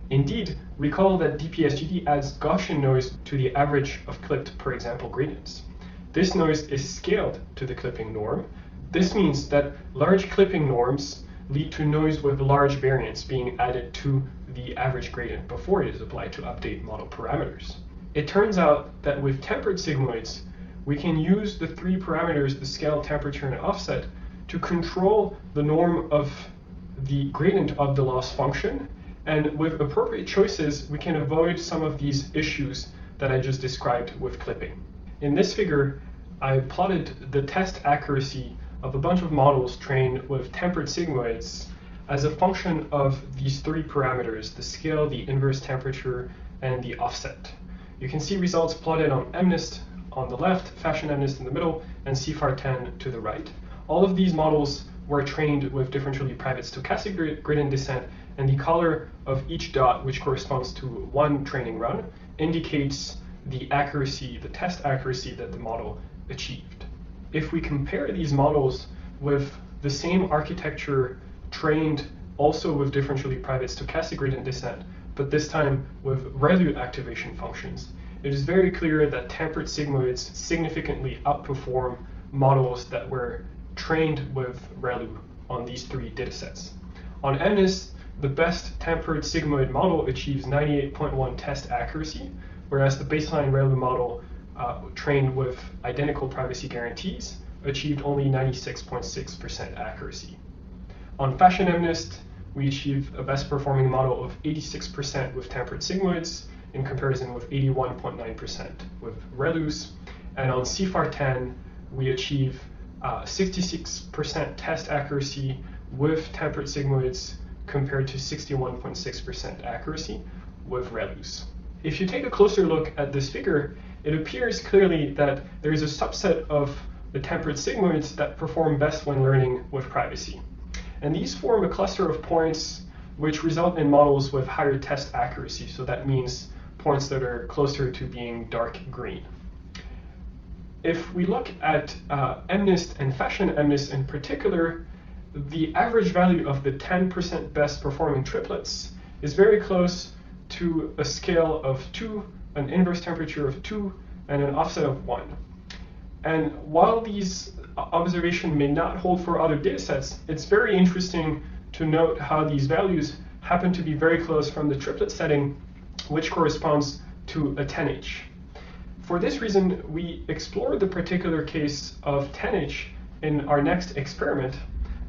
[SPEAKER 8] Indeed, recall that DPSGD adds Gaussian noise to the average of clipped, per example, gradients. This noise is scaled to the clipping norm. This means that large clipping norms lead to noise with large variance being added to the average gradient before it is applied to update model parameters. It turns out that with tempered sigmoids, we can use the 3 parameters, the scale, temperature, and offset, to control the norm of the gradient of the loss function. And with appropriate choices, we can avoid some of these issues that I just described with clipping. In this figure, I plotted the test accuracy of a bunch of models trained with tempered sigmoids as a function of these 3 parameters, the scale, the inverse temperature, and the offset. You can see results plotted on MNIST on the left, fashion MNIST in the middle, and CFAR10 to the right. All of these models were trained with differentially private stochastic gradient descent, and the color of each dot, which corresponds to 1 training run, indicates the accuracy, the test accuracy that the model achieved. If we compare these models with the same architecture trained also with differentially private stochastic gradient descent, but this time with ReLU activation functions, it is very clear that tempered sigmoids significantly outperform models that were trained with ReLU on these 3 datasets. On MNIST, the best tempered sigmoid model achieves 98.1 test accuracy, whereas the baseline ReLU model trained with identical privacy guarantees achieved only 96.6% accuracy. On fashion MNIST, we achieve a best performing model of 86% with tempered sigmoids in comparison with 81.9% with ReLUs. And on CFAR10, we achieve 66% test accuracy with tempered sigmoids compared to 61.6% accuracy with ReLUs. If you take a closer look at this figure, it appears clearly that there is a subset of the tempered sigmoids that perform best when learning with privacy. And these form a cluster of points which result in models with higher test accuracy. So that means points that are closer to being dark green. If we look at MNIST and fashion MNIST in particular, the average value of the 10% best performing triplets is very close to a scale of 2, an inverse temperature of 2, and an offset of 1. And while these observations may not hold for other datasets, it's very interesting to note how these values happen to be very close from the triplet setting, which corresponds to a 10H. For this reason, we explored the particular case of 10H in our next experiment,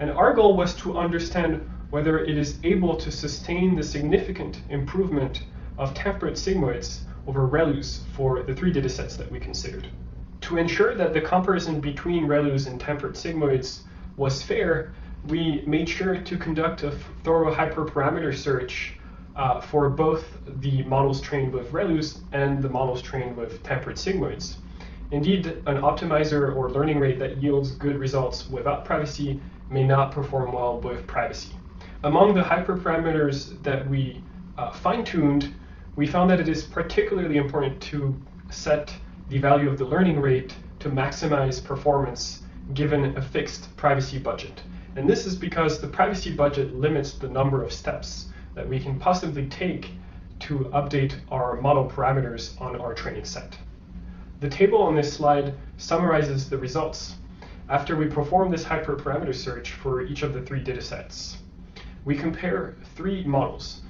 [SPEAKER 8] and our goal was to understand whether it is able to sustain the significant improvement of temperate sigmoids over ReLUs for the 3 datasets that we considered. To ensure that the comparison between ReLUs and temperate sigmoids was fair, we made sure to conduct a thorough hyperparameter search for both the models trained with ReLUs and the models trained with temperate sigmoids. Indeed, an optimizer or learning rate that yields good results without privacy may not perform well with privacy. Among the hyperparameters that we fine-tuned, we found that it is particularly important to set the value of the learning rate to maximize performance given a fixed privacy budget. And this is because the privacy budget limits the number of steps that we can possibly take to update our model parameters on our training set. The table on this slide summarizes the results after we perform this hyperparameter search for each of the 3 datasets. We compare 3 models: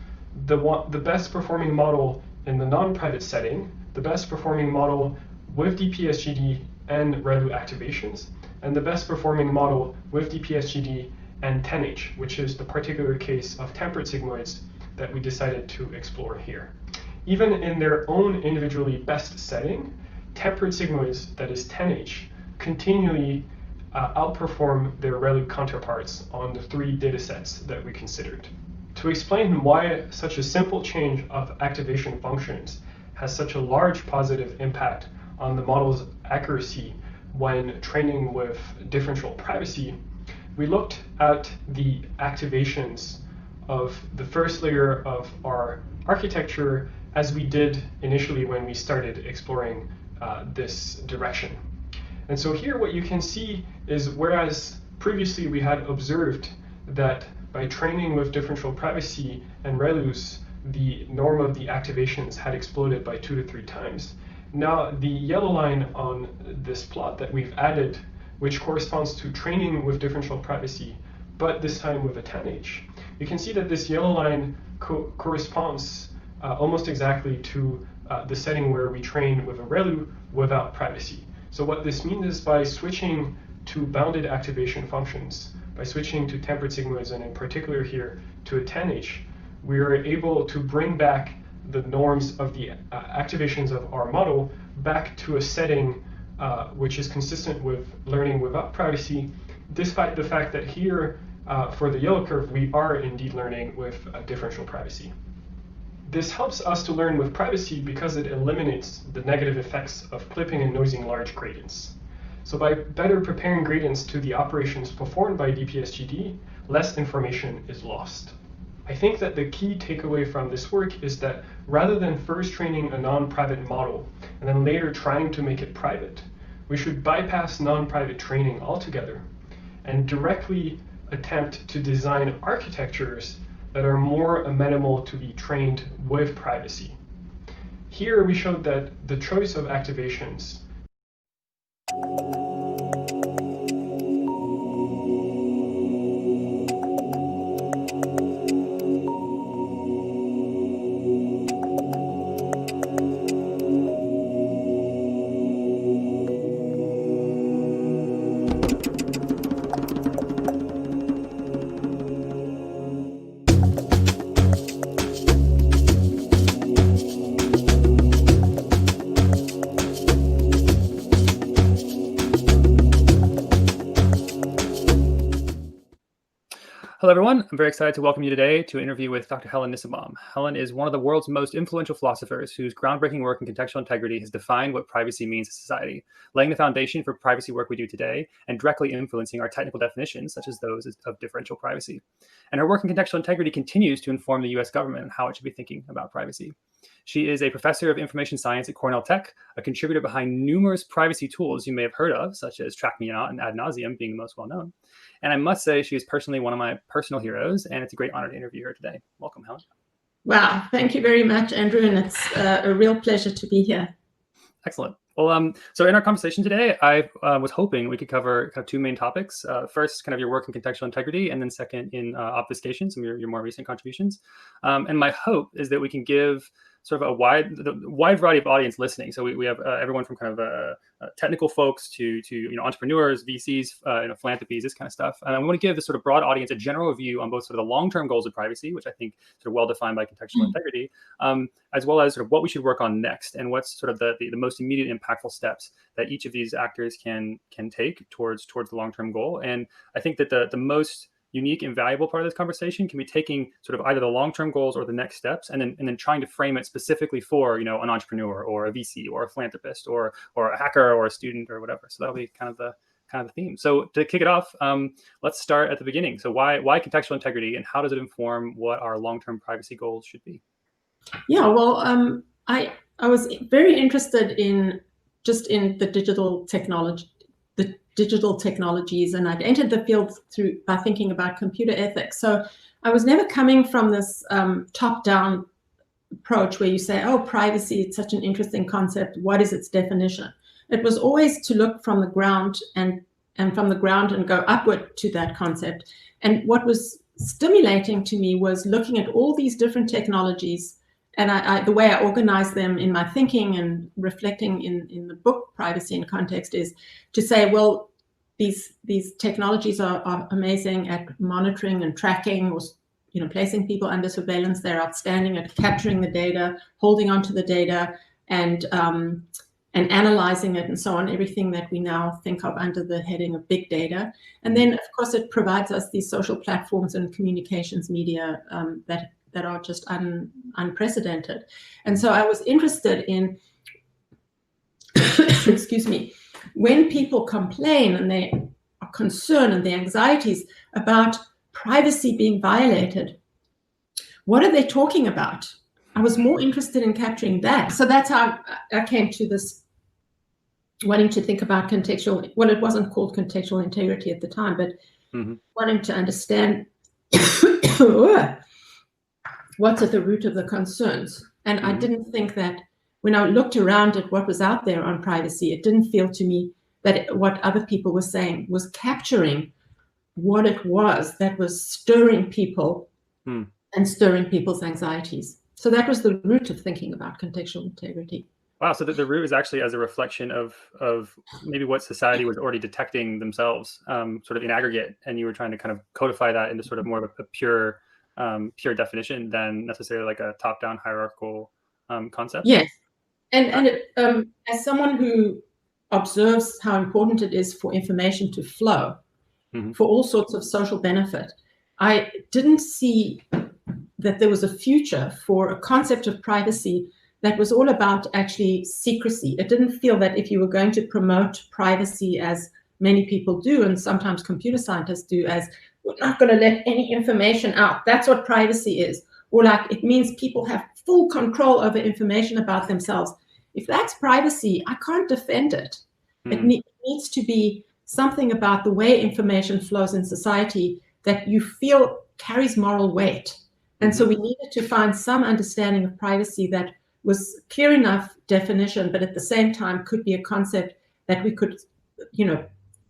[SPEAKER 8] the best performing model in the non-private setting, the best performing model with DPSGD and ReLU activations, and the best performing model with DPSGD and 10H, which is the particular case of temperate sigmoids that we decided to explore here. Even in their own individually best setting, temperate sigmoids, that is 10H, continually outperform their ReLU counterparts on the 3 datasets that we considered. To explain why such a simple change of activation functions has such a large positive impact on the model's accuracy when training with differential privacy, we looked at the activations of the first layer of our architecture as we did initially when we started exploring this direction. And so here what you can see is, whereas previously we had observed that by training with differential privacy and ReLUs, the norm of the activations had exploded by 2 to 3 times. Now the yellow line on this plot that we've added, which corresponds to training with differential privacy, but this time with a 10H, you can see that this yellow line corresponds almost exactly to the setting where we train with a ReLU without privacy. So what this means is, by switching to bounded activation functions, by switching to tempered sigmoids, and in particular here to a 10H, we are able to bring back the norms of the activations of our model back to a setting which is consistent with learning without privacy, despite the fact that here, for the yellow curve, we are indeed learning with differential privacy. This helps us to learn with privacy because it eliminates the negative effects of clipping and noising large gradients. So by better preparing gradients to the operations performed by DPSGD, less information is lost. I think that the key takeaway from this work is that rather than first training a non-private model and then later trying to make it private, we should bypass non-private training altogether and directly attempt to design architectures that are more amenable to be trained with privacy. Here we showed that the choice of activations
[SPEAKER 1] Hello, everyone. I'm very excited to welcome you today to an interview with Dr. Helen Nissenbaum. Helen is one of the world's most influential philosophers whose groundbreaking work in contextual integrity has defined what privacy means to society, laying the foundation for privacy work we do today and directly influencing our technical definitions, such as those of differential privacy. And her work in contextual integrity continues to inform the US government on how it should be thinking about privacy. She is a professor of information science at Cornell Tech, a contributor behind numerous privacy tools you may have heard of, such as Track Me Not and Ad Nauseam being the most well-known. And I must say she is personally one of my personal heroes, and it's a great honor to interview her today. Welcome, Helen.
[SPEAKER 9] Wow, thank you very much, Andrew, and it's a real pleasure to be here.
[SPEAKER 1] Excellent. Well, so in our conversation today, I was hoping we could cover kind of two main topics. First, kind of your work in contextual integrity, and then second, in obfuscation, some of your more recent contributions. And my hope is that we can give sort of a wide variety of audience listening. So we have everyone from kind of technical folks to entrepreneurs, VCs, philanthropies, this kind of stuff. And we want to give this sort of broad audience a general view on both sort of the long-term goals of privacy, which I think sort of well defined by contextual integrity, as well as sort of what we should work on next and what's sort of the most immediate impactful steps that each of these actors can take towards the long-term goal. And I think that the most unique and valuable part of this conversation can be taking sort of either the long-term goals or the next steps, and then trying to frame it specifically for an entrepreneur or a VC or a philanthropist or a hacker or a student or whatever. So that'll be kind of the theme. So to kick it off, let's start at the beginning. So why contextual integrity, and how does it inform what our long-term privacy goals should be?
[SPEAKER 9] Yeah, well, I was very interested in the digital technologies, and I'd entered the field by thinking about computer ethics. So I was never coming from this top-down approach where you say, oh, privacy, it's such an interesting concept. What is its definition? It was always to look from the ground and from the ground and go upward to that concept. And what was stimulating to me was looking at all these different technologies, and the way I organize them in my thinking and reflecting in the book Privacy in Context is to say, well, these technologies are amazing at monitoring and tracking, or placing people under surveillance. They're outstanding at capturing the data, holding onto the data, and analyzing it, and so on. Everything that we now think of under the heading of big data. And then, of course, it provides us these social platforms and communications media that are just unprecedented. And so I was interested in, excuse me, when people complain and they are concerned and their anxieties about privacy being violated, what are they talking about? I was more interested in capturing that. So that's how I came to this, wanting to think about contextual, well, it wasn't called contextual integrity at the time, but wanting to understand what's at the root of the concerns. And I didn't think that when I looked around at what was out there on privacy, it didn't feel to me that what other people were saying was capturing what it was that was stirring people and stirring people's anxieties. So that was the root of thinking about contextual integrity.
[SPEAKER 1] Wow, so the root is actually as a reflection of maybe what society was already detecting themselves, sort of in aggregate, and you were trying to kind of codify that into sort of more of a pure definition than necessarily like a top-down hierarchical concept.
[SPEAKER 9] Yes, and as someone who observes how important it is for information to flow for all sorts of social benefit, I didn't see that there was a future for a concept of privacy that was all about actually secrecy. It didn't feel that if you were going to promote privacy, as many people do, and sometimes computer scientists do, as we're not going to let any information out. That's what privacy is. Or like it means people have full control over information about themselves. If that's privacy, I can't defend it. It needs to be something about the way information flows in society that you feel carries moral weight. And so we needed to find some understanding of privacy that was clear enough definition, but at the same time could be a concept that we could,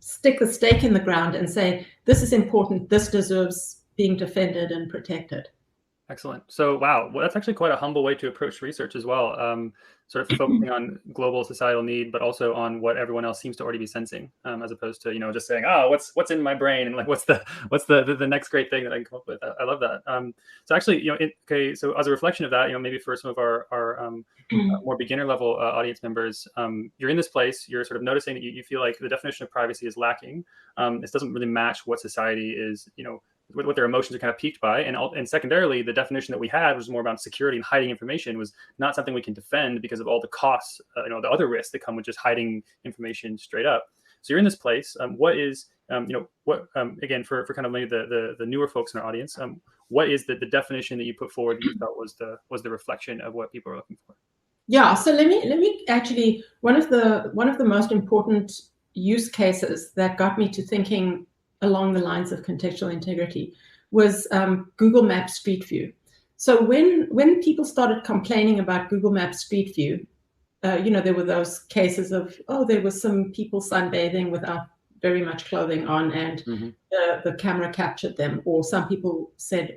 [SPEAKER 9] stick the stake in the ground and say, this is important, this deserves being defended and protected.
[SPEAKER 1] Excellent. So, wow, well, that's actually quite a humble way to approach research as well. Sort of focusing on global societal need, but also on what everyone else seems to already be sensing, as opposed to just saying, oh, what's in my brain, and like what's the next great thing that I can come up with. I love that. So actually, so as a reflection of that, maybe for some of our more beginner level audience members, you're in this place, you're sort of noticing that you feel like the definition of privacy is lacking. This doesn't really match what society is, what their emotions are kind of piqued by, and secondarily, the definition that we had was more about security, and hiding information was not something we can defend because of all the costs, the other risks that come with just hiding information straight up. So you're in this place. What is again, for kind of maybe the newer folks in our audience, what is the definition that you put forward that you felt was the reflection of what people are looking for?
[SPEAKER 9] Yeah, so let me actually, one of the most important use cases that got me to thinking along the lines of contextual integrity was Google Maps Street View. So when people started complaining about Google Maps Street View, there were those cases of, there was some people sunbathing without very much clothing on, and the camera captured them, or some people said,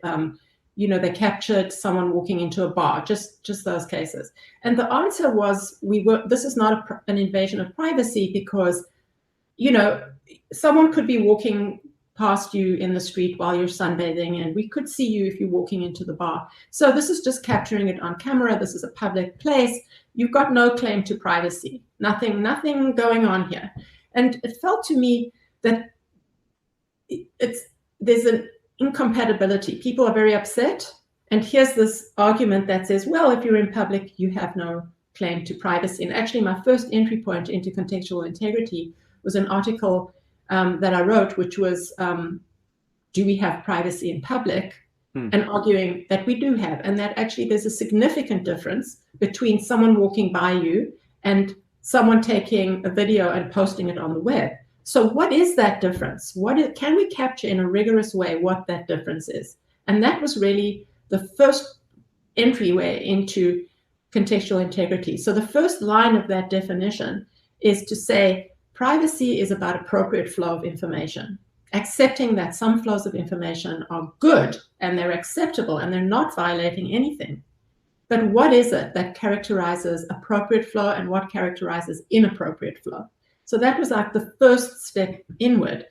[SPEAKER 9] they captured someone walking into a bar, just those cases. And the answer was, this is not an invasion of privacy, because, someone could be walking past you in the street while you're sunbathing, and we could see you if you're walking into the bar. So this is just capturing it on camera. This is a public place. You've got no claim to privacy. Nothing going on here. And it felt to me that there's an incompatibility. People are very upset. And here's this argument that says, well, if you're in public, you have no claim to privacy. And actually, my first entry point into contextual integrity was an article that I wrote, which was, do we have privacy in public? And arguing that we do have, and that actually there's a significant difference between someone walking by you and someone taking a video and posting it on the web. So what is that difference? Can we capture in a rigorous way what that difference is? And that was really the first entryway into contextual integrity. So the first line of that definition is to say, privacy is about appropriate flow of information, accepting that some flows of information are good and they're acceptable and they're not violating anything. But what is it that characterizes appropriate flow and what characterizes inappropriate flow? So that was like the first step inward.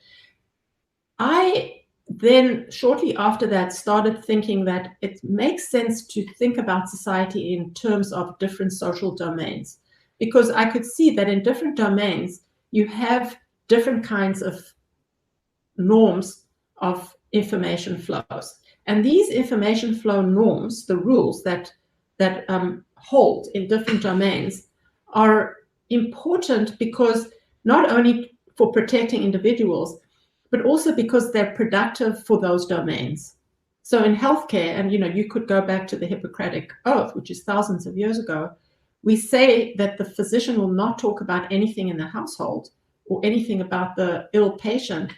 [SPEAKER 9] I then, shortly after that, started thinking that it makes sense to think about society in terms of different social domains, because I could see that in different domains, you have different kinds of norms of information flows. And these information flow norms, the rules that hold in different domains, are important because not only for protecting individuals, but also because they're productive for those domains. So in healthcare, and you could go back to the Hippocratic Oath, which is thousands of years ago, we say that the physician will not talk about anything in the household or anything about the ill patient.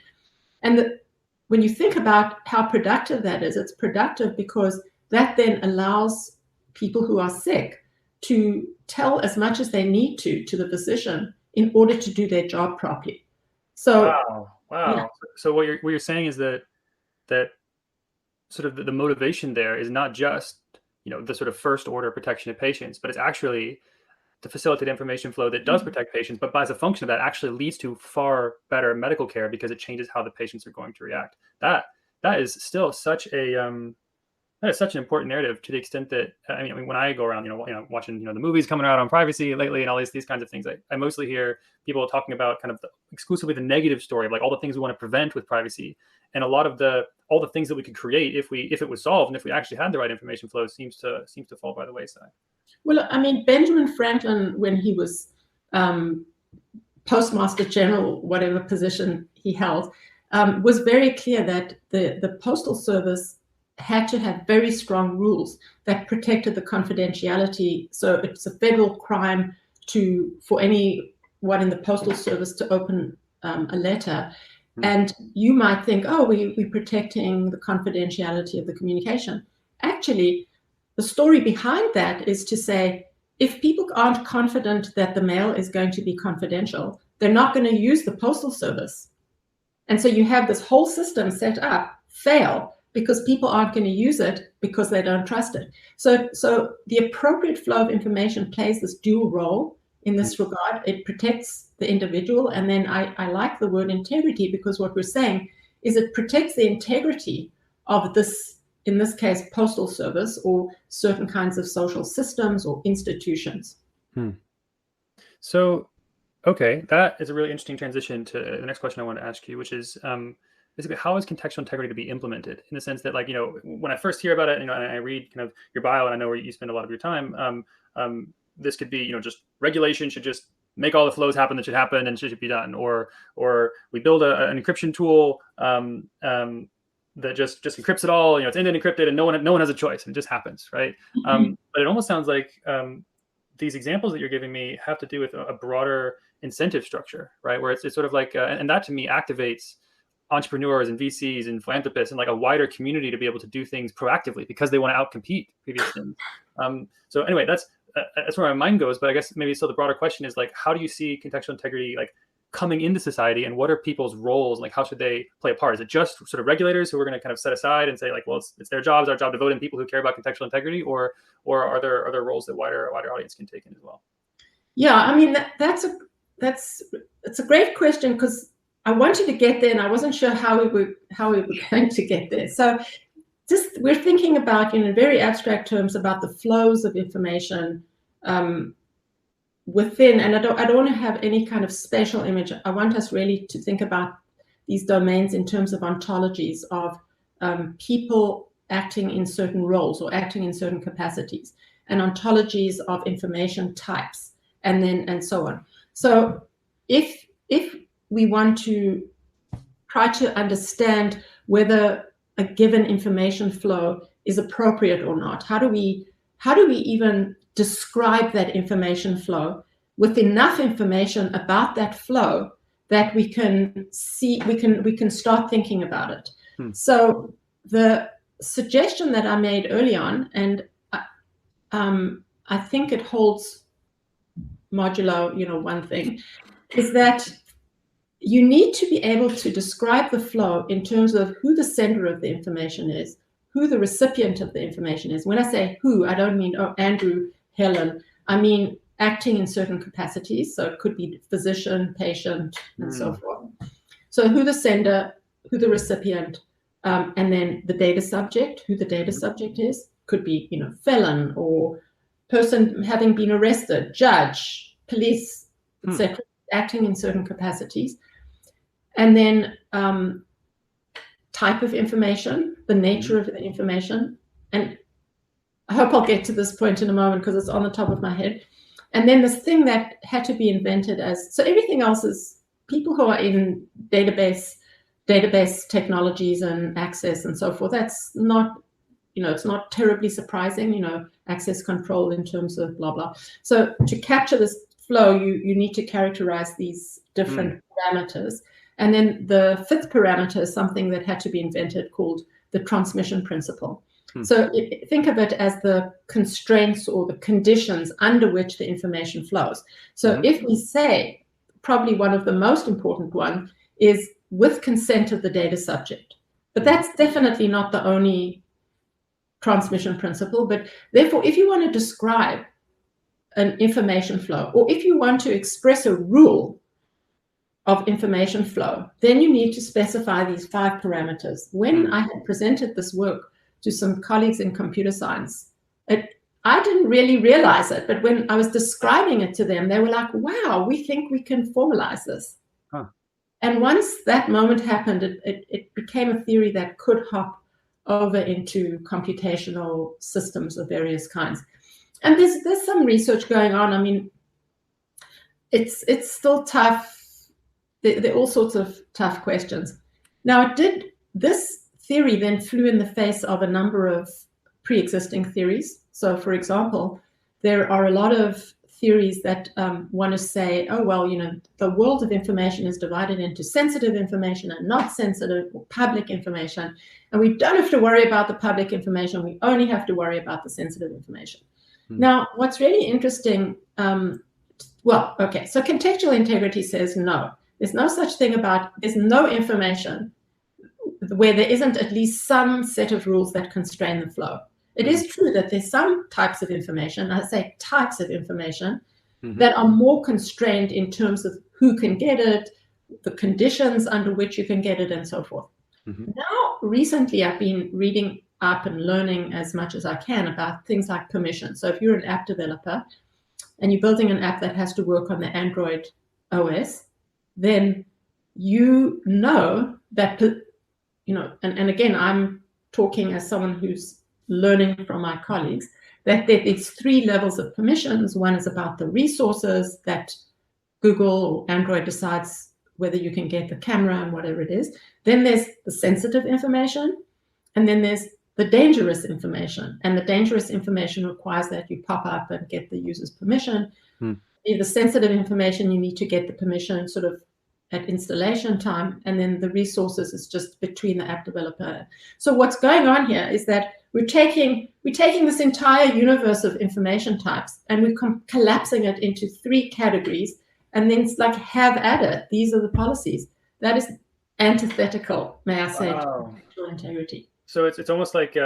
[SPEAKER 9] And when you think about how productive that is, it's productive because that then allows people who are sick to tell as much as they need to the physician in order to do their job properly. So,
[SPEAKER 1] wow.
[SPEAKER 9] Yeah.
[SPEAKER 1] So what you're saying is that sort of the motivation there is not just the sort of first order protection of patients, but it's actually to facilitate information flow that does protect patients, but as a function of that actually leads to far better medical care because it changes how the patients are going to react. That is still such an important narrative, to the extent that I mean when I go around watching the movies coming out on privacy lately and all these kinds of things, I mostly hear people talking about kind of exclusively the negative story of like all the things we want to prevent with privacy, and a lot of all the things that we could create if it was solved and if we actually had the right information flow seems to fall by the wayside.
[SPEAKER 9] Well, I mean, Benjamin Franklin, when he was Postmaster General, whatever position he held, was very clear that the Postal Service had to have very strong rules that protected the confidentiality. So it's a federal crime for anyone in the Postal Service to open a letter. And you might think, we're protecting the confidentiality of the communication. Actually, the story behind that is to say, if people aren't confident that the mail is going to be confidential, they're not going to use the Postal Service. And so you have this whole system set up fail because people aren't going to use it because they don't trust it. So the appropriate flow of information plays this dual role in this regard. It protects the individual. And then I like the word integrity, because what we're saying is it protects the integrity of this, in this case, Postal Service or certain kinds of social systems or institutions.
[SPEAKER 1] So, okay, that is a really interesting transition to the next question I want to ask you, which is basically how is contextual integrity to be implemented, in the sense that, like, when I first hear about it, and I read kind of your bio, and I know where you spend a lot of your time, this could be, just regulation should just make all the flows happen that should happen and should be done, or we build an encryption tool that just encrypts it all. It's end-to-end encrypted, and no one has a choice, and it just happens, right? But it almost sounds like these examples that you're giving me have to do with a broader incentive structure, right? Where it's sort of like, and that to me activates entrepreneurs and VCs and philanthropists and like a wider community to be able to do things proactively because they want to outcompete previous things. So anyway, that's where my mind goes. But I guess maybe so the broader question is, like, how do you see contextual integrity like coming into society, and what are people's roles? Like, how should they play a part? Is it just sort of regulators who are going to kind of set aside and say, like, well, it's their job, it's our job to vote in people who care about contextual integrity, or are there roles that wider audience can take in as well?
[SPEAKER 9] Yeah, I mean, that's a great question, because I wanted to get there and I wasn't sure how we were going to get there. So just we're thinking about, in very abstract terms, about the flows of information within, and I don't want to have any kind of spatial image. I want us really to think about these domains in terms of ontologies of people acting in certain roles or acting in certain capacities, and ontologies of information types, and so on. So if we want to try to understand whether a given information flow is appropriate or not, how do we even describe that information flow with enough information about that flow that we can start thinking about it? So the suggestion that I made early on, and I think it holds modulo, one thing, is that you need to be able to describe the flow in terms of who the sender of the information is, who the recipient of the information is. When I say who, I don't mean, oh, Andrew, Helen. I mean acting in certain capacities. So it could be physician, patient, and so forth. So who the sender, who the recipient, and then the data subject, who the data subject is. Could be, felon, or person having been arrested, judge, police, etc., acting in certain capacities. And then type of information, the nature of the information. And I hope I'll get to this point in a moment because it's on the top of my head. And then this thing that had to be invented so everything else is people who are in database technologies and access and so forth. That's not, it's not terribly surprising, access control in terms of blah, blah. So to capture this flow, you need to characterize these different parameters. And then the fifth parameter is something that had to be invented called the transmission principle. So think of it as the constraints or the conditions under which the information flows. So if we say, probably one of the most important one is with consent of the data subject, but that's definitely not the only transmission principle. But therefore, if you want to describe an information flow, or if you want to express a rule of information flow, then you need to specify these 5 parameters. When I had presented this work to some colleagues in computer science, I didn't really realize it, but when I was describing it to them, they were like, wow, we think we can formalize this. And once that moment happened, it became a theory that could hop over into computational systems of various kinds. And there's some research going on. I mean, it's still tough. There are all sorts of tough questions. Now, this theory then flew in the face of a number of pre-existing theories. So, for example, there are a lot of theories that want to say, oh, well, the world of information is divided into sensitive information and not sensitive, or public information. And we don't have to worry about the public information. We only have to worry about the sensitive information. Now, what's really interesting, so contextual integrity says no. There's no such thing there's no information where there isn't at least some set of rules that constrain the flow. It is true that there's some types of information, I say types of information, that are more constrained in terms of who can get it, the conditions under which you can get it, and so forth. Now, recently, I've been reading up and learning as much as I can about things like permission. So if you're an app developer and you're building an app that has to work on the Android OS, then you know that and again, I'm talking as someone who's learning from my colleagues, that there's 3 levels of permissions. One is about the resources that Google or Android decides whether you can get the camera and whatever it is. Then there's the sensitive information, and then there's the dangerous information. And the dangerous information requires that you pop up and get the user's permission. The sensitive information, you need to get the permission sort of at installation time, and then the resources is just between the app developer. So what's going on here is that we're taking this entire universe of information types and we're collapsing it into 3 categories, and then it's like, have at it. These are the policies. That is antithetical, may I say, to intellectual integrity.
[SPEAKER 1] So it's almost like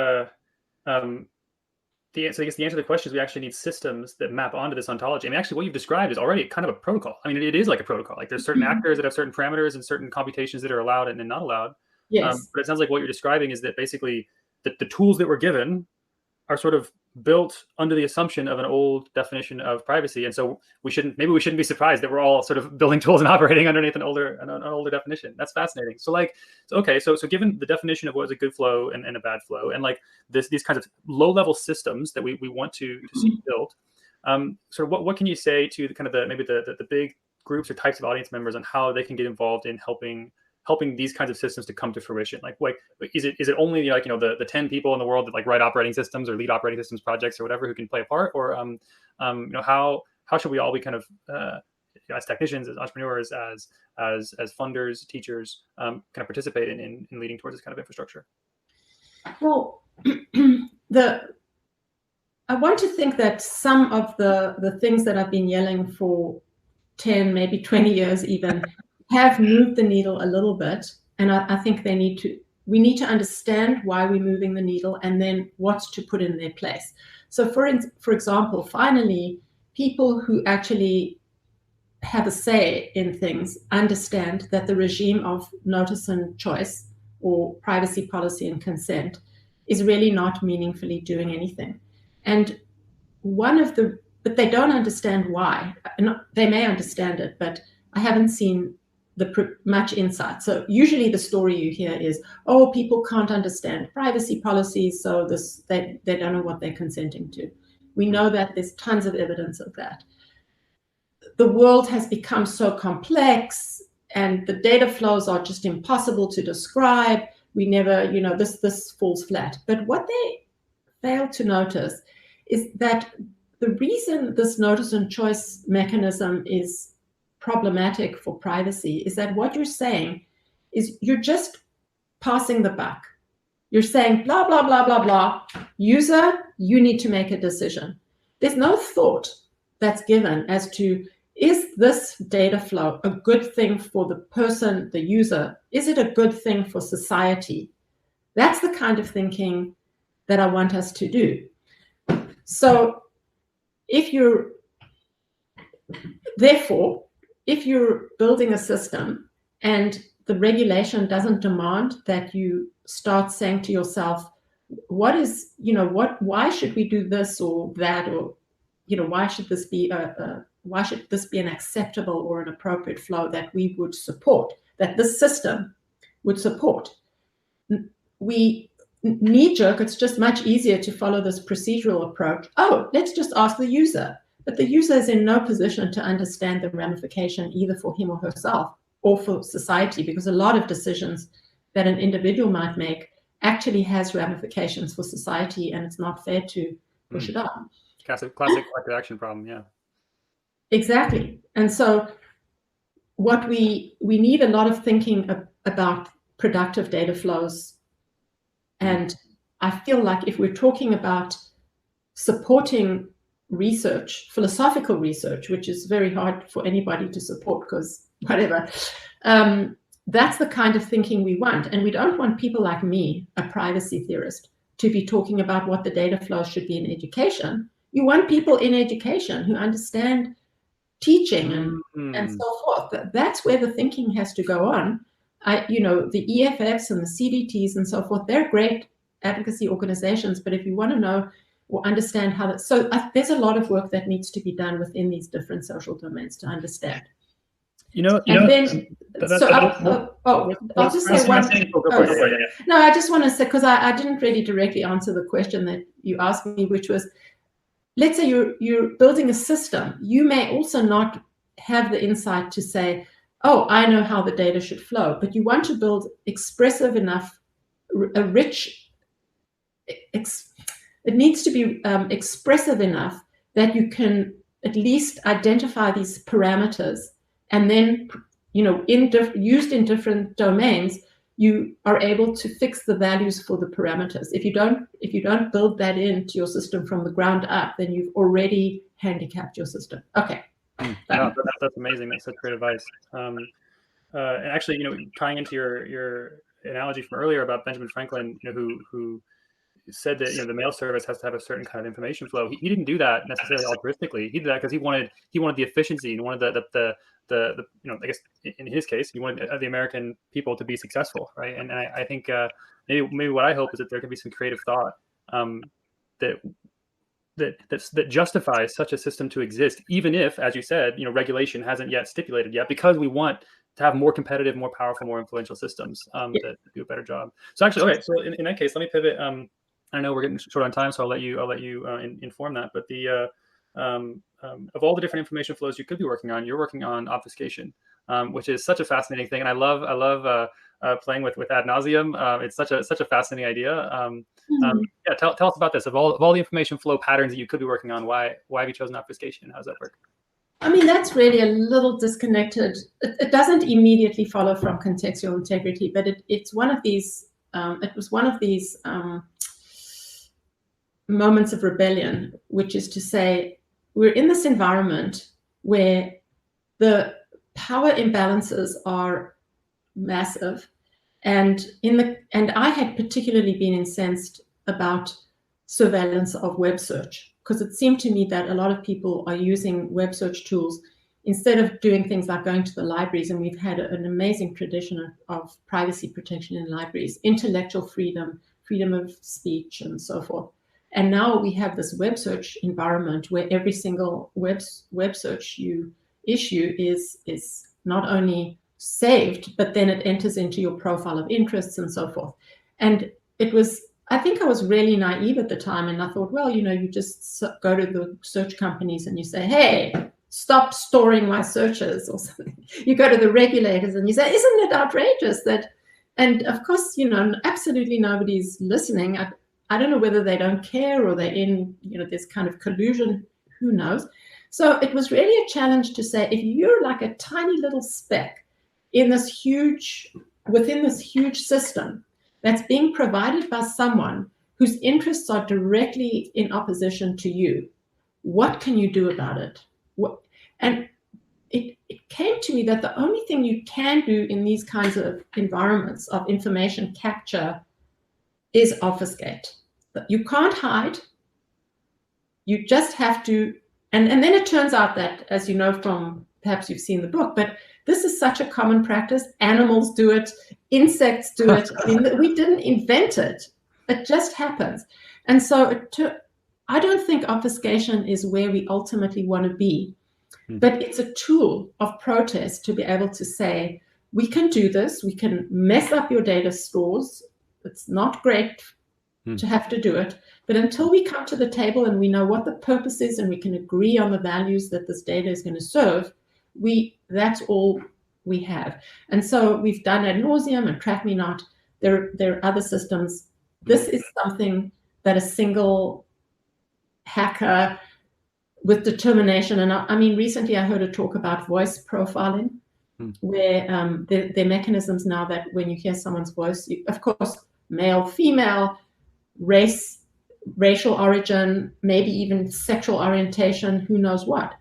[SPEAKER 1] so I guess the answer to the question is we actually need systems that map onto this ontology. I mean, actually, what you've described is already kind of a protocol. I mean, it is like a protocol. Like there's certain actors that have certain parameters and certain computations that are allowed and not allowed.
[SPEAKER 9] Yes.
[SPEAKER 1] But it sounds like what you're describing is that basically the tools that we're given are sort of built under the assumption of an old definition of privacy, and so maybe we shouldn't be surprised that we're all sort of building tools and operating underneath an older definition. That's fascinating. So so given the definition of what is a good flow and a bad flow, and like these kinds of low level systems that we want to see built, sort of what can you say to the kind of the big groups or types of audience members on how they can get involved in helping these kinds of systems to come to fruition? Like is it only the 10 people in the world that like write operating systems or lead operating systems projects or whatever who can play a part, or how should we all be kind of as technicians, as entrepreneurs, as funders, teachers, kind of participate in leading towards this kind of infrastructure?
[SPEAKER 9] Well, I want to think that some of the things that I've been yelling for 10, maybe 20 years even, have moved the needle a little bit, and I think we need to understand why we're moving the needle and then what's to put in their place. So for example, finally, people who actually have a say in things understand that the regime of notice and choice, or privacy policy and consent, is really not meaningfully doing anything. And but they don't understand why. They may understand it, but I haven't seen much insight. So usually the story you hear is, oh, people can't understand privacy policies, so they don't know what they're consenting to. We know that there's tons of evidence of that. The world has become so complex and the data flows are just impossible to describe. We never, this falls flat. But what they fail to notice is that the reason this notice and choice mechanism is problematic for privacy is that what you're saying is you're just passing the buck. You're saying blah, blah, blah, blah, blah. User, you need to make a decision. There's no thought that's given as to, is this data flow a good thing for the person, the user? Is it a good thing for society? That's the kind of thinking that I want us to do. So if you're building a system and the regulation doesn't demand that you start saying to yourself, why should we do this or that, or why should this be an acceptable or an appropriate flow that we would support, that this system would support? We knee-jerk, it's just much easier to follow this procedural approach. Oh, let's just ask the user. But the user is in no position to understand the ramification either for him or herself or for society, because a lot of decisions that an individual might make actually has ramifications for society, and it's not fair to push it up.
[SPEAKER 1] Classic collective action problem, yeah.
[SPEAKER 9] Exactly. And so what we need a lot of thinking about productive data flows. And I feel like if we're talking about supporting research, philosophical research, which is very hard for anybody to support because whatever, that's the kind of thinking we want. And we don't want people like me, a privacy theorist, to be talking about what the data flows should be in education. You want people in education who understand teaching and so forth. That's where the thinking has to go on. The EFFs and the CDTs and so forth, they're great advocacy organizations, but if you want to know or understand how there's a lot of work that needs to be done within these different social domains to understand. And then, I'll just say one. No, I just want to say, because I didn't really directly answer the question that you asked me, which was, let's say you're building a system. You may also not have the insight to say, oh, I know how the data should flow, but you want to build expressive enough, a rich, it needs to be expressive enough that you can at least identify these parameters, and then, used in different domains, you are able to fix the values for the parameters. If you don't build that into your system from the ground up, then you've already handicapped your system. Okay.
[SPEAKER 1] No, that's amazing. That's such great advice. And actually, tying into your analogy from earlier about Benjamin Franklin, who said that the mail service has to have a certain kind of information flow. He didn't do that necessarily altruistically. He did that because he wanted the efficiency and wanted the I guess in his case, he wanted the American people to be successful, right? And I think maybe what I hope is that there can be some creative thought that justifies such a system to exist, even if, as you said, regulation hasn't yet stipulated yet, because we want to have more competitive, more powerful, more influential systems that do a better job. So actually, okay, so in that case, let me pivot. I know we're getting short on time, so I'll let you inform that. But of all the different information flows you could be working on, you're working on obfuscation, which is such a fascinating thing, and I love playing with ad nauseum. It's such a fascinating idea. Yeah, tell us about this. Of all the information flow patterns that you could be working on, why have you chosen obfuscation? How does that work?
[SPEAKER 9] I mean, that's really a little disconnected. It doesn't immediately follow from contextual integrity, but it's one of these. It was one of these moments of rebellion, which is to say, we're in this environment where the power imbalances are massive, and I had particularly been incensed about surveillance of web search, because it seemed to me that a lot of people are using web search tools instead of doing things like going to the libraries, and we've had an amazing tradition of privacy protection in libraries, intellectual freedom, freedom of speech, and so forth. And now we have this web search environment where every single web search you issue is not only saved, but then it enters into your profile of interests and so forth. And I think I was really naive at the time, and I thought, well, you just go to the search companies and you say, hey, stop storing my searches or something. You go to the regulators and you say, isn't it outrageous that, and of course, absolutely nobody's listening. I don't know whether they don't care or they're in, this kind of collusion, who knows. So it was really a challenge to say, if you're like a tiny little speck within this huge system that's being provided by someone whose interests are directly in opposition to you, what can you do about it? And it came to me that the only thing you can do in these kinds of environments of information capture is obfuscate. You can't hide. You just have to, and then it turns out that, as you know from, perhaps you've seen the book, but this is such a common practice. Animals do it, insects do it. I mean, we didn't invent it. It just happens. And so I don't think obfuscation is where we ultimately want to be, but it's a tool of protest to be able to say, we can do this. We can mess up your data stores. It's not great to have to do it. But until we come to the table and we know what the purpose is and we can agree on the values that this data is going to serve, that's all we have. And so we've done ad nauseum and track me not. There are other systems. This is something that a single hacker with determination, and I mean, recently I heard a talk about voice profiling, where there are mechanisms now that when you hear someone's voice, of course, male, female, race, racial origin, maybe even sexual orientation, who knows what,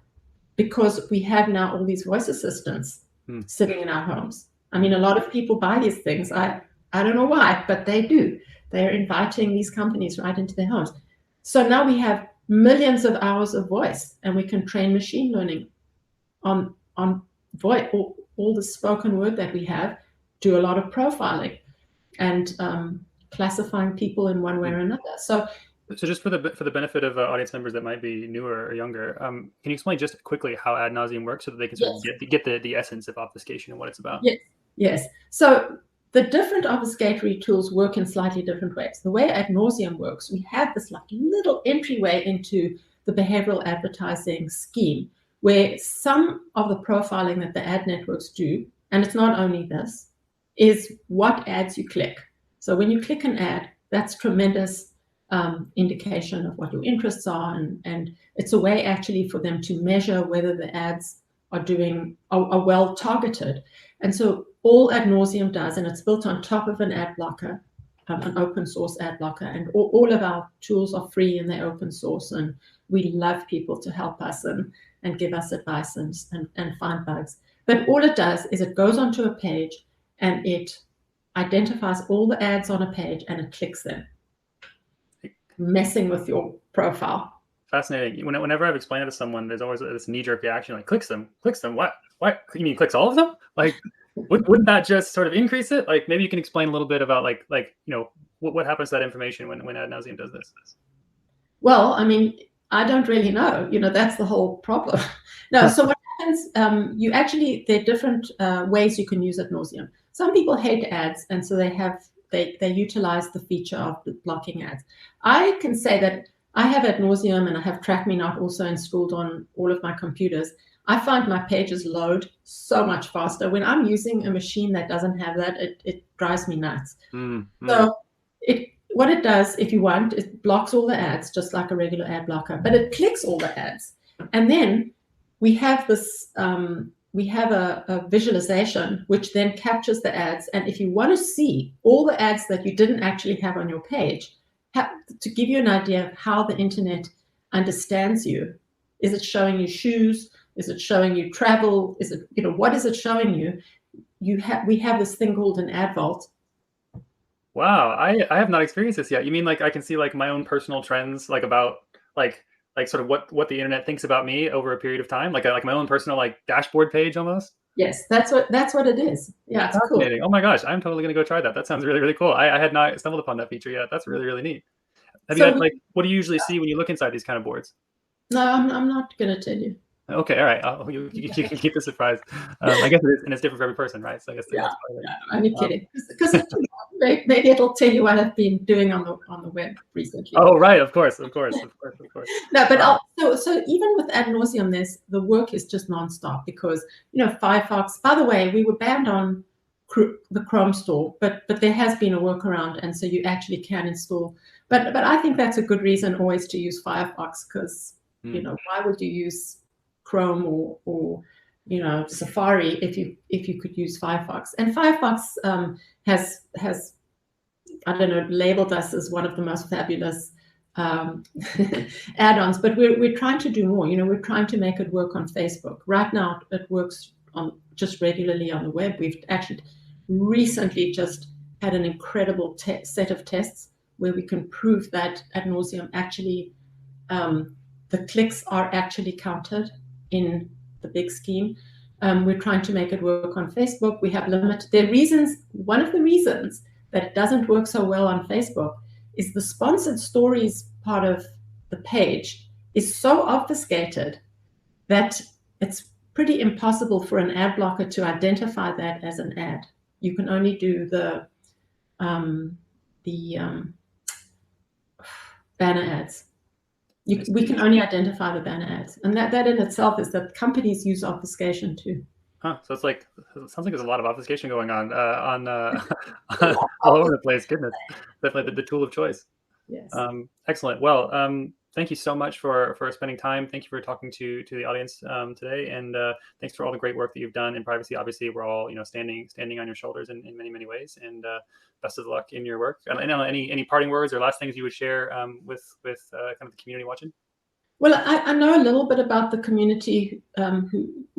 [SPEAKER 9] because we have now all these voice assistants sitting in our homes. I mean, a lot of people buy these things. I don't know why, but they do. They're inviting these companies right into their homes. So now we have millions of hours of voice, and we can train machine learning on voice, all the spoken word that we have, do a lot of profiling and classifying people in one way or another. So
[SPEAKER 1] So just for the benefit of audience members that might be newer or younger, can you explain just quickly how ad nauseam works so that they can sort of get the essence of obfuscation and what it's about?
[SPEAKER 9] Yes. So the different obfuscatory tools work in slightly different ways. The way ad nauseam works, we have this like little entryway into the behavioral advertising scheme, where some of the profiling that the ad networks do, and it's not only this, is what ads you click. So when you click an ad, that's tremendous indication of what your interests are, and it's a way actually for them to measure whether the ads are well targeted. And so all ad nauseam does, and it's built on top of an ad blocker, an open source ad blocker, and all of our tools are free and they're open source, and we love people to help us and give us advice and find bugs. But all it does is it goes onto a page and it identifies all the ads on a page and it clicks them, messing with your profile.
[SPEAKER 1] Fascinating. Whenever I've explained it to someone, there's always this knee-jerk reaction, like clicks them. What? You mean clicks all of them? Like, wouldn't that just sort of increase it? Like, maybe you can explain a little bit about what happens to that information when ad nauseam does this?
[SPEAKER 9] Well, I mean, I don't really know. That's the whole problem. No. So what happens? There are different ways you can use ad nauseam. Some people hate ads, and so they utilize the feature of blocking ads. I can say that I have ad nauseam and I have Track Me Not also installed on all of my computers. I find my pages load so much faster. When I'm using a machine that doesn't have that, it drives me nuts. So what it does, if you want, it blocks all the ads just like a regular ad blocker, but it clicks all the ads. And then we have this, we have a visualization which then captures the ads. And if you want to see all the ads that you didn't actually have on your page, to give you an idea of how the internet understands you, is it showing you shoes? Is it showing you travel? Is it, what is it showing you? We have this thing called an ad vault.
[SPEAKER 1] Wow, I have not experienced this yet. You mean like I can see like my own personal trends, like about like sort of what the internet thinks about me over a period of time, like my own personal like dashboard page almost?
[SPEAKER 9] Yes, that's what it is. Yeah, it's cool.
[SPEAKER 1] Oh my gosh, I'm totally gonna go try that. That sounds really, really cool. I had not stumbled upon that feature yet. That's really, really neat. Have you had, what do you usually see when you look inside these kind of boards?
[SPEAKER 9] No, I'm not gonna tell you.
[SPEAKER 1] Okay, all right. You can keep the surprise. I guess it is, and it's different for every person, right? So I guess that's
[SPEAKER 9] I'm kidding. Because maybe it'll tell you what I've been doing on the web recently.
[SPEAKER 1] Oh, right, of course. No,
[SPEAKER 9] but so even with ad nauseam, the work is just nonstop because Firefox. By the way, we were banned on the Chrome store, but there has been a workaround, and so you actually can install. But I think that's a good reason always to use Firefox because why would you use Chrome or Safari if you could use Firefox? And Firefox has I don't know, labeled us as one of the most fabulous add-ons, but we're trying to do more. We're trying to make it work on Facebook. Right now it works on just regularly on the web. We've actually recently just had an incredible set of tests where we can prove that ad nauseam actually the clicks are actually counted in the big scheme. We're trying to make it work on Facebook. We have limited. There are reasons. One of the reasons that it doesn't work so well on Facebook is the sponsored stories part of the page is so obfuscated that it's pretty impossible for an ad blocker to identify that as an ad. You can only do the banner ads. We can only identify the banner ads, and that in itself is that companies use obfuscation too.
[SPEAKER 1] Huh. So it sounds like there's a lot of obfuscation going on all over the place. Goodness, definitely the tool of choice.
[SPEAKER 9] Yes.
[SPEAKER 1] Excellent. Well, thank you so much for spending time. Thank you for talking to the audience today, and thanks for all the great work that you've done in privacy. Obviously, we're all standing on your shoulders in many ways, and best of luck in your work. And any parting words or last things you would share with kind of the community watching?
[SPEAKER 9] Well, I know a little bit about the community,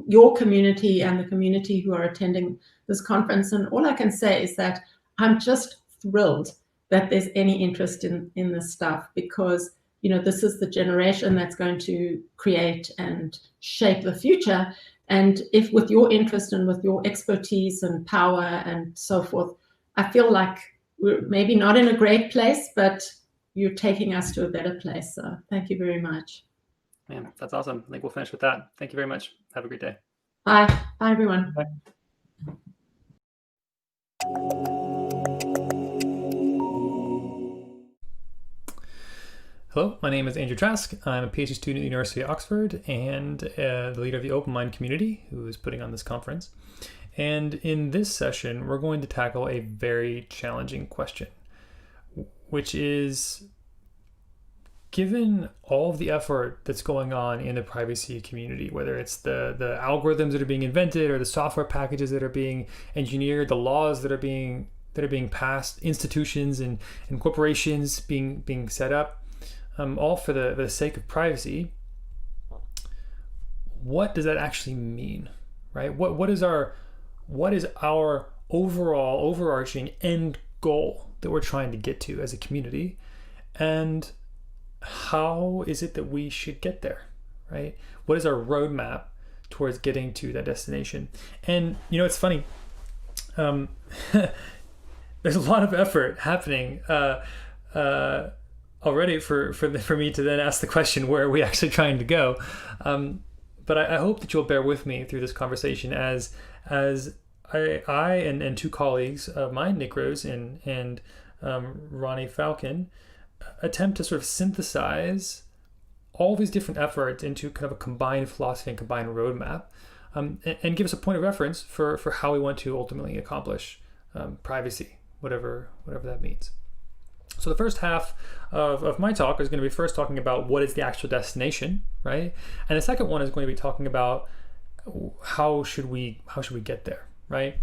[SPEAKER 9] your community and the community who are attending this conference. And all I can say is that I'm just thrilled that there's any interest in this stuff because, this is the generation that's going to create and shape the future. And if with your interest and with your expertise and power and so forth, I feel like we're maybe not in a great place, but you're taking us to a better place. So thank you very much.
[SPEAKER 1] Man, that's awesome. I think we'll finish with that. Thank you very much. Have a great day.
[SPEAKER 9] Bye. Bye, everyone.
[SPEAKER 1] Bye. Hello, my name is Andrew Trask. I'm a PhD student at the University of Oxford and the leader of the OpenMined community who is putting on this conference. And in this session, we're going to tackle a very challenging question, which is, given all of the effort that's going on in the privacy community, whether it's the algorithms that are being invented or the software packages that are being engineered, the laws that are being passed, institutions and corporations being set up, all for the sake of privacy, what does that actually mean, right? What is our overall overarching end goal that we're trying to get to as a community, and how is it that we should get there, right? What is our roadmap towards getting to that destination? And it's funny. There's a lot of effort happening already for me to then ask the question, where are we actually trying to go? But I hope that you'll bear with me through this conversation as I and two colleagues of mine, Nick Rose and Ronnie Falcon, attempt to sort of synthesize all these different efforts into kind of a combined philosophy and combined roadmap, and give us a point of reference for how we want to ultimately accomplish privacy, whatever that means. So the first half of my talk is going to be first talking about what is the actual destination, right? And the second one is going to be talking about how should we get there, right?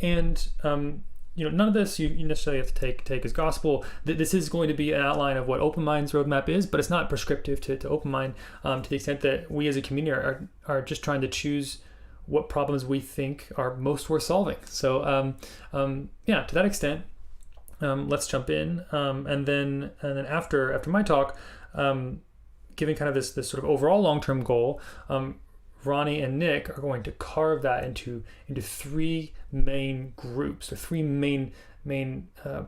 [SPEAKER 1] And none of this you necessarily have to take as gospel. This is going to be an outline of what OpenMind's roadmap is, but it's not prescriptive to OpenMind, to the extent that we as a community are just trying to choose what problems we think are most worth solving. So to that extent, let's jump in, and then after my talk, giving kind of this sort of overall long-term goal, Ronnie and Nick are going to carve that into three main groups, or three main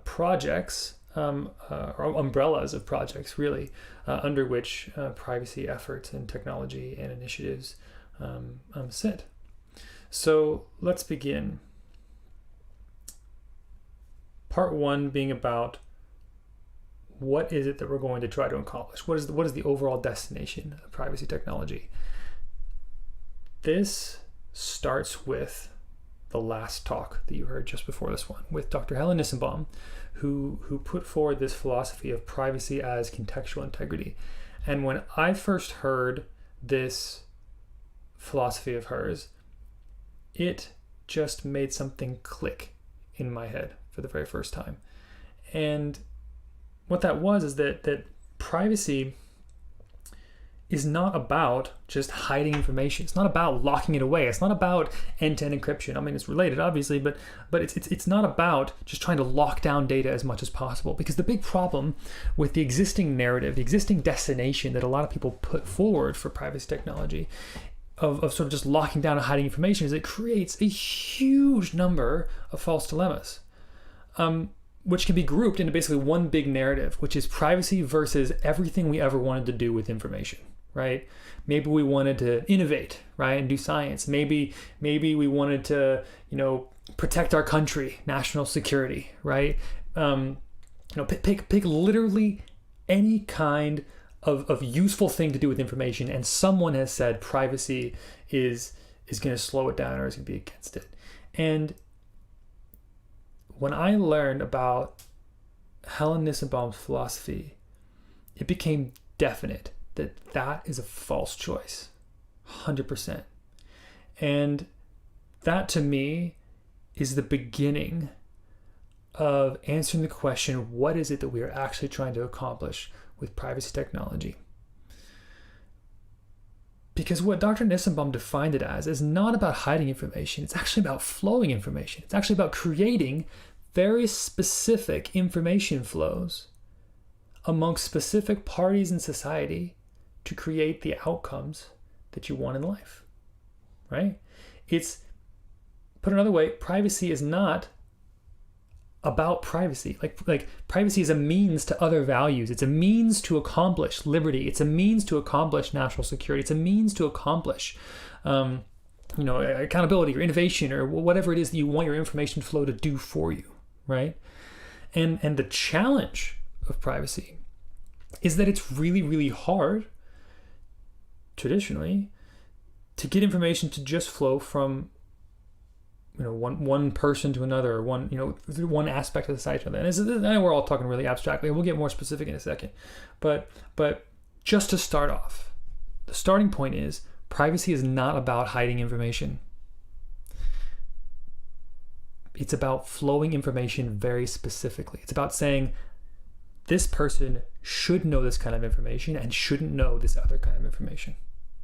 [SPEAKER 1] projects, or umbrellas of projects, really, under which privacy efforts and technology and initiatives sit. So let's begin. Part one being about what is it that we're going to try to accomplish? What is the overall destination of privacy technology? This starts with the last talk that you heard just before this one, with Dr. Helen Nissenbaum, who put forward this philosophy of privacy as contextual integrity. And when I first heard this philosophy of hers, it just made something click in my head for the very first time. And what that was is that privacy is not about just hiding information. It's not about locking it away. It's not about end-to-end encryption. I mean, it's related, obviously, but it's not about just trying to lock down data as much as possible. Because the big problem with the existing narrative, the existing destination that a lot of people put forward for privacy technology, of sort of just locking down and hiding information, is it creates a huge number of false dilemmas, which can be grouped into basically one big narrative, which is privacy versus everything we ever wanted to do with information, right? Maybe we wanted to innovate, right, and do science. Maybe we wanted to, protect our country, national security, right? Pick literally any kind of useful thing to do with information, and someone has said privacy is going to slow it down or is going to be against it. And when I learned about Helen Nissenbaum's philosophy, it became definite that is a false choice, 100%. And that to me is the beginning of answering the question, what is it that we are actually trying to accomplish with privacy technology? Because what Dr. Nissenbaum defined it as is not about hiding information. It's actually about flowing information. It's actually about creating very specific information flows amongst specific parties in society to create the outcomes that you want in life, right? It's, put another way, privacy is not about privacy. Like privacy is a means to other values. It's a means to accomplish liberty. It's a means to accomplish national security. It's a means to accomplish, accountability or innovation or whatever it is that you want your information flow to do for you, right? And the challenge of privacy is that it's really, really hard, traditionally, to get information to just flow from one person to another, one aspect of society to another. And I know we're all talking really abstractly. We'll get more specific in a second. But just to start off, the starting point is privacy is not about hiding information. It's about flowing information very specifically. It's about saying this person should know this kind of information and shouldn't know this other kind of information,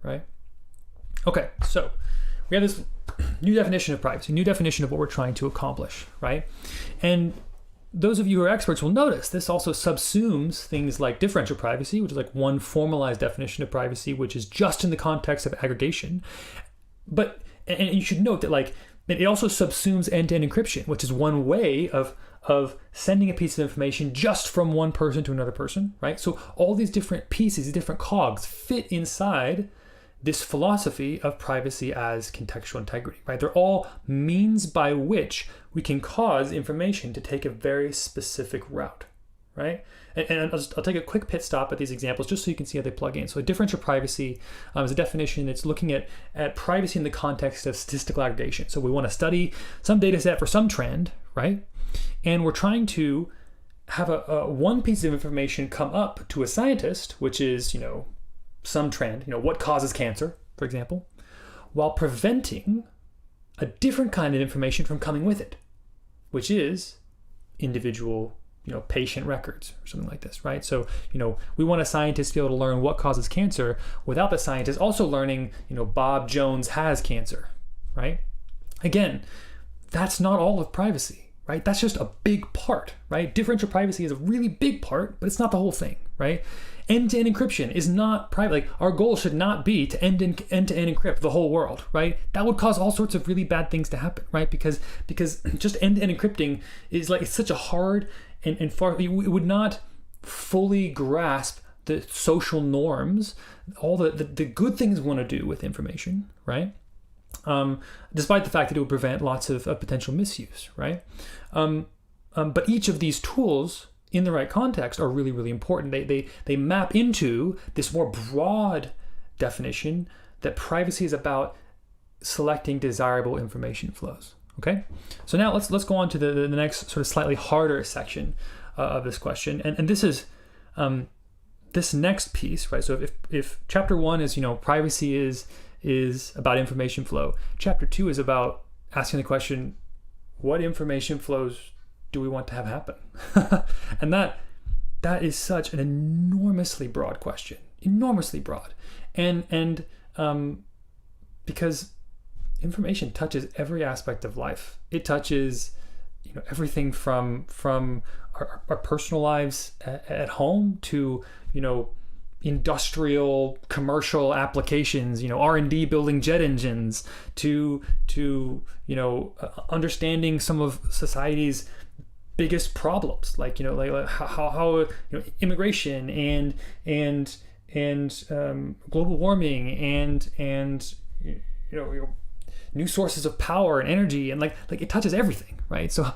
[SPEAKER 1] right? Okay, so we have this new definition of privacy, new definition of what we're trying to accomplish, right? And those of you who are experts will notice this also subsumes things like differential privacy, which is like one formalized definition of privacy, which is just in the context of aggregation. And you should note that it also subsumes end-to-end encryption, which is one way of sending a piece of information just from one person to another person, right? So all these different pieces, these different cogs fit inside this philosophy of privacy as contextual integrity, right? They're all means by which we can cause information to take a very specific route, right? And I'll take a quick pit stop at these examples just so you can see how they plug in. So differential privacy is a definition that's looking at privacy in the context of statistical aggregation. So we want to study some data set for some trend, right? And we're trying to have a one piece of information come up to a scientist, which is, some trend, what causes cancer, for example, while preventing a different kind of information from coming with it, which is individual, patient records or something like this, right? So, we want a scientist to be able to learn what causes cancer without the scientist also learning, Bob Jones has cancer, right? Again, that's not all of privacy, right? That's just a big part, right? Differential privacy is a really big part, but it's not the whole thing, right? End-to-end encryption is not private. Like, our goal should not be to end-to-end encrypt the whole world, right? That would cause all sorts of really bad things to happen, right? Because just end-to-end encrypting is it's such a hard and far, it would not fully grasp the social norms, all the good things we want to do with information, right? Despite the fact that it would prevent lots of potential misuse, right? But each of these tools in the right context are really, really important. They map into this more broad definition that privacy is about selecting desirable information flows. Okay, so now let's go on to the next sort of slightly harder section of this question, and this is this next piece, right? So if chapter 1 is privacy is about information flow, chapter 2 is about asking the question, what information flows do we want to have happen? And that is such an enormously broad question, enormously broad, and because information touches every aspect of life. It touches everything from our personal lives at home to industrial commercial applications, R&D building jet engines, to understanding some of society's biggest problems, like how immigration and global warming and new sources of power and energy, and like it touches everything, right? So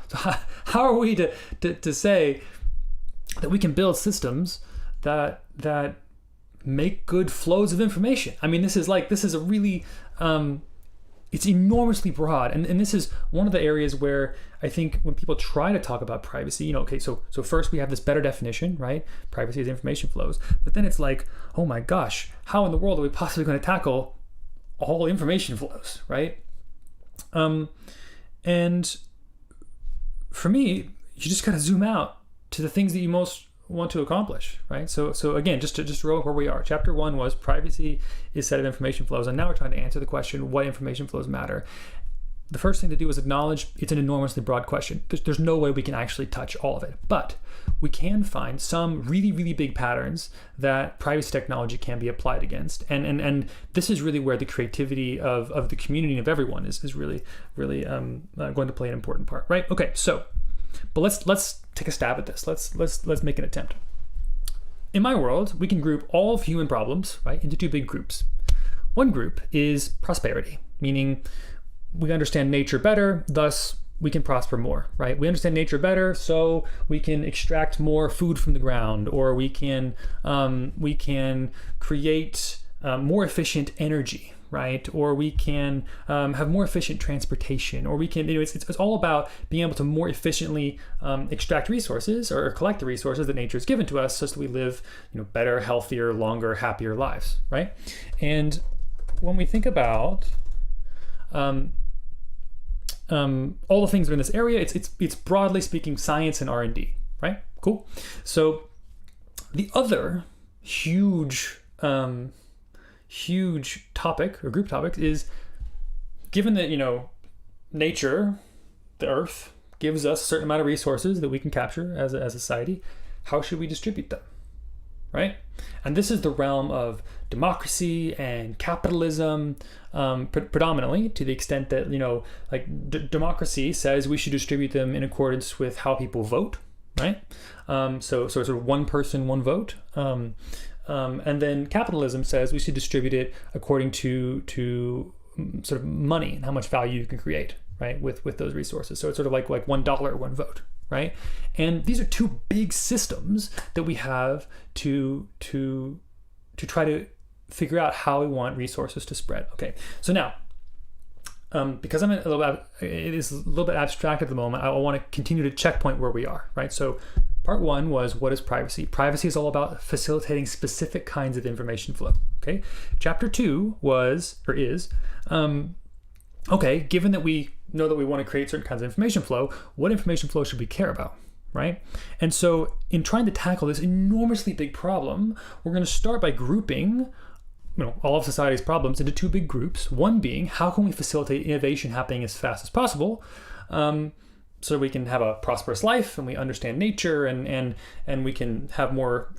[SPEAKER 1] how are we to say that we can build systems that make good flows of information? I mean, this is a really it's enormously broad, and this is one of the areas where I think when people try to talk about privacy, so first we have this better definition, right? Privacy is information flows, but then it's like, oh my gosh, how in the world are we possibly going to tackle all information flows, right? And for me, you just gotta zoom out to the things that you most want to accomplish, right? So again, just to roll where we are. Chapter 1 was privacy is a set of information flows, and now we're trying to answer the question, what information flows matter? The first thing to do is acknowledge it's an enormously broad question. There's no way we can actually touch all of it, but we can find some really, really big patterns that privacy technology can be applied against. And this is really where the creativity of the community and of everyone is really, really going to play an important part, right? Okay, so But let's take a stab at this. Let's make an attempt. In my world, we can group all of human problems, right, into two big groups. One group is prosperity, meaning we understand nature better, thus we can prosper more, right? We understand nature better, so we can extract more food from the ground, or we can create more efficient energy, right? Or we can have more efficient transportation, or we can, it's all about being able to more efficiently extract resources or collect the resources that nature has given to us, so that we live, better, healthier, longer, happier lives, right? And when we think about all the things that are in this area, it's broadly speaking science and R&D, right? Cool. So the other huge topic or group topic is, given that nature, the earth, gives us a certain amount of resources that we can capture as a society, how should we distribute them, right? And this is the realm of democracy and capitalism, predominantly, to the extent that democracy says we should distribute them in accordance with how people vote, right? So sort of one person, one vote. And then capitalism says we should distribute it according to sort of money and how much value you can create, right, with those resources. So it's sort of like $1, one vote, right? And these are two big systems that we have to try to figure out how we want resources to spread. Okay, so now, because it is a little bit abstract at the moment, I want to continue to checkpoint where we are, right? So part one was, what is privacy? Privacy is all about facilitating specific kinds of information flow, okay? Chapter two is, okay, given that we know that we want to create certain kinds of information flow, what information flow should we care about, right? And so in trying to tackle this enormously big problem, we're going to start by grouping all of society's problems into two big groups. One being, how can we facilitate innovation happening as fast as possible, so we can have a prosperous life and we understand nature and we can have more,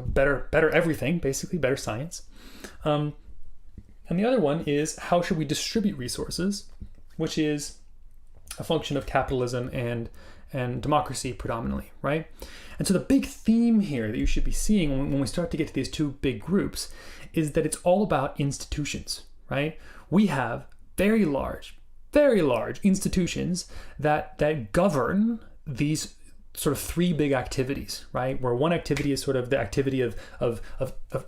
[SPEAKER 1] better everything, basically better science. And the other one is, how should we distribute resources, which is a function of capitalism and democracy predominantly, right? And so the big theme here that you should be seeing when we start to get to these two big groups is that it's all about institutions, right? We have very large institutions that govern these sort of three big activities, right? Where one activity is sort of the activity of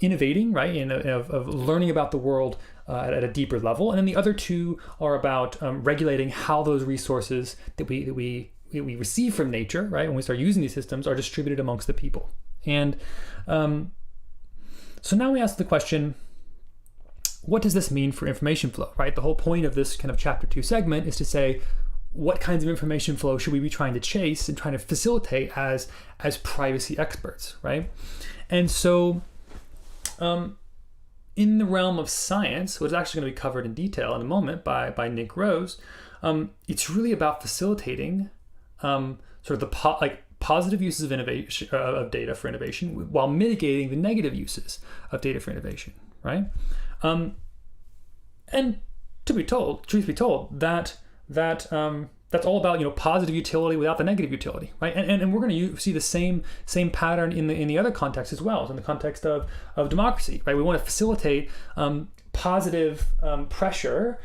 [SPEAKER 1] innovating, right? And of learning about the world at a deeper level. And then the other two are about regulating how those resources that we receive from nature, right, when we start using these systems, are distributed amongst the people. And so now we ask the question, what does this mean for information flow, right? The whole point of this kind of chapter 2 segment is to say, what kinds of information flow should we be trying to chase and trying to facilitate as privacy experts, right? And so in the realm of science, which is actually going to be covered in detail in a moment by Nick Rose, it's really about facilitating sort of the positive uses of innovation of data for innovation, while mitigating the negative uses of data for innovation, right? And truth be told, that's all about positive utility without the negative utility, right? And we're going to see the same pattern in the other context as well, in the context of democracy, right? We want to facilitate positive pressure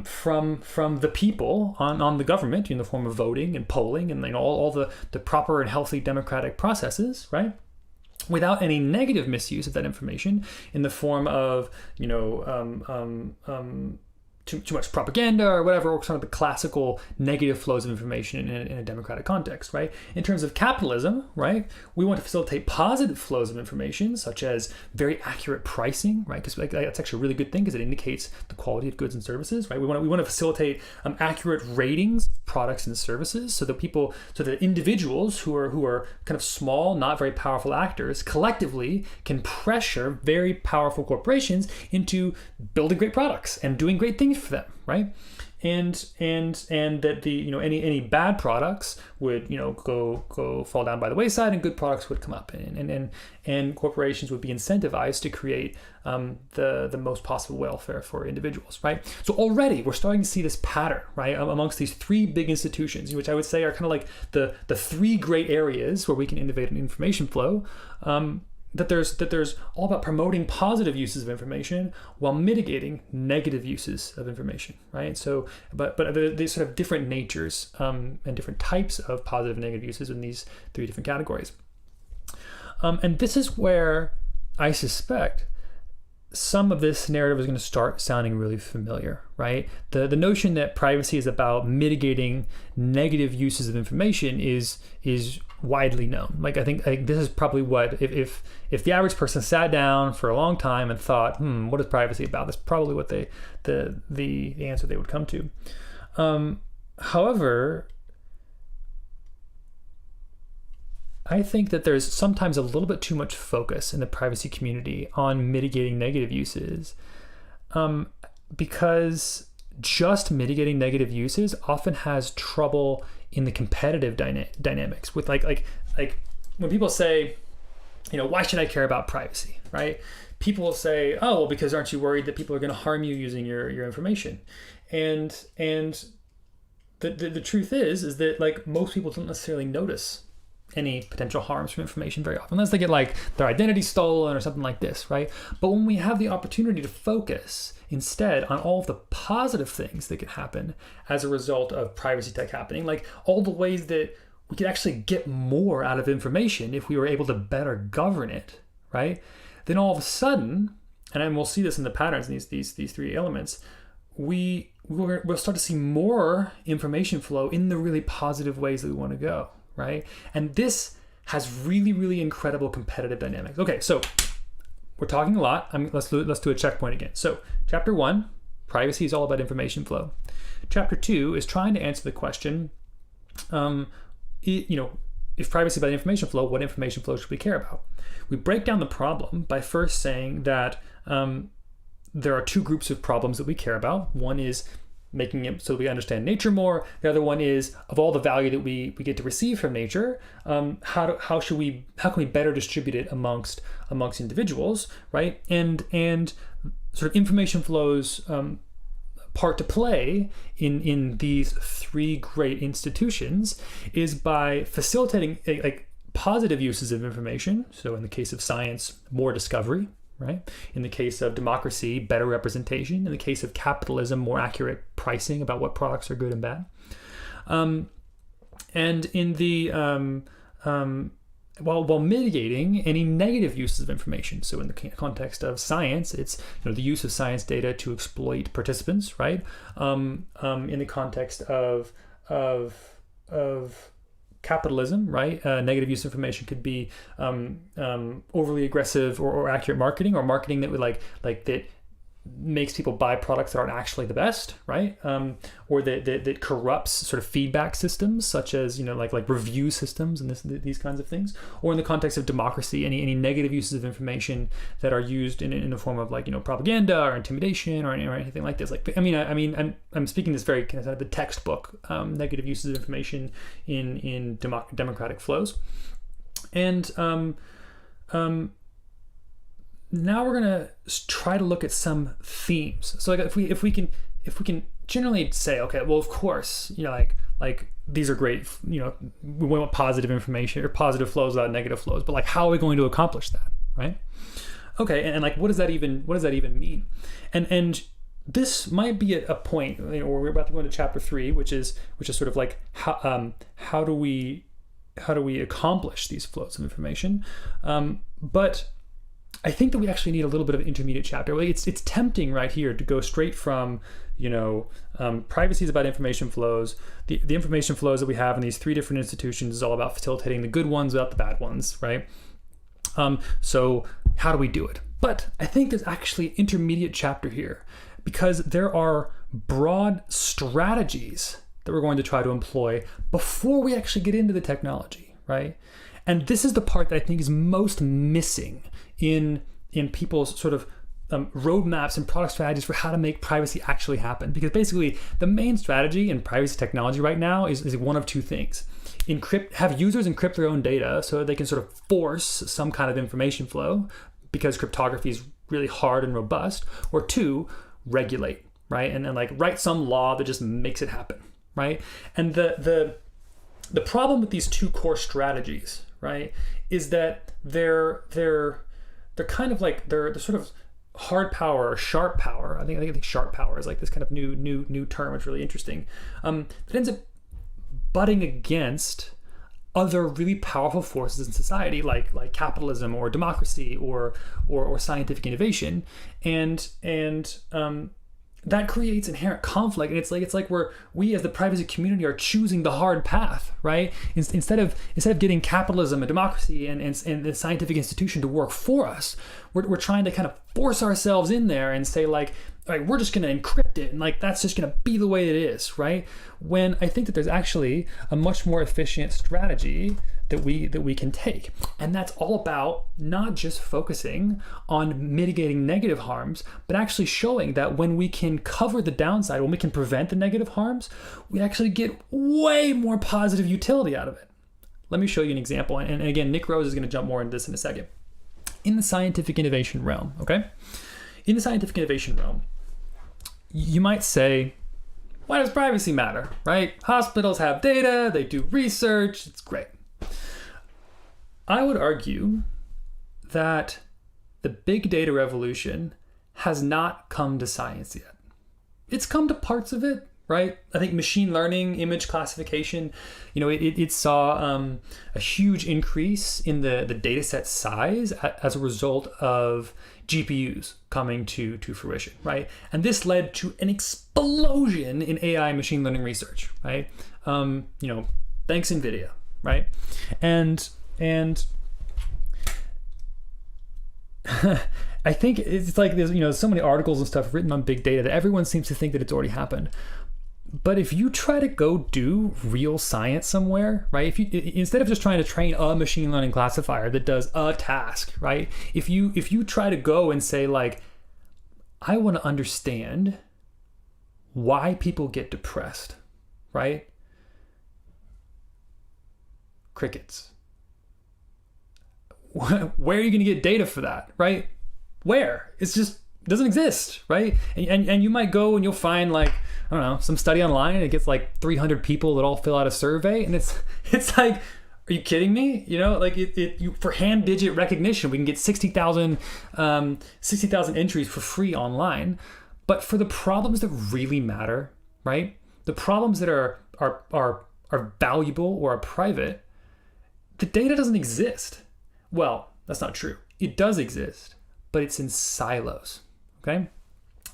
[SPEAKER 1] from the people on the government in the form of voting and polling and all the proper and healthy democratic processes, right? Without any negative misuse of that information in the form of too much propaganda or whatever, or some of the classical negative flows of information in a democratic context, right? In terms of capitalism, right, we want to facilitate positive flows of information, such as very accurate pricing, right? Because that's actually a really good thing because it indicates the quality of goods and services, right? We want to facilitate accurate ratings of products and services, so that individuals who are kind of small, not very powerful actors collectively can pressure very powerful corporations into building great products and doing great things for them, right? and that the any bad products would go fall down by the wayside, and good products would come up, and corporations would be incentivized to create the most possible welfare for individuals, right? So already we're starting to see this pattern, right, amongst these three big institutions, which I would say are kind of like the three great areas where we can innovate in information flow. That there's all about promoting positive uses of information while mitigating negative uses of information, right? So, but there's sort of different natures and different types of positive and negative uses in these three different categories. And this is where I suspect some of this narrative is going to start sounding really familiar, right? The notion that privacy is about mitigating negative uses of information is widely known. Like I think this is probably what if the average person sat down for a long time and thought, what is privacy about? That's probably what the answer they would come to. However, I think that there's sometimes a little bit too much focus in the privacy community on mitigating negative uses, because just mitigating negative uses often has trouble in the competitive dynamics with like when people say, why should I care about privacy, right? People will say, oh, well, because aren't you worried that people are going to harm you using your information? And the truth is that like most people don't necessarily notice any potential harms from information very often, unless they get like their identity stolen or something like this, right? But when we have the opportunity to focus instead on all of the positive things that could happen as a result of privacy tech happening, like all the ways that we could actually get more out of information if we were able to better govern it, right? Then all of a sudden, and we'll see this in the patterns in these three elements, we'll start to see more information flow in the really positive ways that we want to go, right? And this has really, really incredible competitive dynamics. Okay, so we're talking a lot. Let's do a checkpoint again. So chapter 1, privacy is all about information flow. Chapter 2 is trying to answer the question, if privacy is about information flow, what information flow should we care about? We break down the problem by first saying that there are two groups of problems that we care about. One is making it so we understand nature more. The other one is, of all the value that we get to receive from nature, how can we better distribute it amongst individuals, right? And sort of information flows part to play in these three great institutions is by facilitating like positive uses of information. So in the case of science, more discovery, right? In the case of democracy, better representation. In the case of capitalism, more accurate pricing about what products are good and bad. And in the while mitigating any negative uses of information. So in the context of science, it's the use of science data to exploit participants, right? In the context of capitalism, right? Negative use of information could be overly aggressive or accurate marketing, or marketing that would like that makes people buy products that aren't actually the best, right? Or that corrupts sort of feedback systems, such as like review systems and these kinds of things. Or in the context of democracy, any negative uses of information that are used in the form of like propaganda or intimidation or anything like this. Like I'm speaking this very kind of the textbook negative uses of information in democratic flows, and now we're gonna try to look at some themes. So like if we can generally say, okay, well, of course, like these are great, we want positive information or positive flows without negative flows, but like how are we going to accomplish that, right? Okay, and like what does that even mean? And this might be a point, we're about to go into chapter 3, which is sort of like how do we accomplish these flows of information? But I think that we actually need a little bit of an intermediate chapter. It's tempting right here to go straight from, privacy is about information flows. The information flows that we have in these three different institutions is all about facilitating the good ones without the bad ones, right? So how do we do it? But I think there's actually an intermediate chapter here, because there are broad strategies that we're going to try to employ before we actually get into the technology, right? And this is the part that I think is most missing in people's sort of roadmaps and product strategies for how to make privacy actually happen. Because basically, the main strategy in privacy technology right now is one of two things. Have users encrypt their own data so that they can sort of force some kind of information flow because cryptography is really hard and robust. Or two, regulate, right? And then like write some law that just makes it happen, right? And the problem with these two core strategies, right, is that they're kind of like they're sort of hard power or sharp power. I think sharp power is like this kind of new term. It's really interesting. That ends up butting against other really powerful forces in society, like capitalism or democracy or scientific innovation, and that creates inherent conflict. And it's like we as the privacy community are choosing the hard path, right? Instead of getting capitalism and democracy and the scientific institution to work for us, we're trying to kind of force ourselves in there and say like, all right, we're just going to encrypt it, and like that's just going to be the way it is, right? When I think that there's actually a much more efficient strategy that we can take, and that's all about not just focusing on mitigating negative harms, but actually showing that when we can cover the downside, when we can prevent the negative harms, we actually get way more positive utility out of it. Let me show you an example, and again, Nick Rose is going to jump more into this in a second. In the scientific innovation realm, okay? In the scientific innovation realm, you might say, why does privacy matter, right? Hospitals have data, they do research, it's great. I would argue that the big data revolution has not come to science yet. It's come to parts of it, right? I think machine learning, image classification, it saw a huge increase in the data set size as a result of GPUs coming to fruition, right? And this led to an explosion in AI machine learning research, right? Thanks NVIDIA, right? And I think it's like there's so many articles and stuff written on big data that everyone seems to think that it's already happened. But if you try to go do real science somewhere, right? If you instead of just trying to train a machine learning classifier that does a task, right? If you try to go and say like, I want to understand why people get depressed, right? Crickets. Where are you going to get data for that, right? Where? It's just doesn't exist, right? And you might go and you'll find like, I don't know, some study online and it gets like 300 people that all fill out a survey, and it's like, are you kidding me? For hand digit recognition, we can get 60,000 entries for free online. But for the problems that really matter, right? The problems that are valuable or are private, the data doesn't exist. Well, that's not true. It does exist, but it's in silos, okay?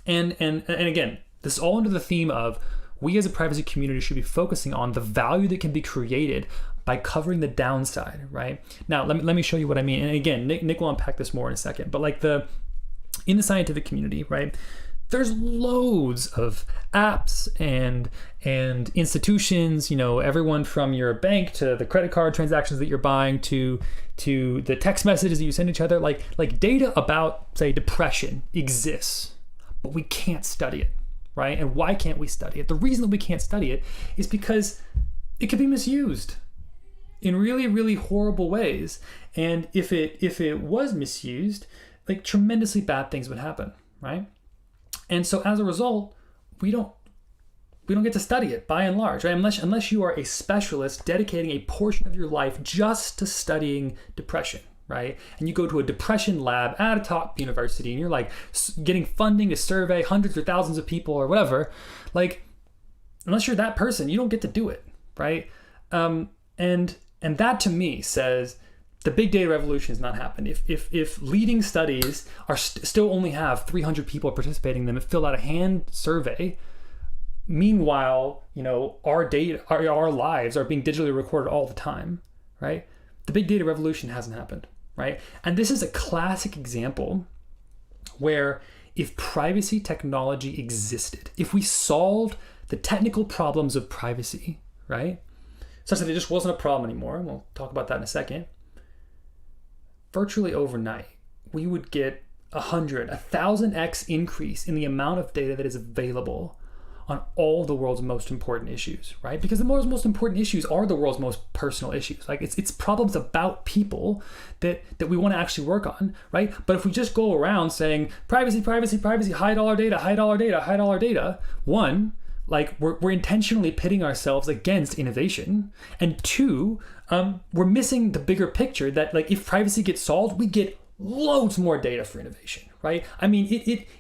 [SPEAKER 1] And again, this is all under the theme of we as a privacy community should be focusing on the value that can be created by covering the downside, right? Now, let me show you what I mean. And again, Nick will unpack this more in a second, but like in the scientific community, right? There's loads of apps and institutions, everyone from your bank to the credit card transactions that you're buying to the text messages that you send each other. Like data about, say, depression exists, but we can't study it, right? And why can't we study it? The reason that we can't study it is because it could be misused in really, really horrible ways. And if it was misused, like tremendously bad things would happen, right? And so as a result, we don't get to study it by and large, right? Unless you are a specialist dedicating a portion of your life just to studying depression, right? And you go to a depression lab at a top university and you're like getting funding to survey hundreds or thousands of people or whatever, like unless you're that person, you don't get to do it, right? And that to me says the big data revolution has not happened. If leading studies are still only have 300 people participating in them and fill out a hand survey, meanwhile, our data, our lives are being digitally recorded all the time, right? The big data revolution hasn't happened, right? And this is a classic example where if privacy technology existed, if we solved the technical problems of privacy, right? Such that it just wasn't a problem anymore, and we'll talk about that in a second, virtually overnight, we would get 100, 1,000x increase in the amount of data that is available on all the world's most important issues, right? Because the most important issues are the world's most personal issues. Like it's problems about people that we want to actually work on, right? But if we just go around saying privacy, privacy, privacy, high dollar data, high dollar data, high dollar data, one, like we're intentionally pitting ourselves against innovation, and two, we're missing the bigger picture that like if privacy gets solved, we get loads more data for innovation, right? I mean,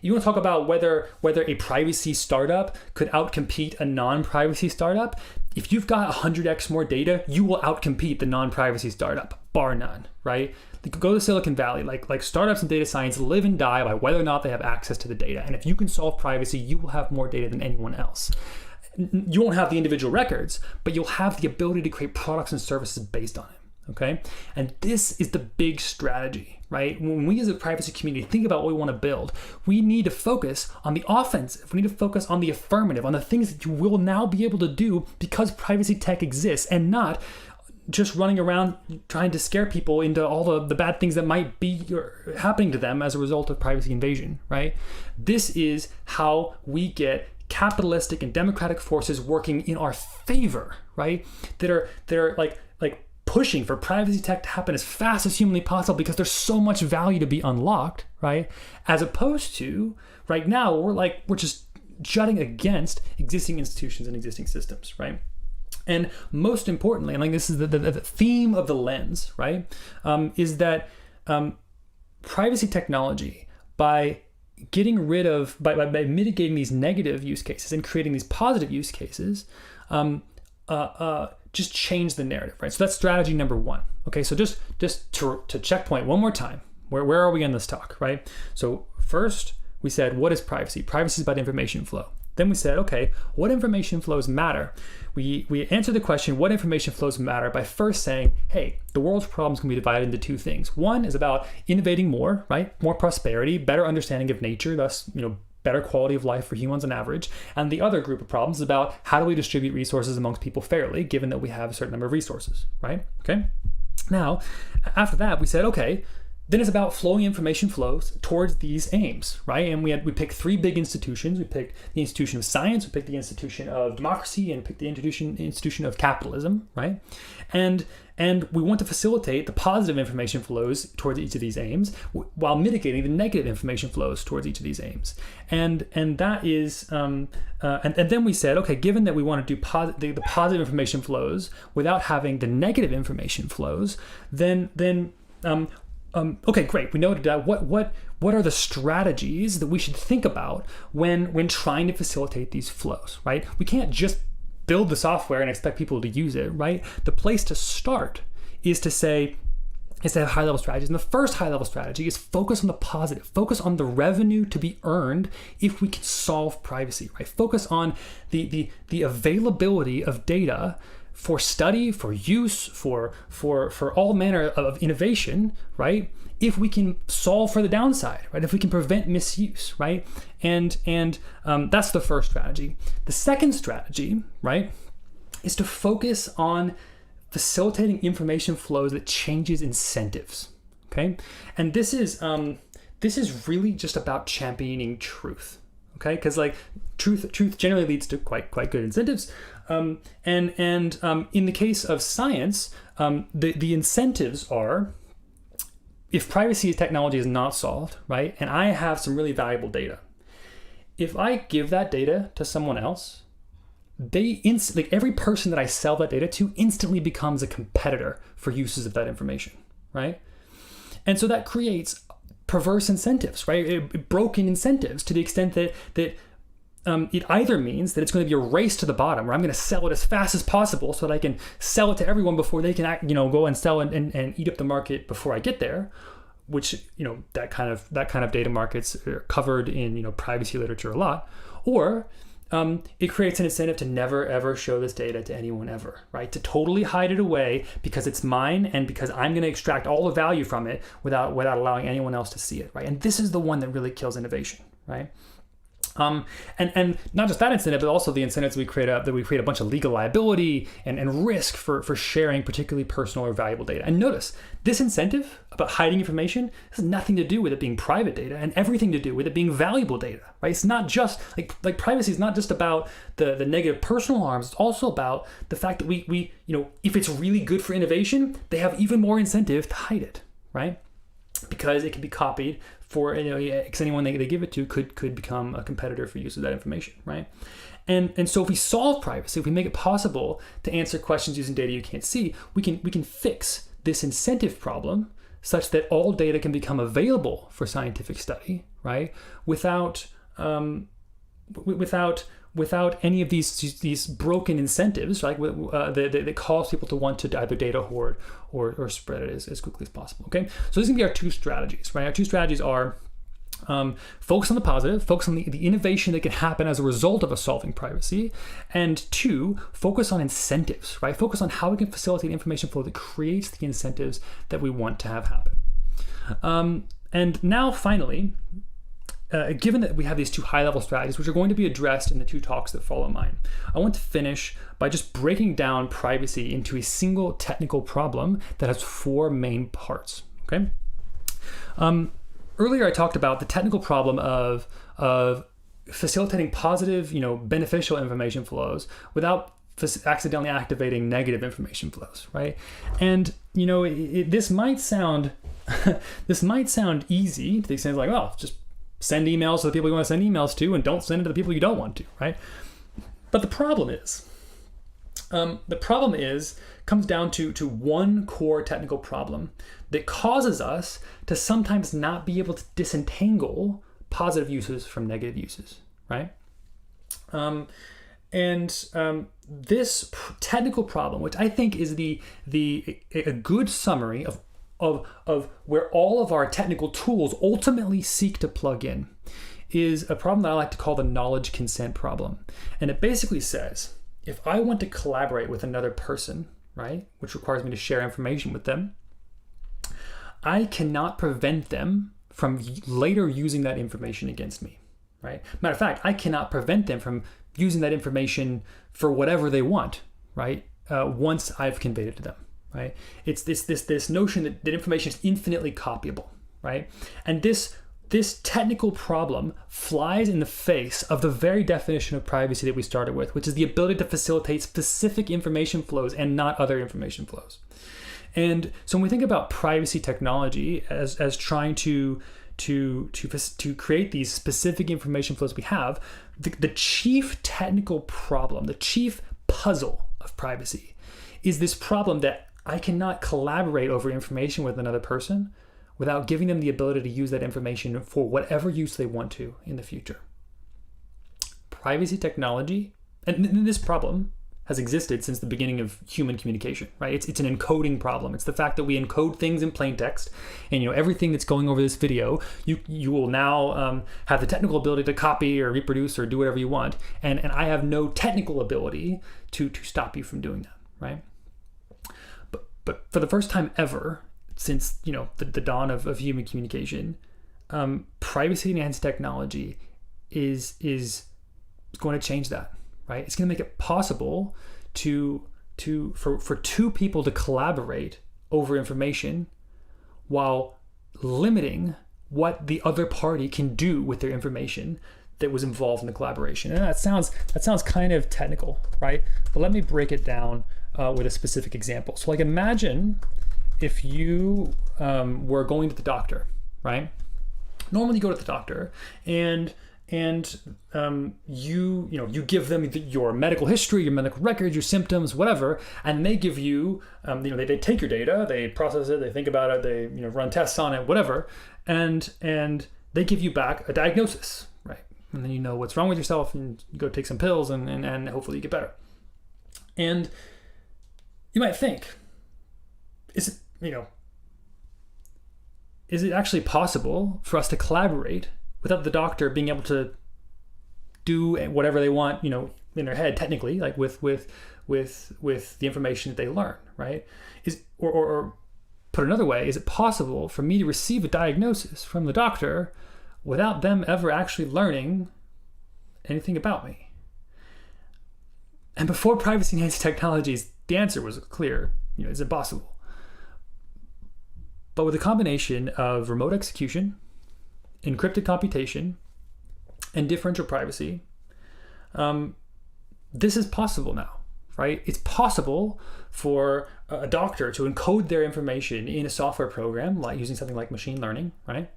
[SPEAKER 1] you want to talk about whether a privacy startup could outcompete a non-privacy startup. If you've got 100x more data, you will outcompete the non-privacy startup, bar none, right? Go to Silicon Valley, like startups in data science live and die by whether or not they have access to the data. And if you can solve privacy, you will have more data than anyone else. You won't have the individual records, but you'll have the ability to create products and services based on it. Okay, and this is the big strategy, right? When we as a privacy community think about what we want to build, we need to focus on the offensive. We need to focus on the affirmative, on the things that you will now be able to do because privacy tech exists, and not just running around trying to scare people into all the bad things that might be happening to them as a result of privacy invasion, right? This is how we get capitalistic and democratic forces working in our favor, right? That are like pushing for privacy tech to happen as fast as humanly possible because there's so much value to be unlocked, right? As opposed to right now, we're just jutting against existing institutions and existing systems, right? And most importantly, and like this is the theme of the lens, right? Is that privacy technology, by getting rid of, by mitigating these negative use cases and creating these positive use cases, just change the narrative, right? So that's strategy number one. Okay, so just to checkpoint one more time, where are we in this talk, right? So first we said, what is privacy? Privacy is about information flow. Then we said, okay, what information flows matter? We answered the question, what information flows matter, by first saying, hey, the world's problems can be divided into two things. One is about innovating more, right? More prosperity, better understanding of nature, thus, better quality of life for humans on average. And the other group of problems is about how do we distribute resources amongst people fairly, given that we have a certain number of resources, right? Okay. Now, after that, we said, okay, then it's about flowing information flows towards these aims, right? And we picked three big institutions. We picked the institution of science, we picked the institution of democracy, and picked the institution of capitalism, right? And we want to facilitate the positive information flows towards each of these aims while mitigating the negative information flows towards each of these aims. And that is, and then we said, okay, given that we want to do the positive information flows without having the negative information flows, then okay, great. We noted that. What are the strategies that we should think about when trying to facilitate these flows, right? We can't just build the software and expect people to use it, right? The place to start is to have high-level strategies. And the first high-level strategy is focus on the positive. Focus on the revenue to be earned if we can solve privacy, right? Focus on the availability of data for study, for use, for all manner of innovation, right? If we can solve for the downside, right? If we can prevent misuse, right? And that's the first strategy. The second strategy, right, is to focus on facilitating information flows that changes incentives, okay? And this is really just about championing truth, okay? Because like truth generally leads to quite good incentives. And in the case of science, the incentives are, if privacy technology is not solved, right, and I have some really valuable data, if I give that data to someone else, every person that I sell that data to instantly becomes a competitor for uses of that information, right? And so that creates perverse incentives, right? Broken incentives, to the extent that it either means that it's going to be a race to the bottom, where I'm going to sell it as fast as possible so that I can sell it to everyone before they can go and sell and eat up the market before I get there, which that kind of data markets are covered in privacy literature a lot. Or it creates an incentive to never ever show this data to anyone ever, right? To totally hide it away because it's mine and because I'm going to extract all the value from it without allowing anyone else to see it, right? And this is the one that really kills innovation, right? And not just that incentive, but also the incentives we create that we create a bunch of legal liability and risk for sharing particularly personal or valuable data. And notice, this incentive about hiding information has nothing to do with it being private data and everything to do with it being valuable data, right? It's not just like privacy is not just about the negative personal harms. It's also about the fact that we if it's really good for innovation, they have even more incentive to hide it, right? Because it can be copied because anyone they give it to could become a competitor for use of that information, right? And so if we solve privacy, if we make it possible to answer questions using data you can't see, we can fix this incentive problem such that all data can become available for scientific study, right? Without any of these broken incentives, right? That cause people to want to either data hoard or spread it as quickly as possible. Okay, so these are gonna be our two strategies, right? Our two strategies are focus on the positive, focus on the innovation that can happen as a result of us solving privacy, and two, focus on incentives, right? Focus on how we can facilitate information flow that creates the incentives that we want to have happen. And now, finally, given that we have these two high-level strategies, which are going to be addressed in the two talks that follow mine, I want to finish by just breaking down privacy into a single technical problem that has four main parts. Okay. Earlier, I talked about the technical problem of facilitating positive, beneficial information flows without accidentally activating negative information flows, right? And this might sound easy to the extent like, oh, just send emails to the people you want to send emails to and don't send it to the people you don't want to, right? But the problem comes down to one core technical problem that causes us to sometimes not be able to disentangle positive uses from negative uses, right? This technical problem, which I think is a good summary of where all of our technical tools ultimately seek to plug in, is a problem that I like to call the knowledge consent problem. And it basically says, if I want to collaborate with another person, right, which requires me to share information with them, I cannot prevent them from later using that information against me, right? Matter of fact, I cannot prevent them from using that information for whatever they want, right? Once I've conveyed it to them. Right? It's this notion that information is infinitely copyable, right? And this technical problem flies in the face of the very definition of privacy that we started with, which is the ability to facilitate specific information flows and not other information flows. And so when we think about privacy technology as trying to create these specific information flows we have, the chief technical problem, the chief puzzle of privacy is this problem that I cannot collaborate over information with another person without giving them the ability to use that information for whatever use they want to in the future. Privacy technology, and this problem has existed since the beginning of human communication, right? It's an encoding problem. It's the fact that we encode things in plain text, and everything that's going over this video, you will now have the technical ability to copy or reproduce or do whatever you want, and I have no technical ability to stop you from doing that, right? But for the first time ever, since the dawn of human communication, privacy-enhanced technology is going to change that, right? It's going to make it possible for two people to collaborate over information while limiting what the other party can do with their information that was involved in the collaboration. And that sounds kind of technical, right? But let me break it down with a specific example. So imagine if you were going to the doctor, right? Normally you go to the doctor and you give them your medical history, your medical records, your symptoms, whatever, and they give you, they take your data, they process it, they think about it, they run tests on it, whatever, and they give you back a diagnosis, right? And then you know what's wrong with yourself, and you go take some pills, and hopefully you get better. And you might think, is it actually possible for us to collaborate without the doctor being able to do whatever they want, in their head, technically, like with the information that they learn, right? Or put another way, is it possible for me to receive a diagnosis from the doctor without them ever actually learning anything about me? And before privacy-enhancing technologies, the answer was clear. It's impossible. But with a combination of remote execution, encrypted computation, and differential privacy, this is possible now, right? It's possible for a doctor to encode their information in a software program, like using something like machine learning, right?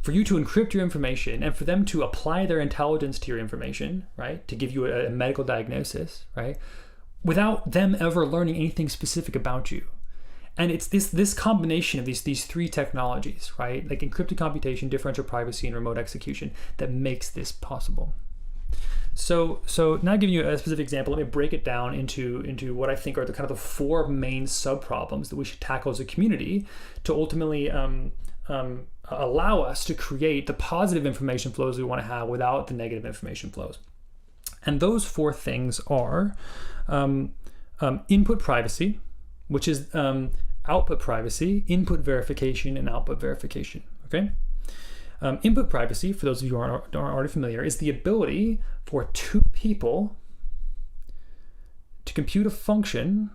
[SPEAKER 1] For you to encrypt your information and for them to apply their intelligence to your information, right? To give you a medical diagnosis, right? Without them ever learning anything specific about you. And it's this combination of these three technologies, right? Like encrypted computation, differential privacy, and remote execution that makes this possible. So now giving you a specific example, let me break it down into what I think are the kind of the four main sub-problems that we should tackle as a community to ultimately allow us to create the positive information flows we want to have without the negative information flows. And those four things are input privacy, which is output privacy, input verification, and output verification, okay? Input privacy, for those of you who aren't already familiar, is the ability for two people to compute a function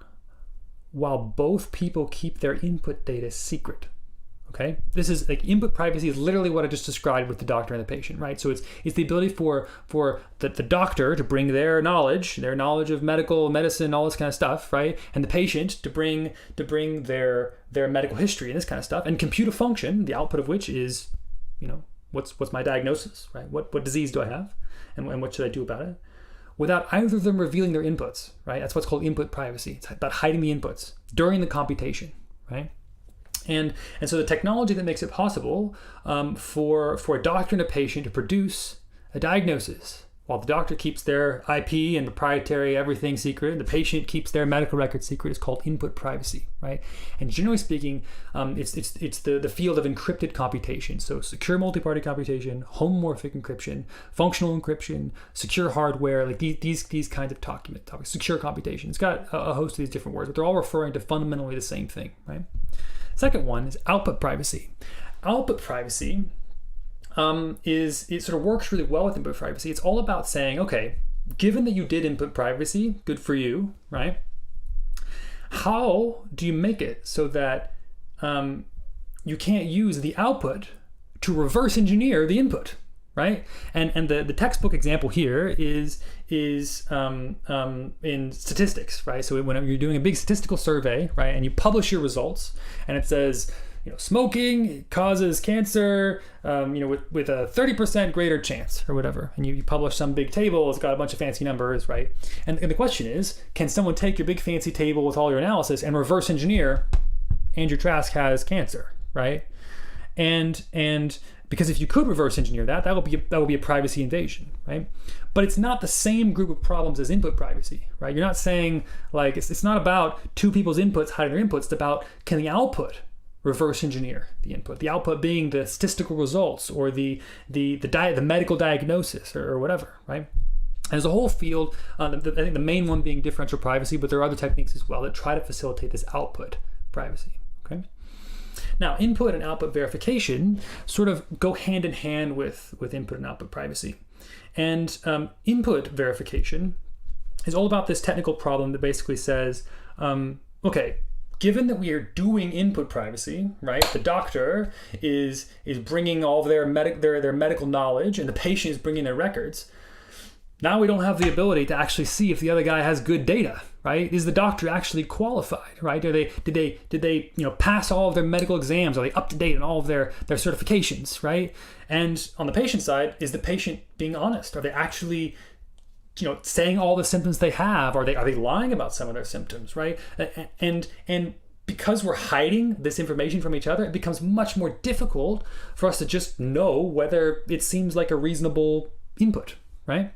[SPEAKER 1] while both people keep their input data secret. Okay, this is like input privacy is literally what I just described with the doctor and the patient, right? So it's the ability for the doctor to bring their knowledge of medicine, all this kind of stuff, right? And the patient to bring their medical history and this kind of stuff, and compute a function, the output of which is, what's my diagnosis, right? What disease do I have, and what should I do about it? Without either of them revealing their inputs, right? That's what's called input privacy. It's about hiding the inputs during the computation, right? And so the technology that makes it possible for a doctor and a patient to produce a diagnosis while the doctor keeps their IP and proprietary everything secret, and the patient keeps their medical record secret, is called input privacy, right? And generally speaking, it's the field of encrypted computation. So secure multi-party computation, homomorphic encryption, functional encryption, secure hardware, like these kinds of topics, secure computation. It's got a host of these different words, but they're all referring to fundamentally the same thing, right? Second one is output privacy. Output privacy it sort of works really well with input privacy. It's all about saying, okay, given that you did input privacy, good for you, right? How do you make it so that you can't use the output to reverse engineer the input, right? And the textbook example here is in statistics, right? So when you're doing a big statistical survey, right, and you publish your results, and it says, smoking causes cancer, with a 30% greater chance or whatever, and you publish some big table, it's got a bunch of fancy numbers, right? And the question is, can someone take your big fancy table with all your analysis and reverse engineer Andrew Trask has cancer, right? And because if you could reverse engineer that would be a privacy invasion, right? But it's not the same group of problems as input privacy, right? You're not saying like it's not about two people's inputs hiding their inputs. It's about, can the output reverse engineer the input? The output being the statistical results or the medical diagnosis or whatever, right? And there's a whole field. I think the main one being differential privacy, but there are other techniques as well that try to facilitate this output privacy. Okay. Now, input and output verification sort of go hand in hand with input and output privacy. And input verification is all about this technical problem that basically says, okay, given that we are doing input privacy, right? The doctor is bringing all of their medical knowledge, and the patient is bringing their records. Now we don't have the ability to actually see if the other guy has good data, right? Is the doctor actually qualified, right? Did they pass all of their medical exams? Are they up to date on all of their certifications, right? And on the patient side, is the patient being honest? Are they actually saying all the symptoms they have? Are they lying about some of their symptoms, right? And because we're hiding this information from each other, it becomes much more difficult for us to just know whether it seems like a reasonable input, right?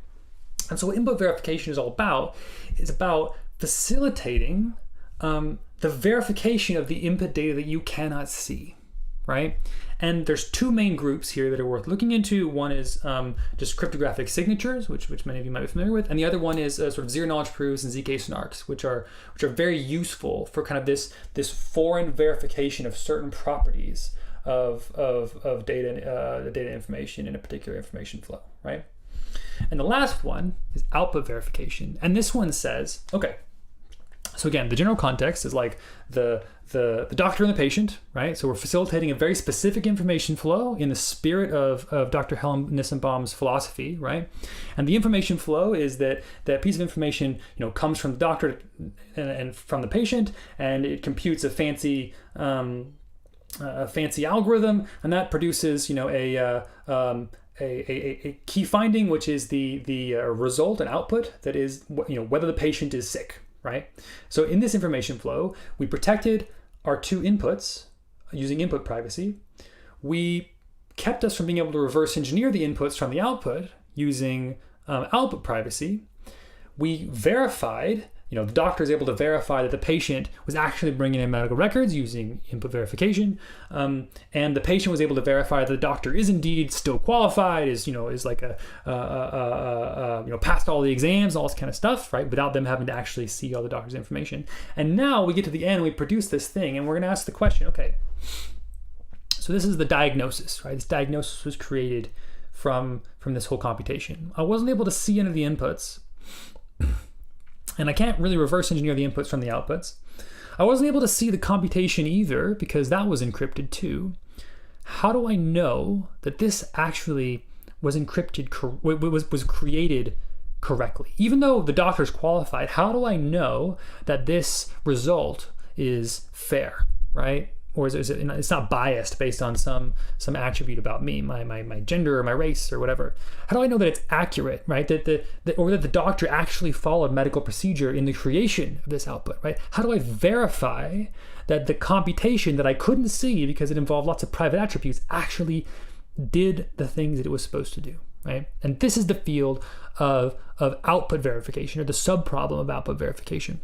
[SPEAKER 1] And so what input verification is all about is about facilitating the verification of the input data that you cannot see, right? And there's two main groups here that are worth looking into. One is just cryptographic signatures, which many of you might be familiar with, and the other one is sort of zero knowledge proofs and ZK snarks, which are very useful for kind of this foreign verification of certain properties of data information in a particular information flow, right? And the last one is output verification. And this one says, okay, so again, the general context is like the doctor and the patient, right? So we're facilitating a very specific information flow in the spirit of Dr. Helen Nissenbaum's philosophy, right? And the information flow is that piece of information, comes from the doctor and from the patient, and it computes a fancy algorithm, and that produces, a key finding, which is the result and output that is, whether the patient is sick, right? So in this information flow, we protected our two inputs using input privacy. We kept us from being able to reverse engineer the inputs from the output using output privacy. We verified, the doctor is able to verify that the patient was actually bringing in medical records using input verification, and the patient was able to verify that the doctor is indeed still qualified, is like passed all the exams, all this kind of stuff, right? Without them having to actually see all the doctor's information. And now we get to the end, we produce this thing, and we're going to ask the question, okay, so this is the diagnosis, right? This diagnosis was created from this whole computation. I wasn't able to see any of the inputs, and I can't really reverse engineer the inputs from the outputs. I wasn't able to see the computation either because that was encrypted too. How do I know that this actually was encrypted, was created correctly? Even though the doctor's qualified, how do I know that this result is fair, right? Or is it, it's not biased based on some attribute about me, my gender or my race or whatever? How do I know that it's accurate, right? Or that the doctor actually followed medical procedure in the creation of this output, right? How do I verify that the computation that I couldn't see because it involved lots of private attributes actually did the things that it was supposed to do, right? And this is the field of output verification, or the subproblem of output verification.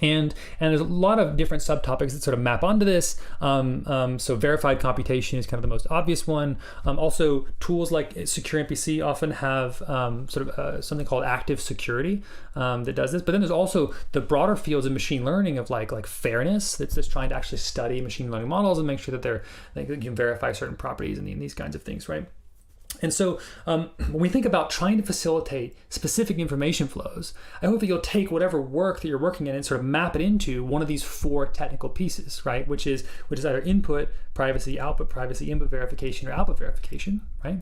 [SPEAKER 1] And there's a lot of different subtopics that sort of map onto this. So verified computation is kind of the most obvious one. Also, tools like Secure MPC often have something called active security that does this. But then there's also the broader fields of machine learning of like fairness, that's just trying to actually study machine learning models and make sure that they can verify certain properties and these kinds of things, right? And so when we think about trying to facilitate specific information flows, I hope that you'll take whatever work that you're working in and sort of map it into one of these four technical pieces, right? Which is either input privacy, output privacy, input verification, or output verification, right?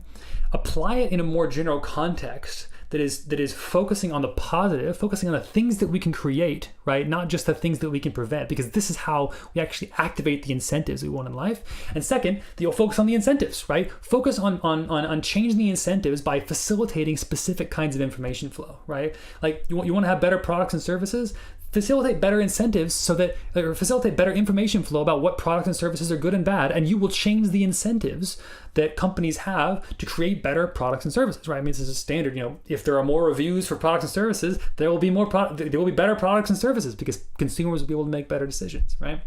[SPEAKER 1] Apply it in a more general context that is focusing on the positive, focusing on the things that we can create, right? Not just the things that we can prevent, because this is how we actually activate the incentives we want in life. And second, you'll focus on the incentives, right? Focus on changing the incentives by facilitating specific kinds of information flow, right? Like you want to have better products and services, facilitate better incentives or facilitate better information flow about what products and services are good and bad, and you will change the incentives that companies have to create better products and services, right? I mean, this is a standard, if there are more reviews for products and services, there will be better products and services because consumers will be able to make better decisions, right?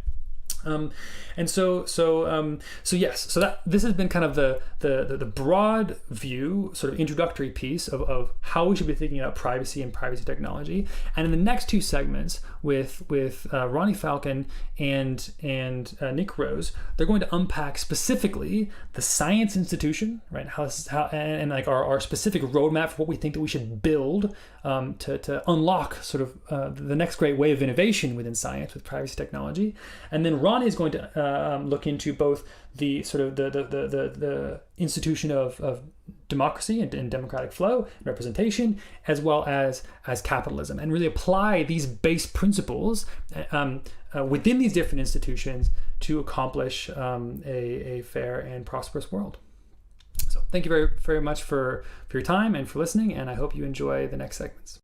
[SPEAKER 1] This has been kind of the broad view, sort of introductory piece of how we should be thinking about privacy and privacy technology. And in the next two segments with Ronnie Falcon and Nick Rose, they're going to unpack specifically the science institution, right? And like our specific roadmap for what we think that we should build to unlock sort of the next great wave of innovation within science with privacy technology. And then Ron is going to look into both the sort of the institution of democracy and democratic flow and representation, as well as capitalism, and really apply these base principles within these different institutions to accomplish a fair and prosperous world. So thank you very, very much for your time and for listening, and I hope you enjoy the next segments.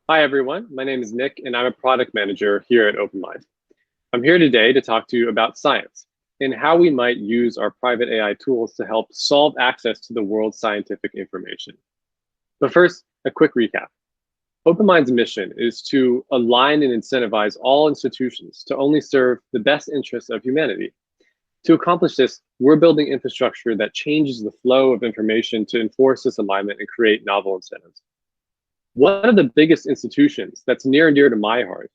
[SPEAKER 10] Hi, everyone. My name is Nick, and I'm a product manager here at OpenMined. I'm here today to talk to you about science and how we might use our private AI tools to help solve access to the world's scientific information. But first, a quick recap. OpenMind's mission is to align and incentivize all institutions to only serve the best interests of humanity. To accomplish this, we're building infrastructure that changes the flow of information to enforce this alignment and create novel incentives. One of the biggest institutions that's near and dear to my heart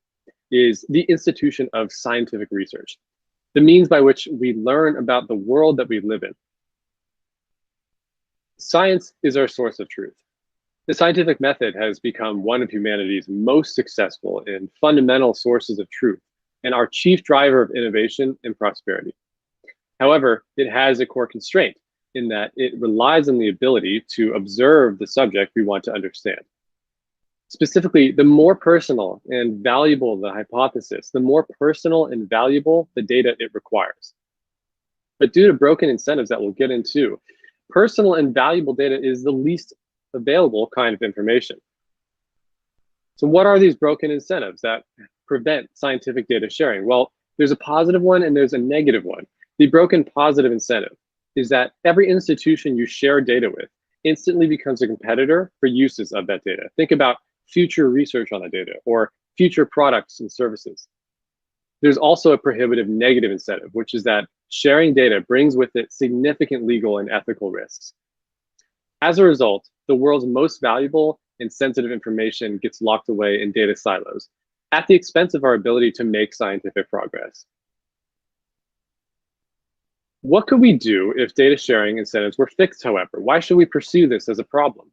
[SPEAKER 10] is the institution of scientific research, the means by which we learn about the world that we live in. Science is our source of truth. The scientific method has become one of humanity's most successful and fundamental sources of truth, and our chief driver of innovation and prosperity. However, it has a core constraint in that it relies on the ability to observe the subject we want to understand. Specifically, the more personal and valuable the hypothesis, the more personal and valuable the data it requires. But due to broken incentives that we'll get into, personal and valuable data is the least available kind of information. So what are these broken incentives that prevent scientific data sharing? Well, there's a positive one and there's a negative one. The broken positive incentive is that every institution you share data with instantly becomes a competitor for uses of that data. Think about future research on the data or future products and services. There's also a prohibitive negative incentive, which is that sharing data brings with it significant legal and ethical risks. As a result, the world's most valuable and sensitive information gets locked away in data silos at the expense of our ability to make scientific progress. What could we do if data sharing incentives were fixed, however? Why should we pursue this as a problem?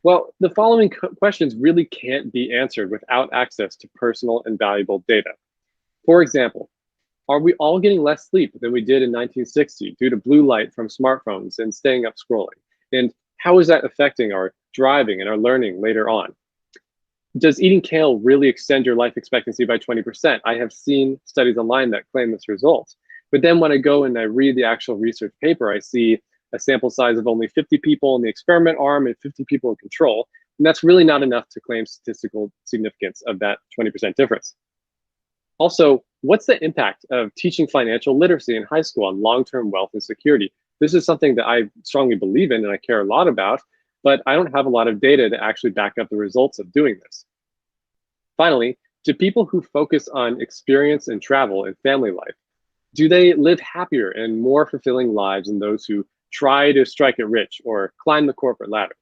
[SPEAKER 10] Well, the following questions really can't be answered without access to personal and valuable data. For example, are we all getting less sleep than we did in 1960 due to blue light from smartphones and staying up scrolling? And how is that affecting our driving and our learning later on? Does eating kale really extend your life expectancy by 20%? I have seen studies online that claim this result. But then when I go and I read the actual research paper, I see a sample size of only 50 people in the experiment arm and 50 people in control. And that's really not enough to claim statistical significance of that 20% difference. Also, what's the impact of teaching financial literacy in high school on long-term wealth and security? This is something that I strongly believe in and I care a lot about, but I don't have a lot of data to actually back up the results of doing this. Finally, do people who focus on experience and travel and family life, do they live happier and more fulfilling lives than those who try to strike it rich or climb the corporate ladder?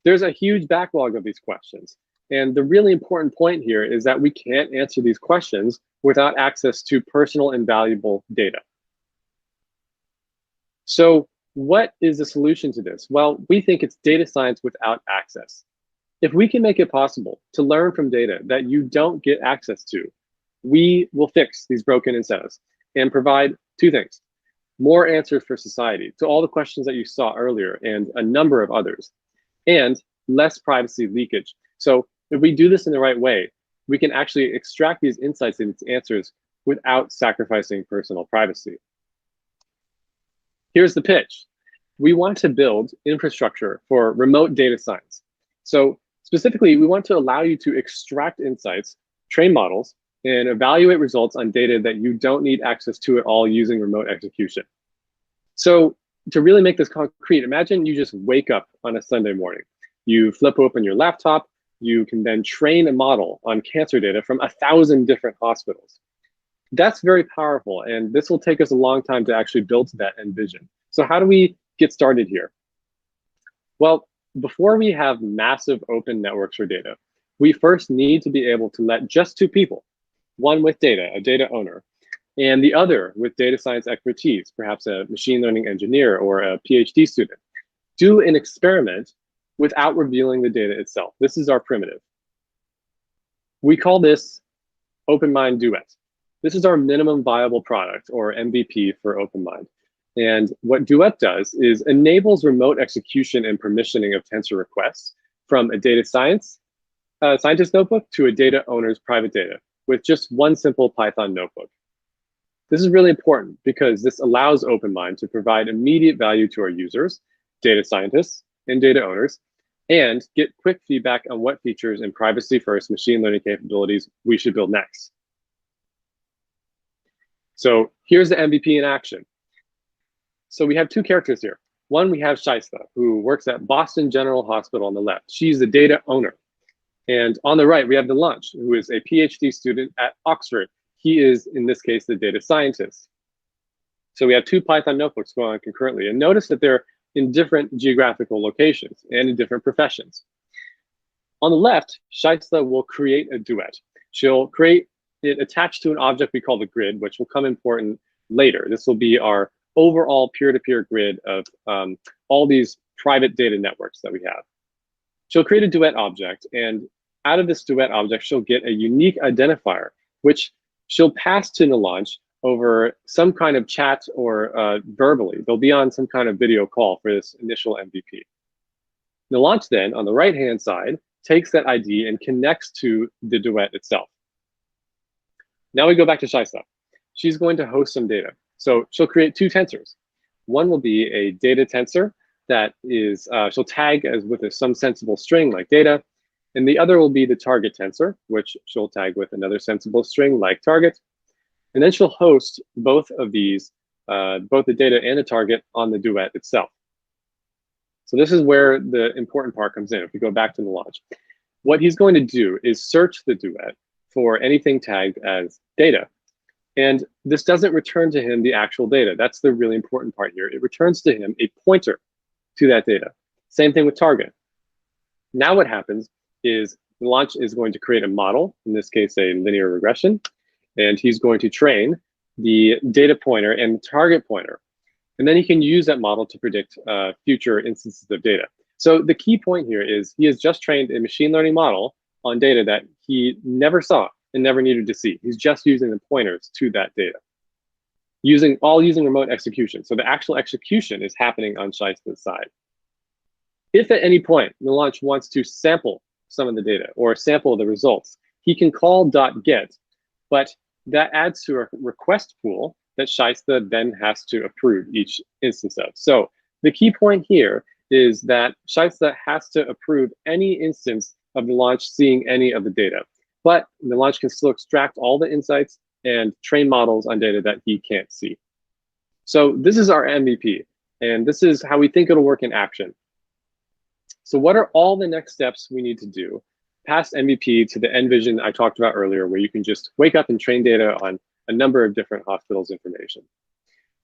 [SPEAKER 10] There's a huge backlog of these questions. And the really important point here is that we can't answer these questions without access to personal and valuable data. So what is the solution to this? Well, we think it's data science without access. If we can make it possible to learn from data that you don't get access to, we will fix these broken incentives and provide two things: more answers for society to all the questions that you saw earlier and a number of others, and less privacy leakage. So if we do this in the right way, we can actually extract these insights and answers without sacrificing personal privacy. Here's the pitch. We want to build infrastructure for remote data science. So specifically, we want to allow you to extract insights, train models, and evaluate results on data that you don't need access to at all using remote execution. So to really make this concrete, imagine you just wake up on a Sunday morning. You flip open your laptop, you can then train a model on cancer data from 1,000 different hospitals. That's very powerful, and this will take us a long time to actually build to that end vision. So how do we get started here? Well, before we have massive open networks for data, we first need to be able to let just two people, one with data, a data owner, and the other with data science expertise, perhaps a machine learning engineer or a PhD student, do an experiment without revealing the data itself. This is our primitive. We call this OpenMined Duet. This is our minimum viable product, or MVP, for OpenMined. And what Duet does is enables remote execution and permissioning of tensor requests from a data scientist notebook to a data owner's private data with just one simple Python notebook. This is really important because this allows OpenMined to provide immediate value to our users, data scientists, and data owners, and get quick feedback on what features and privacy-first machine learning capabilities we should build next. So here's the MVP in action. So we have two characters here. One, we have Shaista, who works at Boston General Hospital on the left. She's the data owner. And on the right, we have Delanche, who is a PhD student at Oxford. He is, in this case, the data scientist. So we have two Python notebooks going on concurrently. And notice that they're in different geographical locations and in different professions. On the left, Shaista will create a duet. She'll create it attached to an object we call the grid, which will come important later. This will be our overall peer-to-peer grid of all these private data networks that we have. She'll create a duet object, and out of this duet object, she'll get a unique identifier, which she'll pass to Delanche over some kind of chat or verbally. They'll be on some kind of video call for this initial MVP. Delanche then, on the right-hand side, takes that ID and connects to the duet itself. Now we go back to Shaista. She's going to host some data. So she'll create two tensors. One will be a data tensor that is, she'll tag as with some sensible string like data. And the other will be the target tensor, which she'll tag with another sensible string like target. And then she'll host both of these, both the data and the target on the duet itself. So this is where the important part comes in. If we go back to Delanche, what he's going to do is search the duet for anything tagged as data. And this doesn't return to him the actual data. That's the really important part here. It returns to him a pointer to that data. Same thing with target. Now what happens is Delanche is going to create a model, in this case, a linear regression, and he's going to train the data pointer and the target pointer. And then he can use that model to predict future instances of data. So the key point here is he has just trained a machine learning model on data that he never saw and never needed to see. He's just using the pointers to that data, using remote execution. So the actual execution is happening on Shaista's side. If at any point Delanche wants to sample some of the data or sample the results, he can call .get, but that adds to a request pool that Shaista then has to approve each instance of. So the key point here is that Shaista has to approve any instance of Delanche seeing any of the data. But Delanche can still extract all the insights and train models on data that he can't see. So this is our MVP, and this is how we think it'll work in action. So what are all the next steps we need to do past MVP to the end vision I talked about earlier, where you can just wake up and train data on a number of different hospitals' information?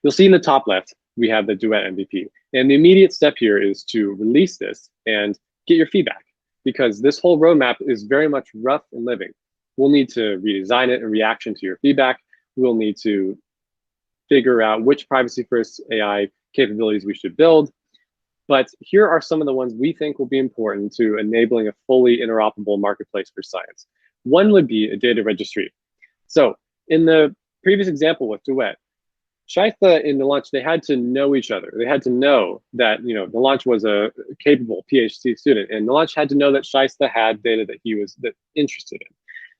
[SPEAKER 10] You'll see in the top left, we have the Duet MVP. And the immediate step here is to release this and get your feedback, because this whole roadmap is very much rough and living. We'll need to redesign it in reaction to your feedback. We'll need to figure out which privacy-first AI capabilities we should build. But here are some of the ones we think will be important to enabling a fully interoperable marketplace for science. One would be a data registry. So in the previous example with Duet, Shaista and Delanche, they had to know each other. They had to know that, Delanche was a capable PhD student, and Delanche had to know that Shaista had data that he was interested in.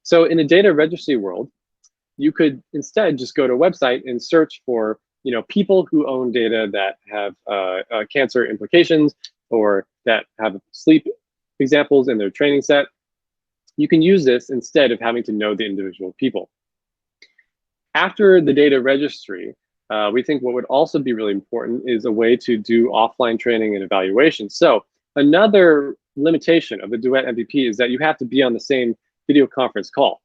[SPEAKER 10] So in a data registry world, you could instead just go to a website and search for people who own data that have cancer implications or that have sleep examples in their training set. You can use this instead of having to know the individual people. After the data registry, we think what would also be really important is a way to do offline training and evaluation. So another limitation of the Duet MVP is that you have to be on the same video conference call.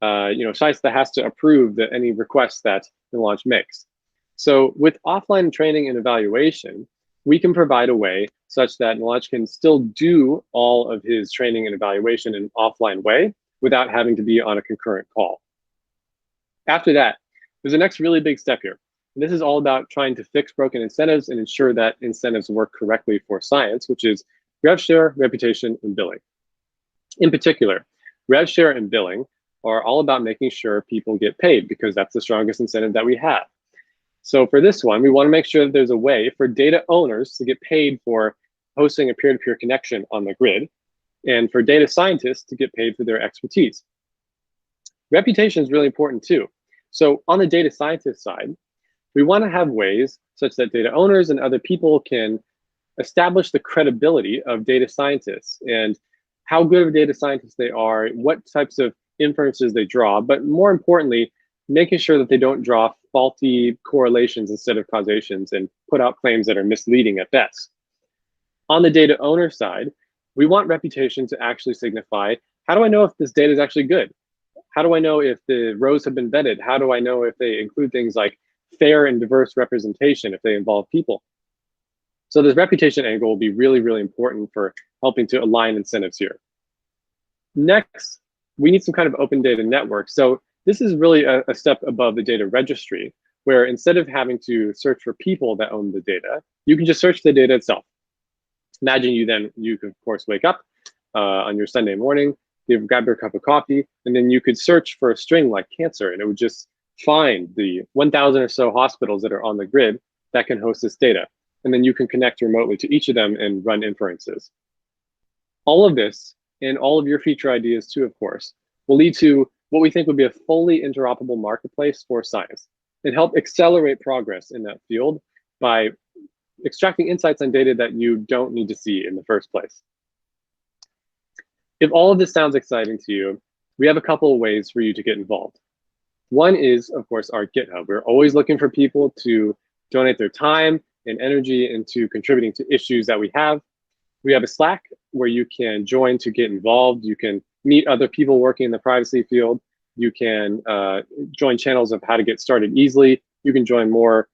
[SPEAKER 10] Shaista has to approve any requests that Delanche makes. So with offline training and evaluation, we can provide a way such that Delanche can still do all of his training and evaluation in an offline way without having to be on a concurrent call. After that, there's the next really big step here. And this is all about trying to fix broken incentives and ensure that incentives work correctly for science, which is rev share, reputation, and billing. In particular, rev share and billing are all about making sure people get paid, because that's the strongest incentive that we have. So for this one, we want to make sure that there's a way for data owners to get paid for hosting a peer-to-peer connection on the grid, and for data scientists to get paid for their expertise. Reputation is really important too. So on the data scientist side, we want to have ways such that data owners and other people can establish the credibility of data scientists and how good of a data scientist they are, what types of inferences they draw, but more importantly, making sure that they don't draw faulty correlations instead of causations and put out claims that are misleading at best. On the data owner side, we want reputation to actually signify, how do I know if this data is actually good? How do I know if the rows have been vetted? How do I know if they include things like fair and diverse representation, if they involve people? So this reputation angle will be really, really important for helping to align incentives here. Next, we need some kind of open data network. So this is really a step above the data registry, where instead of having to search for people that own the data, you can just search the data itself. Imagine you could, of course, wake up on your Sunday morning, grab your cup of coffee, and then you could search for a string like cancer, and it would just find the 1,000 or so hospitals that are on the grid that can host this data. And then you can connect remotely to each of them and run inferences. All of this, and all of your feature ideas too, of course, will lead to what we think would be a fully interoperable marketplace for science and help accelerate progress in that field by extracting insights on data that you don't need to see in the first place. If all of this sounds exciting to you, we have a couple of ways for you to get involved. One is, of course, our GitHub. We're always looking for people to donate their time and energy into contributing to issues that we have. We have a Slack where you can join to get involved. You can meet other people working in the privacy field. You can join channels of how to get started easily. You can join more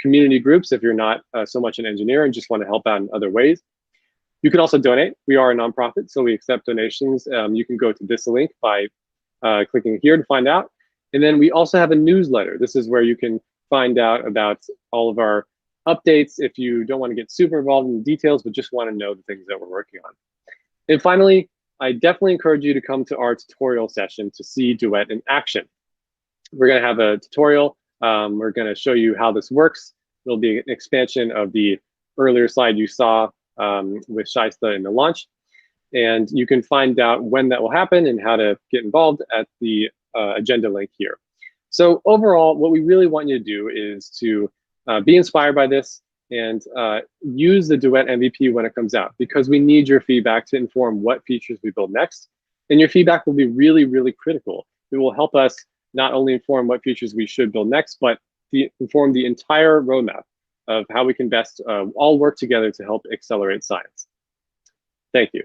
[SPEAKER 10] community groups if you're not so much an engineer and just want to help out in other ways. You can also donate. We are a nonprofit, so we accept donations. You can go to this link by clicking here to find out. And then we also have a newsletter. This is where you can find out about all of our updates if you don't want to get super involved in the details, but just want to know the things that we're working on. And finally, I definitely encourage you to come to our tutorial session to see Duet in action. We're going to have a tutorial. We're going to show you how this works. It'll be an expansion of the earlier slide you saw with Shaista in the launch. And you can find out when that will happen and how to get involved at the agenda link here. So overall, what we really want you to do is to be inspired by this and use the Duet MVP when it comes out, because we need your feedback to inform what features we build next. And your feedback will be really, really critical. It will help us not only inform what features we should build next, but inform the entire roadmap of how we can best all work together to help accelerate science. Thank you.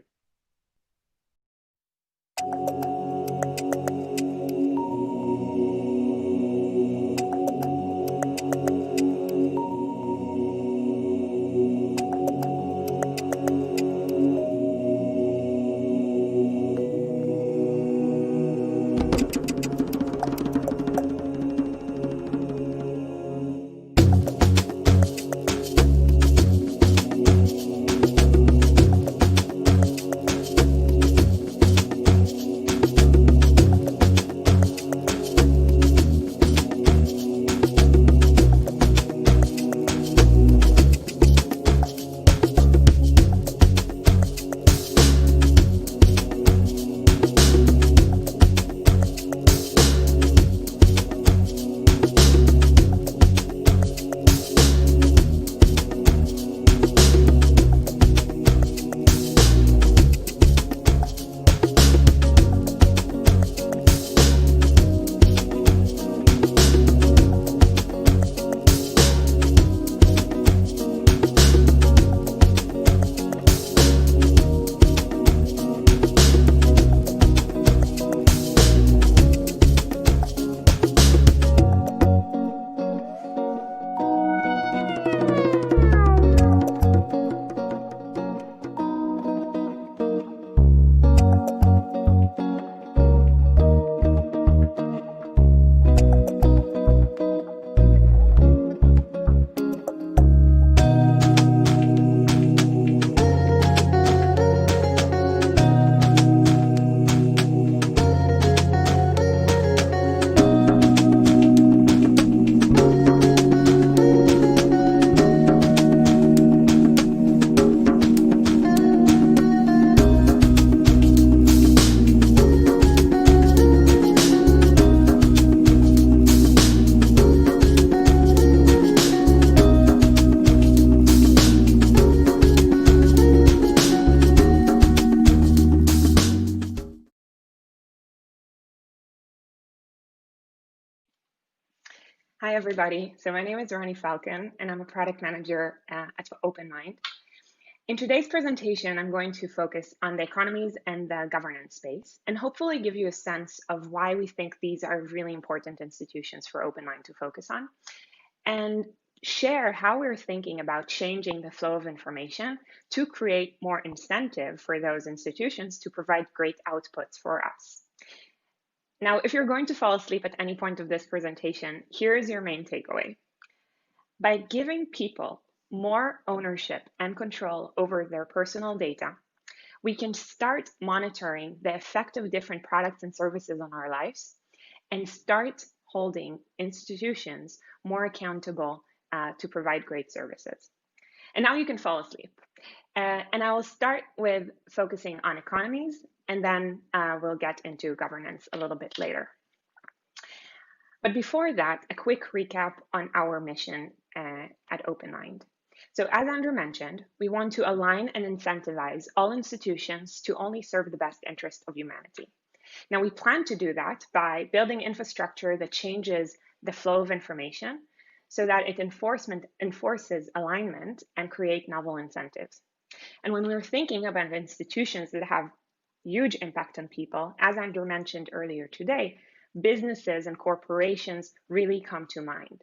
[SPEAKER 11] Hi, everybody. So my name is Ronnie Falcon, and I'm a product manager at OpenMined. In today's presentation, I'm going to focus on the economies and the governance space, and hopefully give you a sense of why we think these are really important institutions for OpenMined to focus on, and share how we're thinking about changing the flow of information to create more incentive for those institutions to provide great outputs for us. Now, if you're going to fall asleep at any point of this presentation, here's your main takeaway. By giving people more ownership and control over their personal data, we can start monitoring the effect of different products and services on our lives and start holding institutions more accountable to provide great services. And now you can fall asleep. And I will start with focusing on economies, and then we'll get into governance a little bit later. But before that, a quick recap on our mission at OpenMined. So as Andrew mentioned, we want to align and incentivize all institutions to only serve the best interest of humanity. Now, we plan to do that by building infrastructure that changes the flow of information so that it enforces alignment and create novel incentives. And when we're thinking about institutions that have huge impact on people, as Andrew mentioned earlier today, businesses and corporations really come to mind.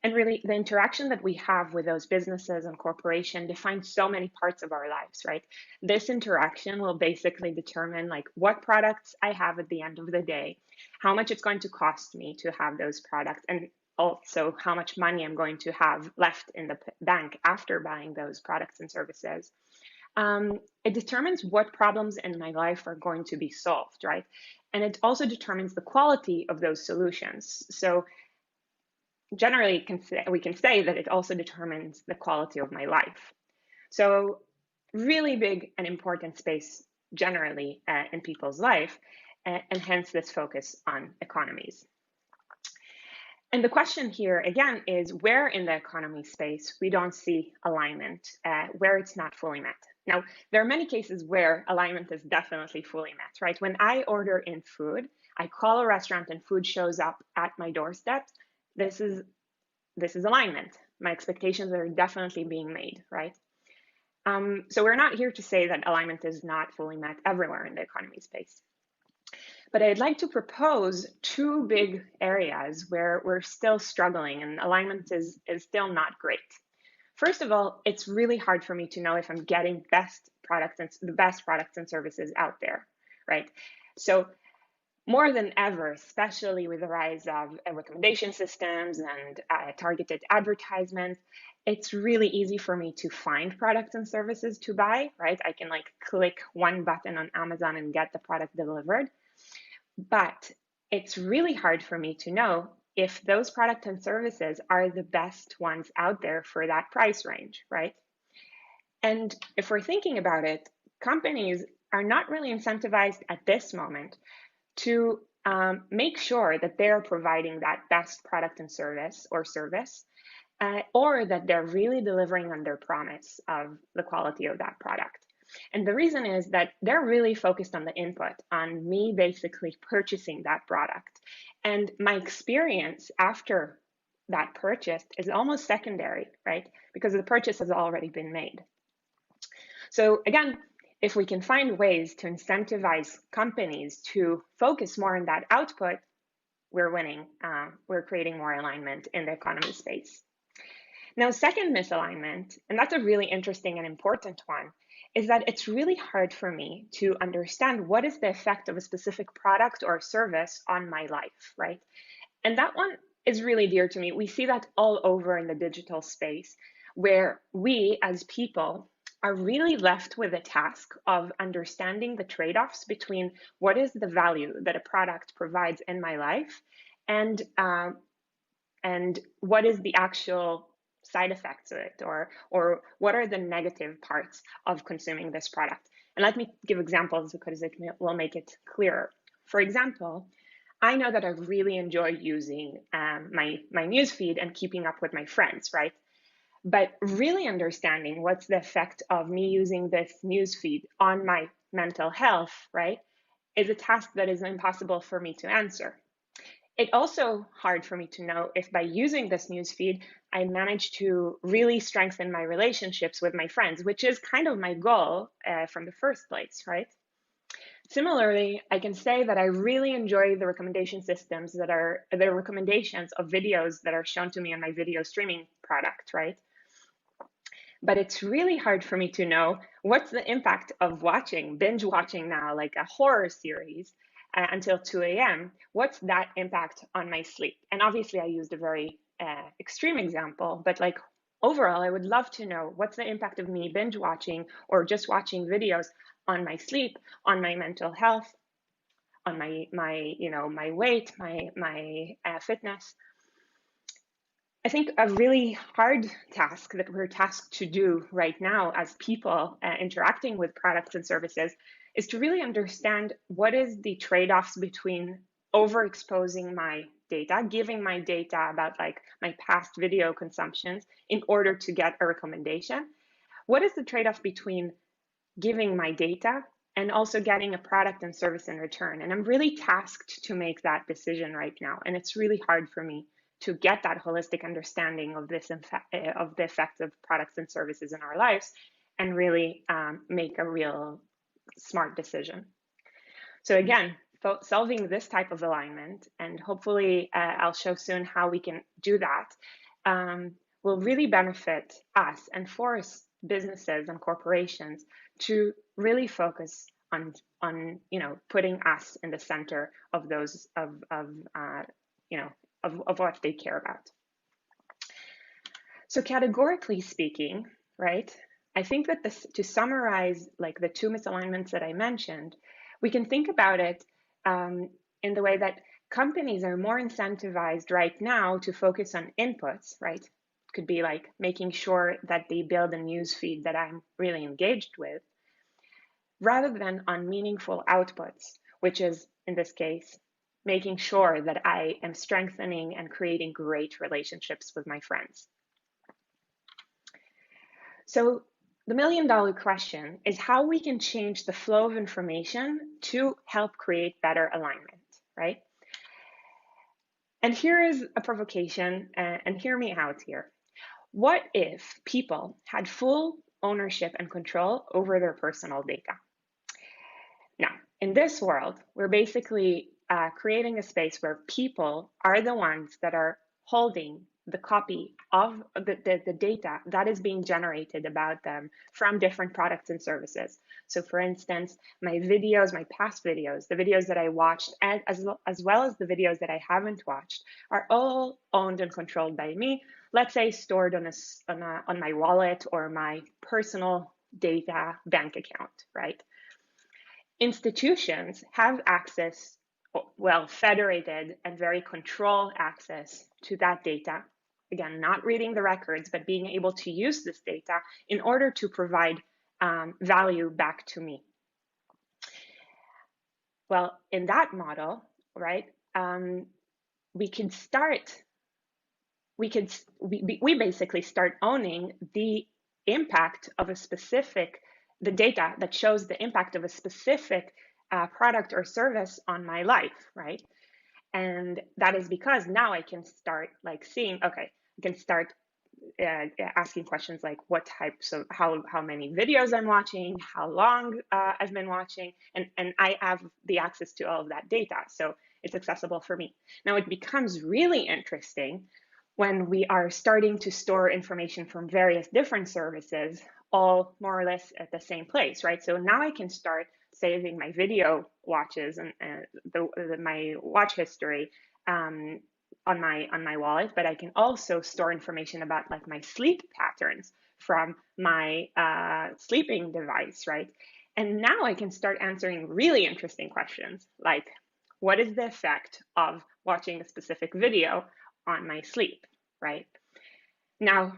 [SPEAKER 11] And really, the interaction that we have with those businesses and corporations defines so many parts of our lives, right? This interaction will basically determine like what products I have at the end of the day, how much it's going to cost me to have those products, and also how much money I'm going to have left in the bank after buying those products and services. It determines what problems in my life are going to be solved, right? And it also determines the quality of those solutions. So generally, we can say that it also determines the quality of my life. So really big and important space generally in people's life, and hence this focus on economies. And the question here, again, is where in the economy space we don't see alignment, where it's not fully met. Now, there are many cases where alignment is definitely fully met, right? When I order in food, I call a restaurant and food shows up at my doorstep. This is alignment. My expectations are definitely being made, right? So we're not here to say that alignment is not fully met everywhere in the economy space. But I'd like to propose two big areas where we're still struggling and alignment is still not great. First of all, it's really hard for me to know if I'm getting the best products and services out there, right? So more than ever, especially with the rise of recommendation systems and targeted advertisements, it's really easy for me to find products and services to buy, right? I can like click one button on Amazon and get the product delivered. But it's really hard for me to know if those products and services are the best ones out there for that price range, right? And if we're thinking about it, companies are not really incentivized at this moment to make sure that they're providing that best product and service or that they're really delivering on their promise of the quality of that product. And the reason is that they're really focused on the input, on me basically purchasing that product. And my experience after that purchase is almost secondary, right? Because the purchase has already been made. So again, if we can find ways to incentivize companies to focus more on that output, we're winning. We're creating more alignment in the economy space. Now, second misalignment, and that's a really interesting and important one, is that it's really hard for me to understand what is the effect of a specific product or service on my life, right? And that one is really dear to me. We see that all over in the digital space, where we as people are really left with a task of understanding the trade-offs between what is the value that a product provides in my life and what is the actual side effects of it, or what are the negative parts of consuming this product. And let me give examples because it will make it clearer. For example, I know that I really enjoy using my newsfeed and keeping up with my friends, right? But really understanding what's the effect of me using this newsfeed on my mental health, right, is a task that is impossible for me to answer. It's also hard for me to know if by using this newsfeed, I managed to really strengthen my relationships with my friends, which is kind of my goal from the first place, right? Similarly, I can say that I really enjoy the recommendation systems that are the recommendations of videos that are shown to me on my video streaming product, right? But it's really hard for me to know what's the impact of binge watching now, like a horror series until 2 a.m. What's that impact on my sleep? And obviously I used a very extreme example, but like overall, I would love to know what's the impact of me binge watching or just watching videos on my sleep, on my mental health, on my weight, my fitness. I think a really hard task that we're tasked to do right now as people interacting with products and services is to really understand what is the trade-offs between overexposing my data, giving my data about like my past video consumptions in order to get a recommendation. What is the trade-off between giving my data and also getting a product and service in return? And I'm really tasked to make that decision right now. And it's really hard for me to get that holistic understanding of of the effects of products and services in our lives and really make a real smart decision. So again, solving this type of alignment, and hopefully I'll show soon how we can do that, will really benefit us and force businesses and corporations to really focus on putting us in the center of those of what they care about. So categorically speaking, right, I think that to summarize like the two misalignments that I mentioned, we can think about it in the way that companies are more incentivized right now to focus on inputs, right? It could be like making sure that they build a news feed that I'm really engaged with, rather than on meaningful outputs, which is, in this case, making sure that I am strengthening and creating great relationships with my friends. So the million-dollar question is how we can change the flow of information to help create better alignment, right? And here is a provocation, and hear me out here. What if people had full ownership and control over their personal data? Now, in this world, we're basically creating a space where people are the ones that are holding the copy of the data that is being generated about them from different products and services. So for instance, my videos, my past videos, the videos that I watched, as well as the videos that I haven't watched, are all owned and controlled by me. Let's say stored on my wallet or my personal data bank account, right? Institutions have access, well, federated and very controlled access to that data. Again, not reading the records, but being able to use this data in order to provide value back to me. Well, in that model, right, we basically start owning the impact of the data that shows the impact of a specific product or service on my life, right? And that is because now I can start like seeing, okay, I can start asking questions like what types of, how many videos I'm watching, how long I've been watching, and I have the access to all of that data. So it's accessible for me. Now it becomes really interesting when we are starting to store information from various different services, all more or less at the same place, right? So now I can start saving my video watches and my watch history on my wallet, but I can also store information about like my sleep patterns from my sleeping device, right? And now I can start answering really interesting questions like, what is the effect of watching a specific video on my sleep, right? Now,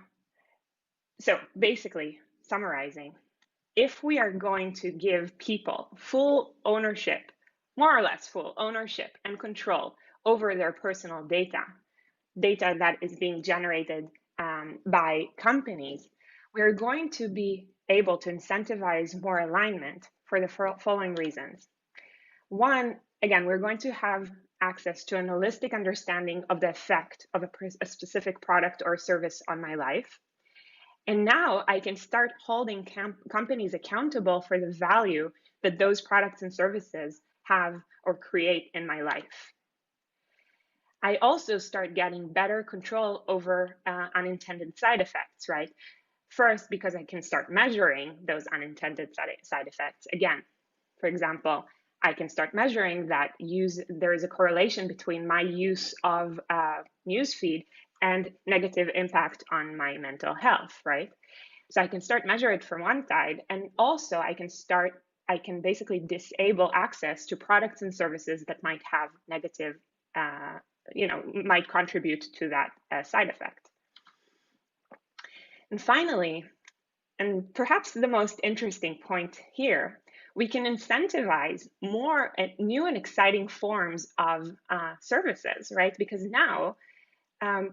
[SPEAKER 11] so basically summarizing, if we are going to give people full ownership, more or less full ownership and control over their personal data that is being generated by companies, we're going to be able to incentivize more alignment for the following reasons. One, again, we're going to have access to an holistic understanding of the effect of a specific product or service on my life. And now I can start holding companies accountable for the value that those products and services have or create in my life. I also start getting better control over unintended side effects, right? First, because I can start measuring those unintended side effects. Again, for example, I can start measuring that there is a correlation between my use of newsfeed and negative impact on my mental health, right? So I can start measure it from one side, and also I can basically disable access to products and services that might have negative, might contribute to that side effect. And finally, and perhaps the most interesting point here, we can incentivize more new and exciting forms of services, right? Because now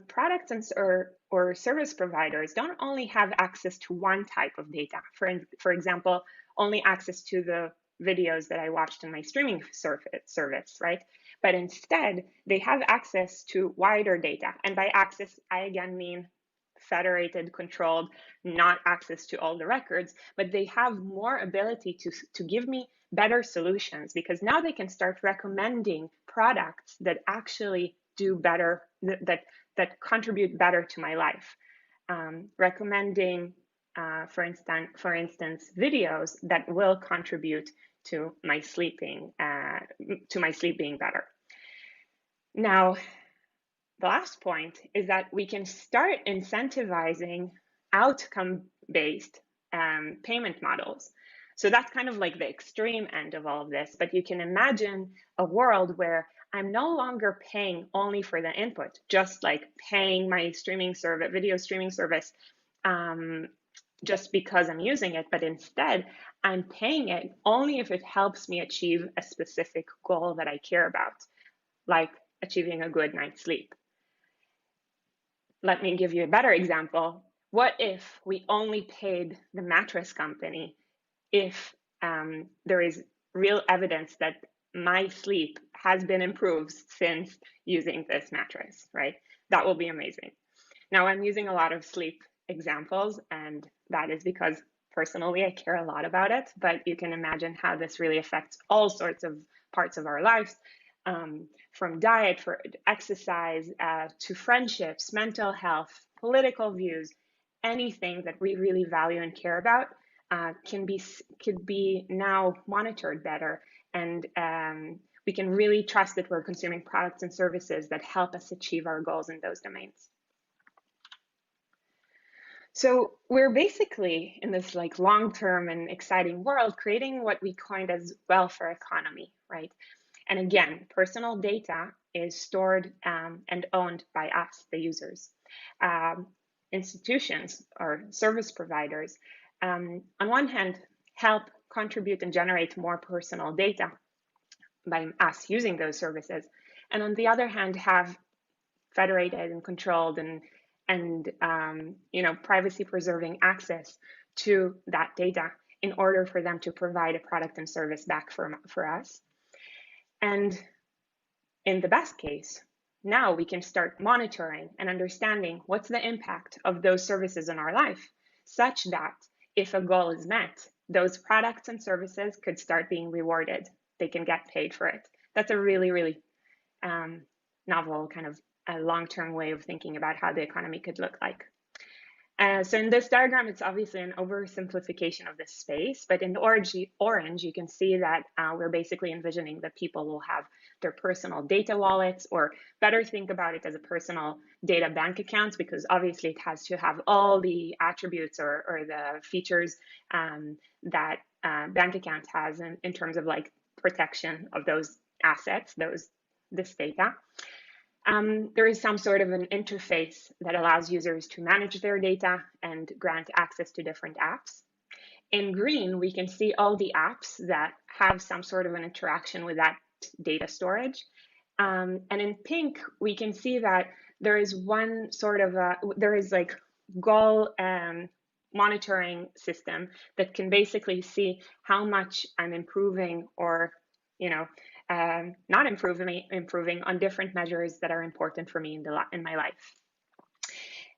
[SPEAKER 11] products or service providers don't only have access to one type of data. For example, only access to the videos that I watched in my streaming service, right? But instead, they have access to wider data. And by access, I again mean federated, controlled, not access to all the records, but they have more ability to give me better solutions, because now they can start recommending products that actually do better, that contribute better to my life. Recommending, for instance, videos that will contribute to my sleeping, being better. Now, the last point is that we can start incentivizing outcome-based payment models. So that's kind of like the extreme end of all of this, but you can imagine a world where I'm no longer paying only for the input, just like paying my video streaming service just because I'm using it, but instead I'm paying it only if it helps me achieve a specific goal that I care about, like achieving a good night's sleep. Let me give you a better example. What if we only paid the mattress company if there is real evidence that my sleep has been improved since using this mattress, right? That will be amazing. Now, I'm using a lot of sleep examples, and that is because personally I care a lot about it, but you can imagine how this really affects all sorts of parts of our lives, from diet, for exercise, to friendships, mental health, political views. Anything that we really value and care about could be now monitored better, and we can really trust that we're consuming products and services that help us achieve our goals in those domains. So we're basically in this like long-term and exciting world creating what we coined as welfare economy, right? And again, personal data is stored and owned by us, the users. Institutions or service providers, on one hand, help contribute and generate more personal data by us using those services, and on the other hand, have federated and controlled and privacy-preserving access to that data in order for them to provide a product and service back for us. And in the best case, now we can start monitoring and understanding what's the impact of those services in our life, such that if a goal is met, those products and services could start being rewarded. They can get paid for it. That's a really, really novel kind of a long-term way of thinking about how the economy could look like. So in this diagram, it's obviously an oversimplification of this space, but in the orange, you can see that we're basically envisioning that people will have their personal data wallets, or better think about it as a personal data bank accounts, because obviously it has to have all the attributes or the features that bank account has in terms of like protection of those assets, this data. There is some sort of an interface that allows users to manage their data and grant access to different apps. In green, we can see all the apps that have some sort of an interaction with that data storage. And in pink, we can see that there is one sort of there is like goal monitoring system that can basically see how much I'm improving or not improving on different measures that are important for me in my life.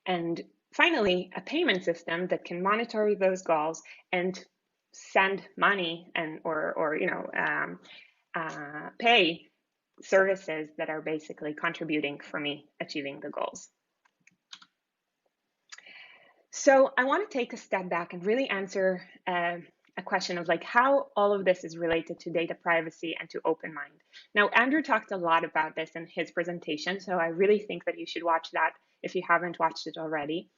[SPEAKER 11] And finally, a payment system that can monitor those goals and send money and or pay services that are basically contributing for me achieving the goals. So I want to take a step back and really answer a question of like how all of this is related to data privacy and to OpenMined. Now, Andrew talked a lot about this in his presentation, so I really think that you should watch that if you haven't watched it already.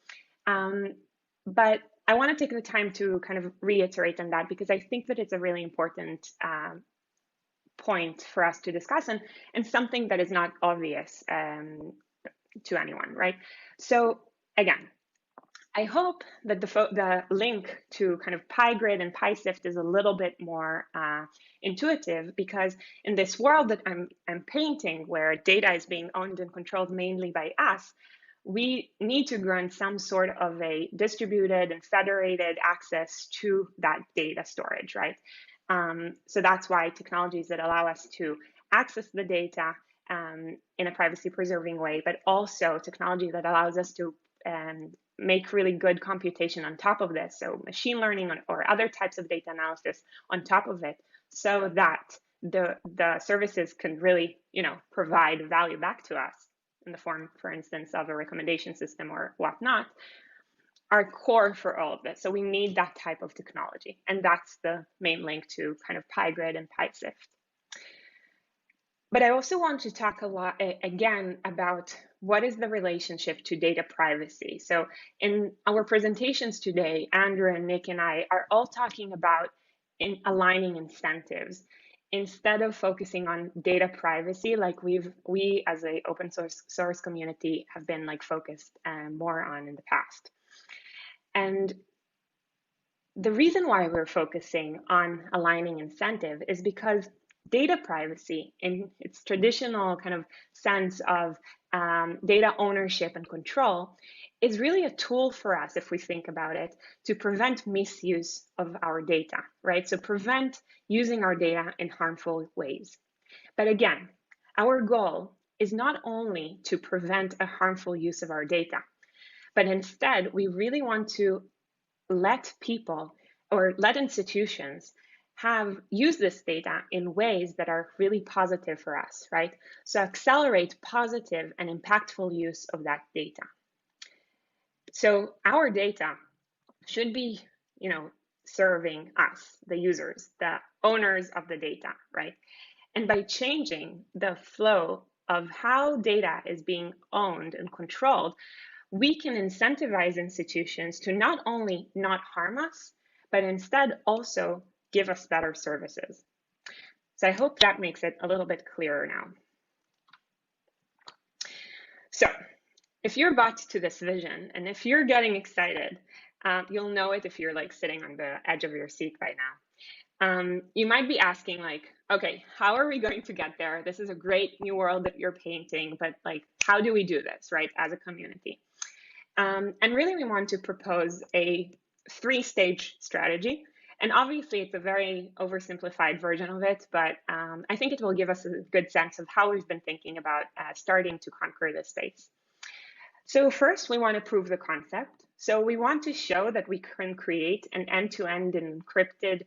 [SPEAKER 11] But I want to take the time to kind of reiterate on that because I think that it's a really important point for us to discuss and something that is not obvious to anyone, right? So again, I hope that the link to kind of PyGrid and PySift is a little bit more intuitive, because in this world that I'm painting, where data is being owned and controlled mainly by us, we need to grant some sort of a distributed and federated access to that data storage, right? So that's why technologies that allow us to access the data in a privacy-preserving way, but also technology that allows us to make really good computation on top of this, so machine learning or other types of data analysis on top of it, so that the services can really, provide value back to us in the form, for instance, of a recommendation system or whatnot, are core for all of this. So we need that type of technology, and that's the main link to kind of PyGrid and PySift. But I also want to talk a lot again about what is the relationship to data privacy. So in our presentations today, Andrew and Nick and I are all talking about aligning incentives instead of focusing on data privacy, like we as an open source community have been like focused more on in the past. And the reason why we're focusing on aligning incentive is because data privacy, in its traditional kind of sense of data ownership and control, is really a tool for us, if we think about it, to prevent misuse of our data, right? So prevent using our data in harmful ways. But again, our goal is not only to prevent a harmful use of our data, but instead we really want to let people or let institutions use this data in ways that are really positive for us, right? So accelerate positive and impactful use of that data. So our data should be, serving us, the users, the owners of the data, right? And by changing the flow of how data is being owned and controlled, we can incentivize institutions to not only not harm us, but instead also give us better services. So I hope that makes it a little bit clearer now. So if you're bought to this vision, and if you're getting excited, you'll know it if you're like sitting on the edge of your seat right now. You might be asking like, okay, how are we going to get there? This is a great new world that you're painting, but like, how do we do this, right, as a community? And really we want to propose a 3-stage strategy. And obviously it's a very oversimplified version of it, but I think it will give us a good sense of how we've been thinking about starting to conquer this space. So first, we want to prove the concept. So we want to show that we can create an end-to-end encrypted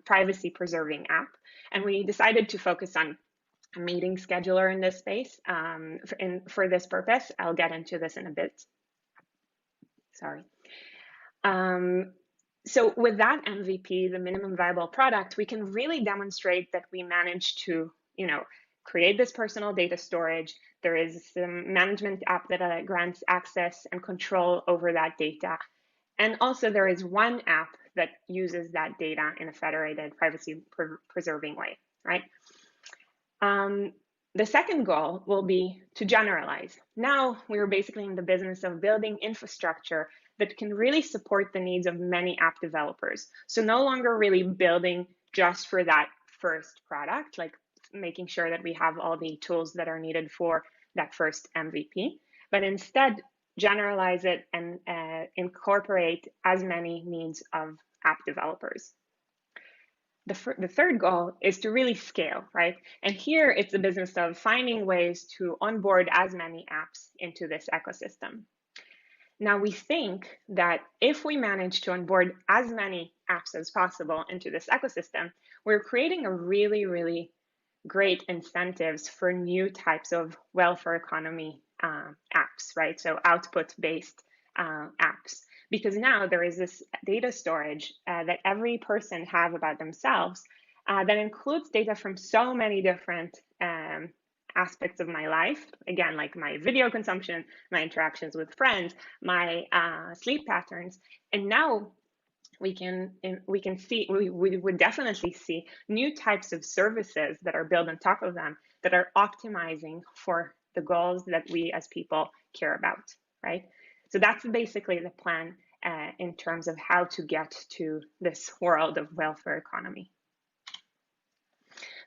[SPEAKER 11] privacy-preserving app. And we decided to focus on a meeting scheduler in this space. For this purpose, I'll get into this in a bit. Sorry. So with that MVP, the minimum viable product, we can really demonstrate that we managed to, create this personal data storage. There is some management app that grants access and control over that data. And also there is one app that uses that data in a federated privacy preserving way, right? The second goal will be to generalize. Now we're basically in the business of building infrastructure that can really support the needs of many app developers. So no longer really building just for that first product, like making sure that we have all the tools that are needed for that first MVP, but instead generalize it and incorporate as many needs of app developers. the third goal is to really scale, right? And here it's the business of finding ways to onboard as many apps into this ecosystem. Now, we think that if we manage to onboard as many apps as possible into this ecosystem, we're creating a really, really great incentives for new types of welfare economy apps, right? So output-based apps. Because now there is this data storage that every person have about themselves that includes data from so many different aspects of my life. Again, like my video consumption, my interactions with friends, my sleep patterns. And now we would definitely see new types of services that are built on top of them that are optimizing for the goals that we as people care about, right? So that's basically the plan in terms of how to get to this world of welfare economy.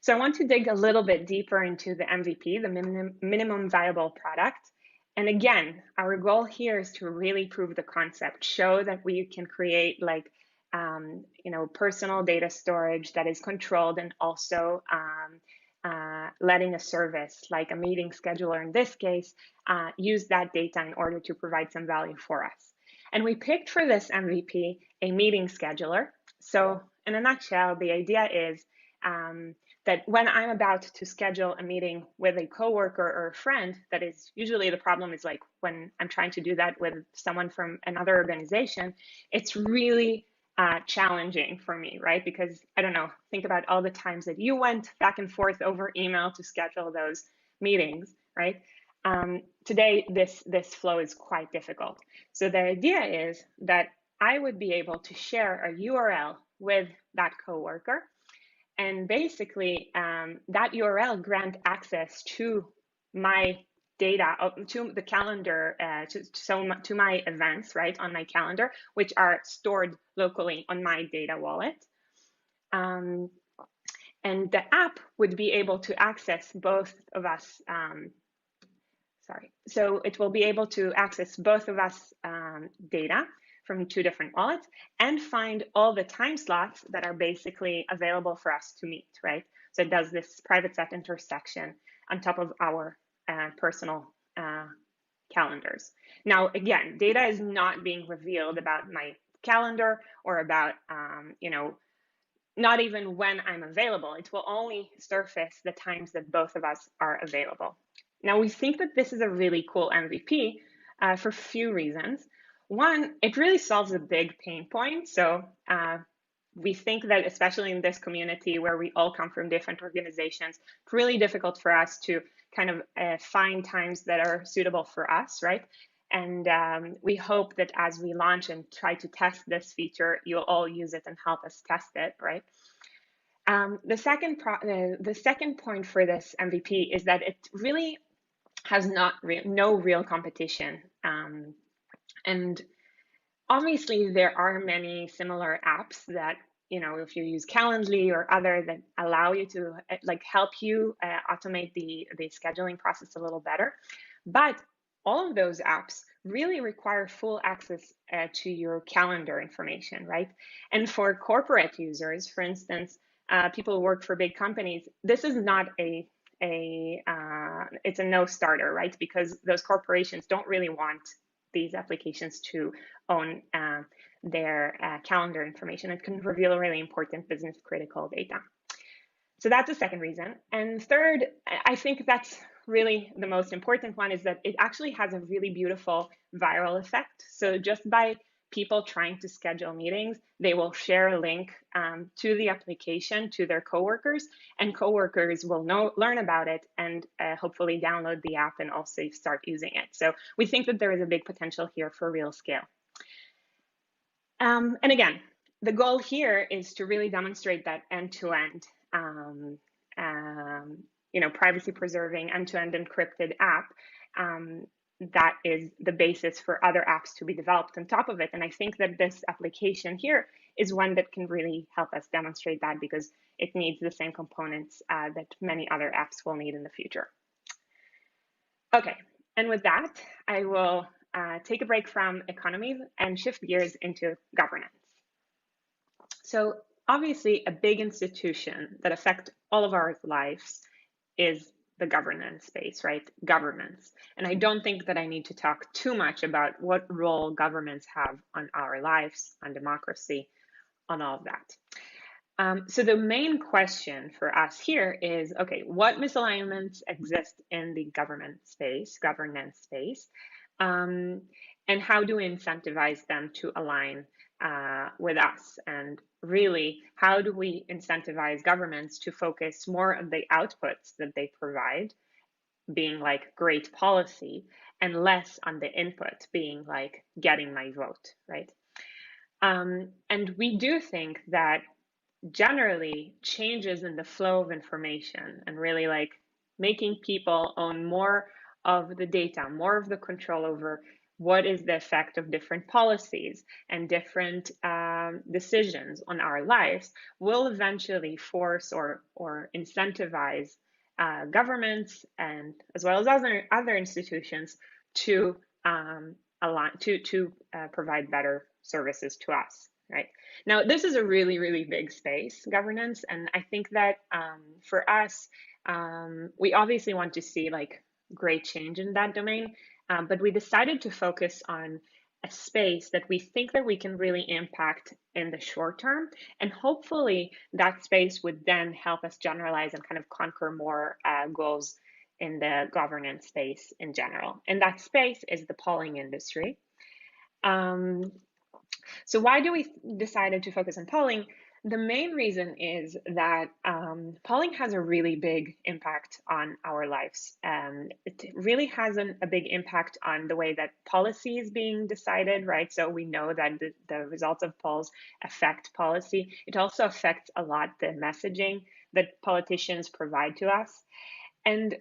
[SPEAKER 11] So I want to dig a little bit deeper into the MVP, the minimum viable product. And again, our goal here is to really prove the concept, show that we can create like, personal data storage that is controlled and also letting a service like a meeting scheduler in this case use that data in order to provide some value for us. And we picked for this MVP a meeting scheduler. So in a nutshell, the idea is that when I'm about to schedule a meeting with a coworker or a friend, that is usually the problem is like when I'm trying to do that with someone from another organization, it's really challenging for me, right? Because I don't know, think about all the times that you went back and forth over email to schedule those meetings, right? Today, this flow is quite difficult. So the idea is that I would be able to share a URL with that coworker, and basically that URL grant access to my data, to the calendar, to my events, right, on my calendar, which are stored locally on my data wallet. And the app would be able to access both of us, so it will be able to access both of us data from two different wallets and find all the time slots that are basically available for us to meet, right? So it does this private set intersection on top of our personal calendars. Now, again, data is not being revealed about my calendar or about, not even when I'm available. It will only surface the times that both of us are available. Now, we think that this is a really cool MVP for a few reasons. One, it really solves a big pain point. So we think that especially in this community where we all come from different organizations, it's really difficult for us to kind of find times that are suitable for us, right? And we hope that as we launch and try to test this feature, you'll all use it and help us test it, right? The second point for this MVP is that it really has no real competition. And obviously, there are many similar apps that, if you use Calendly or other that allow you to like help you automate the scheduling process a little better. But all of those apps really require full access to your calendar information, right? And for corporate users, for instance, people who work for big companies, this is not it's a no starter, right? Because those corporations don't really want these applications to own their calendar information. It can reveal really important business critical data. So that's the second reason. And third, I think that's really the most important one, is that it actually has a really beautiful viral effect. So just by people trying to schedule meetings, they will share a link to the application to their coworkers, and coworkers will learn about it and hopefully download the app and also start using it. So we think that there is a big potential here for real scale. And again, the goal here is to really demonstrate that end-to-end, privacy-preserving, end-to-end encrypted app that is the basis for other apps to be developed on top of it. And I think that this application here is one that can really help us demonstrate that, because it needs the same components that many other apps will need in the future. Okay, and with that, I will take a break from economy and shift gears into governance. So obviously a big institution that affects all of our lives is the governance space, right? Governments. And I don't think that I need to talk too much about what role governments have on our lives, on democracy, on all of that. So the main question for us here is, okay, what misalignments exist in the governance space, and how do we incentivize them to align with us? And really, how do we incentivize governments to focus more on the outputs that they provide, being like great policy, and less on the input, being like getting my vote, right? And we do think that generally changes in the flow of information and really like making people own more of the data, more of the control over what is the effect of different policies and different decisions on our lives will eventually force or incentivize governments and as well as other institutions to align to provide better services to us. Right. Now, this is a really, really big space, governance. And I think that for us, we obviously want to see like great change in that domain. But we decided to focus on a space that we think that we can really impact in the short term. And hopefully that space would then help us generalize and kind of conquer more goals in the governance space in general. And that space is the polling industry. So why do we decided to focus on polling? The main reason is that polling has a really big impact on our lives. It really has a big impact on the way that policy is being decided, right? So we know that the results of polls affect policy. It also affects a lot the messaging that politicians provide to us. And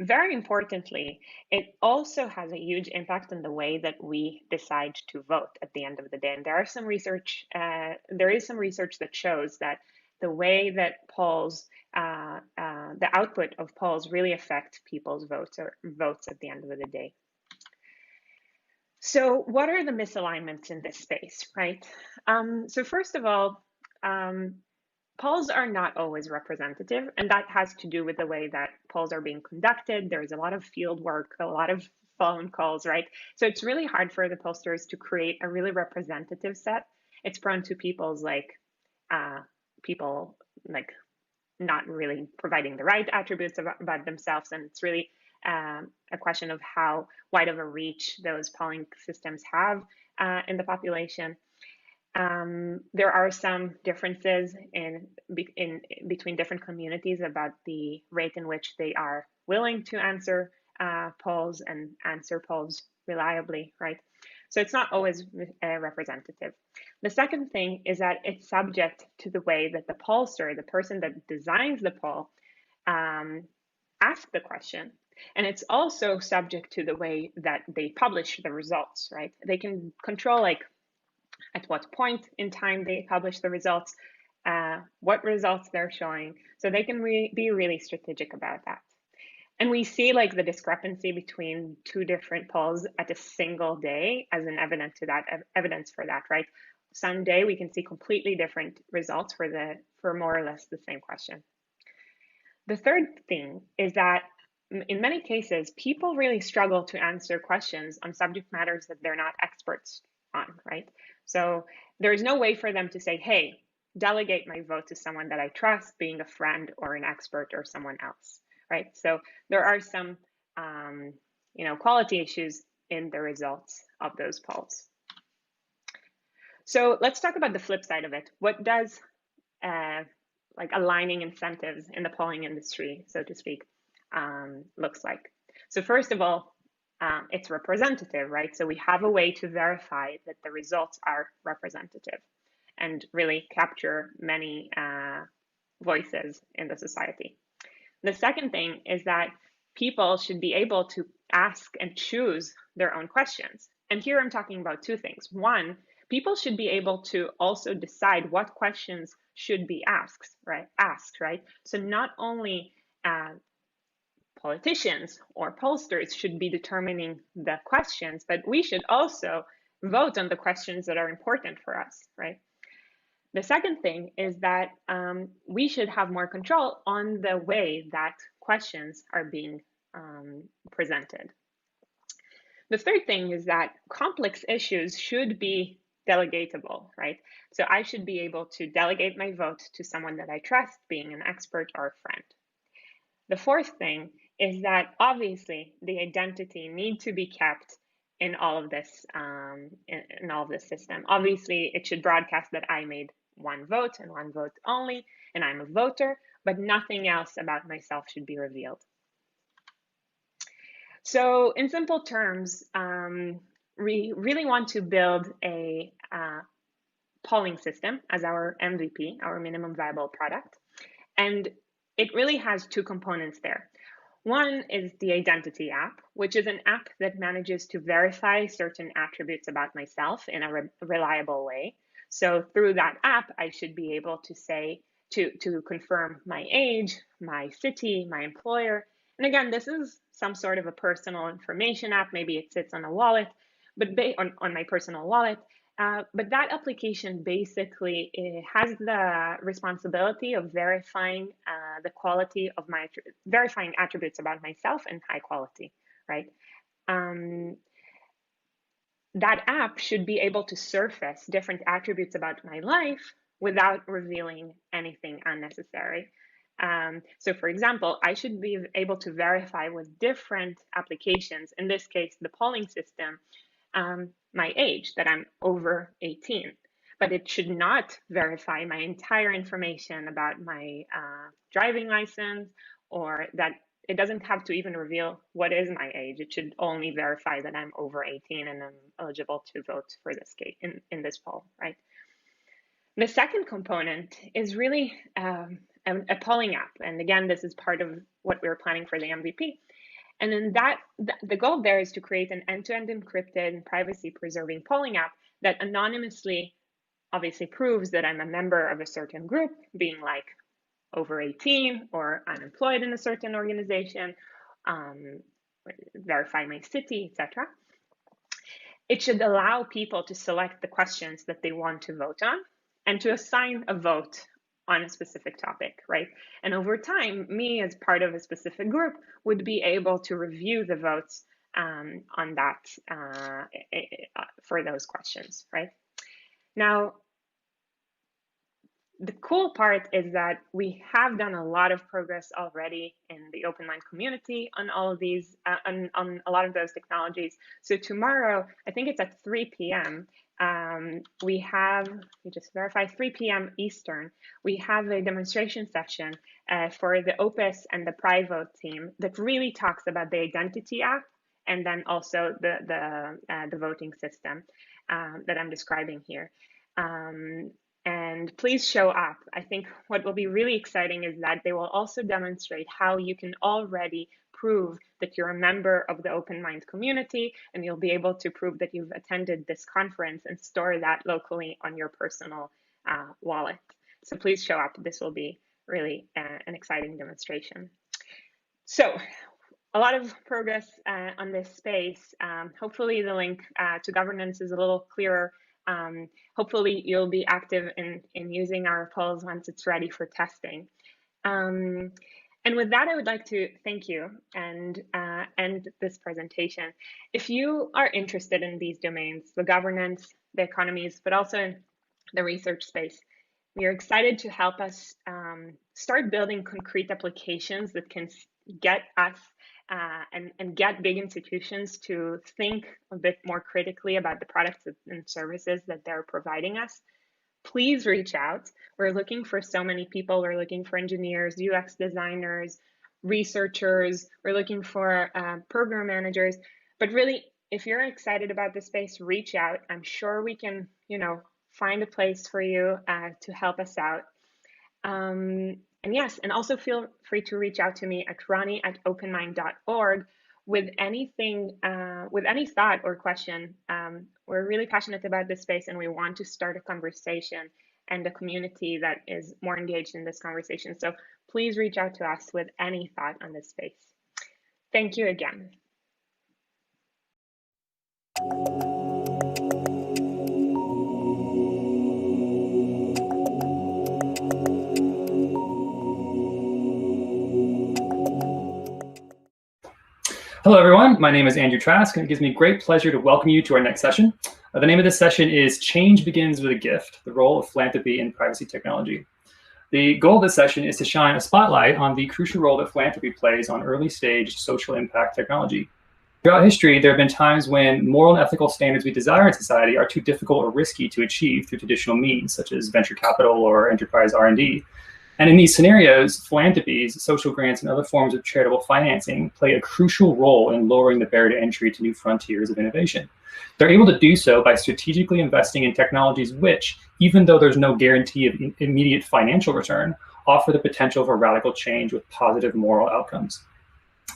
[SPEAKER 11] very importantly, it also has a huge impact on the way that we decide to vote at the end of the day. And there is some research that shows that the way that polls, the output of polls really affect people's votes at the end of the day. So what are the misalignments in this space, right? So first of all, polls are not always representative, and that has to do with the way that polls are being conducted. There's a lot of field work, a lot of phone calls, right? So it's really hard for the pollsters to create a really representative set. It's prone to people not really providing the right attributes about themselves, and it's really a question of how wide of a reach those polling systems have in the population. There are some differences between different communities about the rate in which they are willing to answer polls and answer polls reliably, right? So it's not always representative. The second thing is that it's subject to the way that the pollster, the person that designs the poll, asks the question. And it's also subject to the way that they publish the results, right? They can control like at what point in time they publish the results, what results they're showing. So they can be really strategic about that. And we see like the discrepancy between two different polls at a single day as an evidence for that, right? Some day we can see completely different results for more or less the same question. The third thing is that in many cases, people really struggle to answer questions on subject matters that they're not experts on, right? So there's no way for them to say, hey, delegate my vote to someone that I trust, being a friend or an expert or someone else, right? So there are some, quality issues in the results of those polls. So let's talk about the flip side of it. What does like aligning incentives in the polling industry, so to speak, looks like? So first of all, it's representative, right? So we have a way to verify that the results are representative and really capture many voices in the society. The second thing is that people should be able to ask and choose their own questions. And here I'm talking about two things. One, people should be able to also decide what questions should be asked, right? So not only politicians or pollsters should be determining the questions, but we should also vote on the questions that are important for us, right? The second thing is that we should have more control on the way that questions are being presented. The third thing is that complex issues should be delegatable, right? So I should be able to delegate my vote to someone that I trust, being an expert or a friend. The fourth thing is that obviously the identity needs to be kept in all of this in all of this system. Obviously, it should broadcast that I made one vote and one vote only, and I'm a voter, but nothing else about myself should be revealed. So in simple terms, we really want to build a polling system as our MVP, our minimum viable product. And it really has two components there. One is the identity app, which is an app that manages to verify certain attributes about myself in a reliable way. So through that app, I should be able to say, to confirm my age, my city, my employer. And again, this is some sort of a personal information app. Maybe it sits on a wallet, but on my personal wallet. But that application basically has the responsibility of verifying the quality of verifying attributes about myself in high quality, right? That app should be able to surface different attributes about my life without revealing anything unnecessary. So for example, I should be able to verify with different applications, in this case, the polling system, my age, that I'm over 18, but it should not verify my entire information about my driving license, or that it doesn't have to even reveal what is my age. It should only verify that I'm over 18 and I'm eligible to vote for this case in this poll, right? The second component is really a polling app. And again, this is part of what we were planning for the MVP. And then the goal there is to create an end-to-end encrypted and privacy-preserving polling app that anonymously, obviously, proves that I'm a member of a certain group, being like over 18 or unemployed in a certain organization, verify my city, etc. It should allow people to select the questions that they want to vote on and to assign a vote on a specific topic, right? And over time, me as part of a specific group would be able to review the votes on that for those questions, right? Now, the cool part is that we have done a lot of progress already in the OpenMined community on all of these, on a lot of those technologies. So tomorrow, I think it's at 3 p.m., we have, let me just verify, 3 p.m. Eastern, we have a demonstration session for the Opus and the PriVote team that really talks about the identity app and then also the voting system that I'm describing here. And please show up. I think what will be really exciting is that they will also demonstrate how you can already prove that you're a member of the OpenMined community, and you'll be able to prove that you've attended this conference and store that locally on your personal wallet. So please show up. This will be really an exciting demonstration. So a lot of progress on this space. Hopefully the link to governance is a little clearer. Hopefully you'll be active in using our polls once it's ready for testing. And with that, I would like to thank you and end this presentation. If you are interested in these domains, the governance, the economies, but also in the research space, we are excited to help us start building concrete applications that can get us and get big institutions to think a bit more critically about the products and services that they're providing us. Please reach out. We're looking for so many people. We're looking for engineers, UX designers, researchers. We're looking for program managers. But really, if you're excited about this space, reach out. I'm sure we can, find a place for you to help us out. And yes, and also feel free to reach out to me at ronnie@openmind.org with anything, with any thought or question. We're really passionate about this space, and we want to start a conversation and a community that is more engaged in this conversation. So please reach out to us with any thought on this space. Thank you again.
[SPEAKER 1] Hello, everyone. My name is Andrew Trask, and it gives me great pleasure to welcome you to our next session. The name of this session is Change Begins with a Gift, the role of philanthropy in privacy technology. The goal of this session is to shine a spotlight on the crucial role that philanthropy plays on early stage social impact technology. Throughout history, there have been times when moral and ethical standards we desire in society are too difficult or risky to achieve through traditional means, such as venture capital or enterprise R&D. And in these scenarios, philanthropies, social grants, and other forms of charitable financing play a crucial role in lowering the barrier to entry to new frontiers of innovation. They're able to do so by strategically investing in technologies which, even though there's no guarantee of immediate financial return, offer the potential for radical change with positive moral outcomes.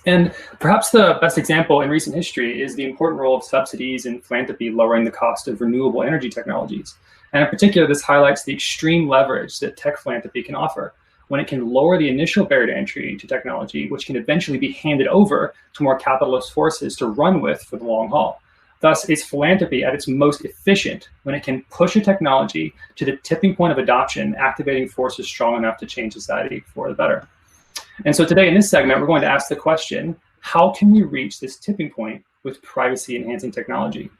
[SPEAKER 1] And perhaps the best example in recent history is the important role of subsidies in philanthropy lowering the cost of renewable energy technologies. And in particular, this highlights the extreme leverage that tech philanthropy can offer when it can lower the initial barrier to entry to technology, which can eventually be handed over to more capitalist forces to run with for the long haul. Thus, it's philanthropy at its most efficient when it can push a technology to the tipping point of adoption, activating forces strong enough to change society for the better. And so today in this segment, we're going to ask the question, how can we reach this tipping point with privacy-enhancing technology?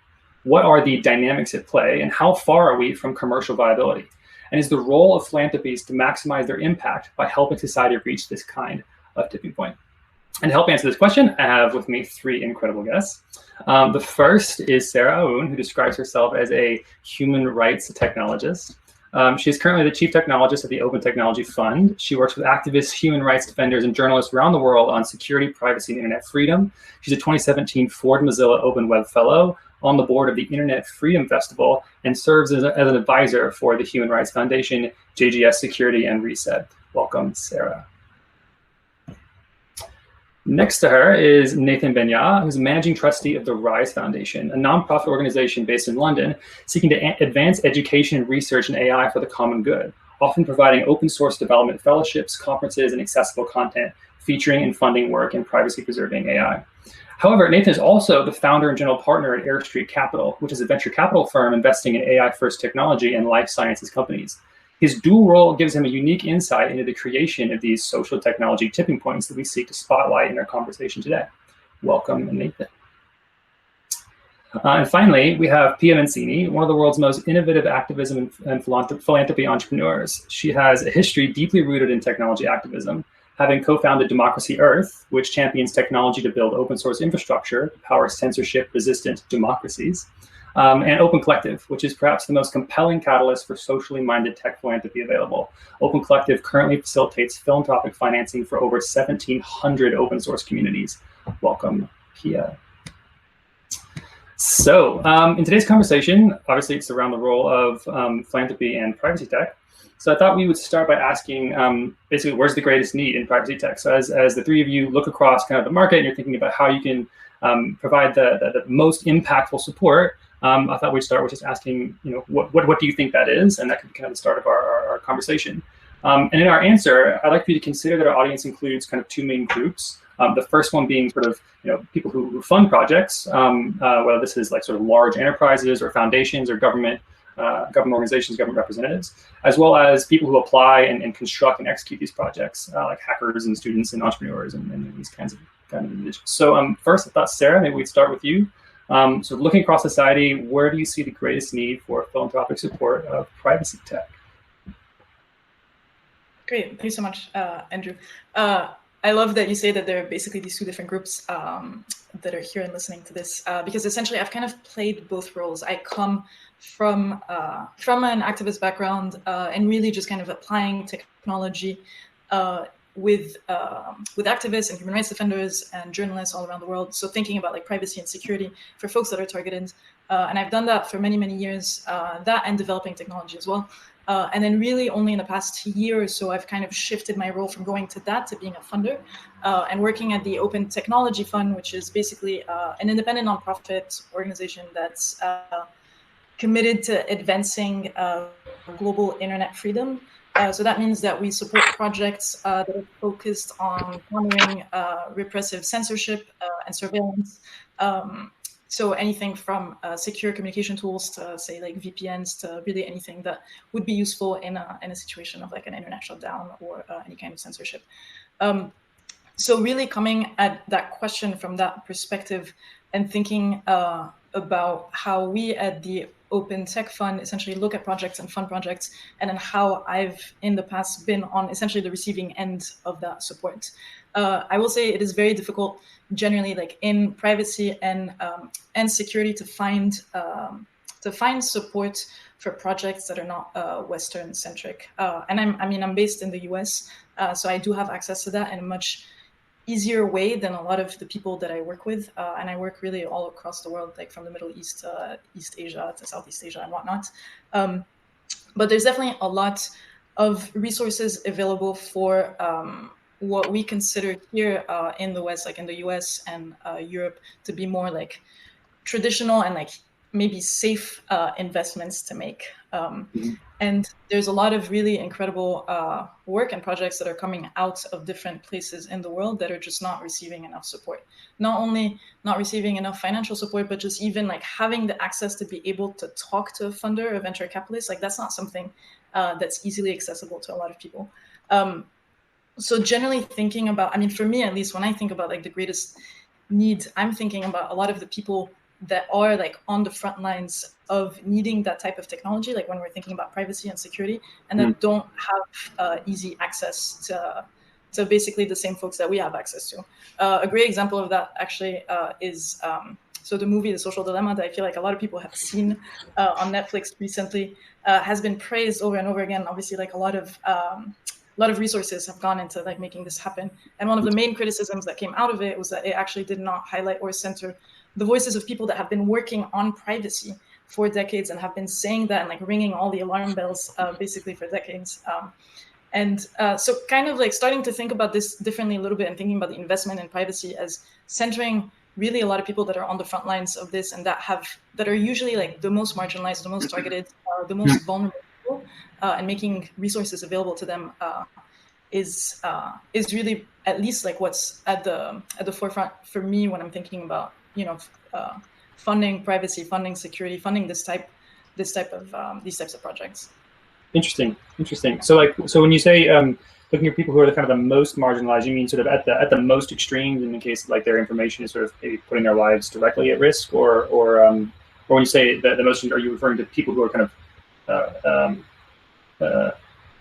[SPEAKER 1] What are the dynamics at play, and how far are we from commercial viability? And is the role of philanthropies to maximize their impact by helping society reach this kind of tipping point? And to help answer this question, I have with me three incredible guests. The first is Sarah Aoun, who describes herself as a human rights technologist. She is currently the chief technologist at the Open Technology Fund. She works with activists, human rights defenders, and journalists around the world on security, privacy, and internet freedom. She's a 2017 Ford Mozilla Open Web Fellow, on the board of the Internet Freedom Festival, and serves as an advisor for the Human Rights Foundation, JGS Security, and Reset. Welcome, Sarah. Next to her is Nathan Benyah, who's a managing trustee of the RISE Foundation, a nonprofit organization based in London seeking to advance education and research in AI for the common good, often providing open source development fellowships, conferences, and accessible content featuring and funding work in privacy-preserving AI. However, Nathan is also the founder and general partner at Air Street Capital, which is a venture capital firm investing in AI-first technology and life sciences companies. His dual role gives him a unique insight into the creation of these social technology tipping points that we seek to spotlight in our conversation today. Welcome, Nathan. And finally, we have Pia Mancini, one of the world's most innovative activism and philanthropy entrepreneurs. She has a history deeply rooted in technology activism, having co-founded Democracy Earth, which champions technology to build open source infrastructure to power censorship-resistant democracies, and Open Collective, which is perhaps the most compelling catalyst for socially minded tech philanthropy available. Open Collective currently facilitates philanthropic financing for over 1,700 open source communities. Welcome, Pia. So in today's conversation, obviously it's around the role of philanthropy and privacy tech. So I thought we would start by asking, basically, where's the greatest need in privacy tech? So as the three of you look across kind of the market and you're thinking about how you can provide the most impactful support, I thought we'd start with just asking, what do you think that is? And that could be kind of the start of our conversation. And in our answer, I'd like for you to consider that our audience includes kind of two main groups. The first one being sort of, people who fund projects, whether this is like sort of large enterprises or foundations or government organizations, government representatives, as well as people who apply and construct and execute these projects, like hackers and students and entrepreneurs and these kinds of individuals. So first, I thought, Sarah, maybe we'd start with you. So looking across society, where do you see the greatest need for philanthropic support of privacy tech?
[SPEAKER 12] Great, thank you so much, Andrew. I love that you say that there are basically these two different groups that are here and listening to this, because essentially I've kind of played both roles. I come from an activist background and really just kind of applying technology with activists and human rights defenders and journalists all around the world. So thinking about like privacy and security for folks that are targeted. And I've done that for many, many years, that and developing technology as well. And then really only in the past year or so, I've kind of shifted my role from going to that to being a funder and working at the Open Technology Fund, which is basically an independent nonprofit organization that's committed to advancing global internet freedom. So that means that we support projects that are focused on countering repressive censorship and surveillance. So anything from secure communication tools to say like VPNs to really anything that would be useful in a situation of like an internet shutdown or any kind of censorship. So really coming at that question from that perspective and thinking about how we at the Open Tech Fund essentially look at projects and fund projects, and then how I've in the past been on essentially the receiving end of that support. I will say it is very difficult generally, like in privacy and security, to find support for projects that are not Western centric. And I'm based in the US, so I do have access to that in a much easier way than a lot of the people that I work with. And I work really all across the world, like from the Middle East to East Asia to Southeast Asia and whatnot. But there's definitely a lot of resources available for what we consider here in the West, like in the US and Europe, to be more like traditional and like maybe safe investments to make. And there's a lot of really incredible work and projects that are coming out of different places in the world that are just not receiving enough support. Not only not receiving enough financial support, but just even like having the access to be able to talk to a funder or venture capitalist. Like that's not something that's easily accessible to a lot of people. So generally thinking about, I mean, for me, at least when I think about like the greatest need, I'm thinking about a lot of the people that are like on the front lines of needing that type of technology, like when we're thinking about privacy and security, and that don't have easy access to basically the same folks that we have access to. A great example of that actually is so the movie The Social Dilemma, that I feel like a lot of people have seen on Netflix recently, has been praised over and over again. Obviously, like a lot of resources have gone into like making this happen. And one of the main criticisms that came out of it was that it actually did not highlight or center the voices of people that have been working on privacy for decades and have been saying that and like ringing all the alarm bells basically for decades. So kind of like starting to think about this differently a little bit and thinking about the investment in privacy as centering really a lot of people that are on the front lines of this and that are usually like the most marginalized, the most targeted, the most vulnerable people, and making resources available to them is really at least like what's at the forefront for me when I'm thinking about funding privacy, funding security, funding these types of projects.
[SPEAKER 1] Interesting. So when you say looking at people who are the kind of the most marginalized, you mean sort of at the most extremes in the case like their information is sort of maybe putting their lives directly at risk, or when you say the most, are you referring to people who are kind of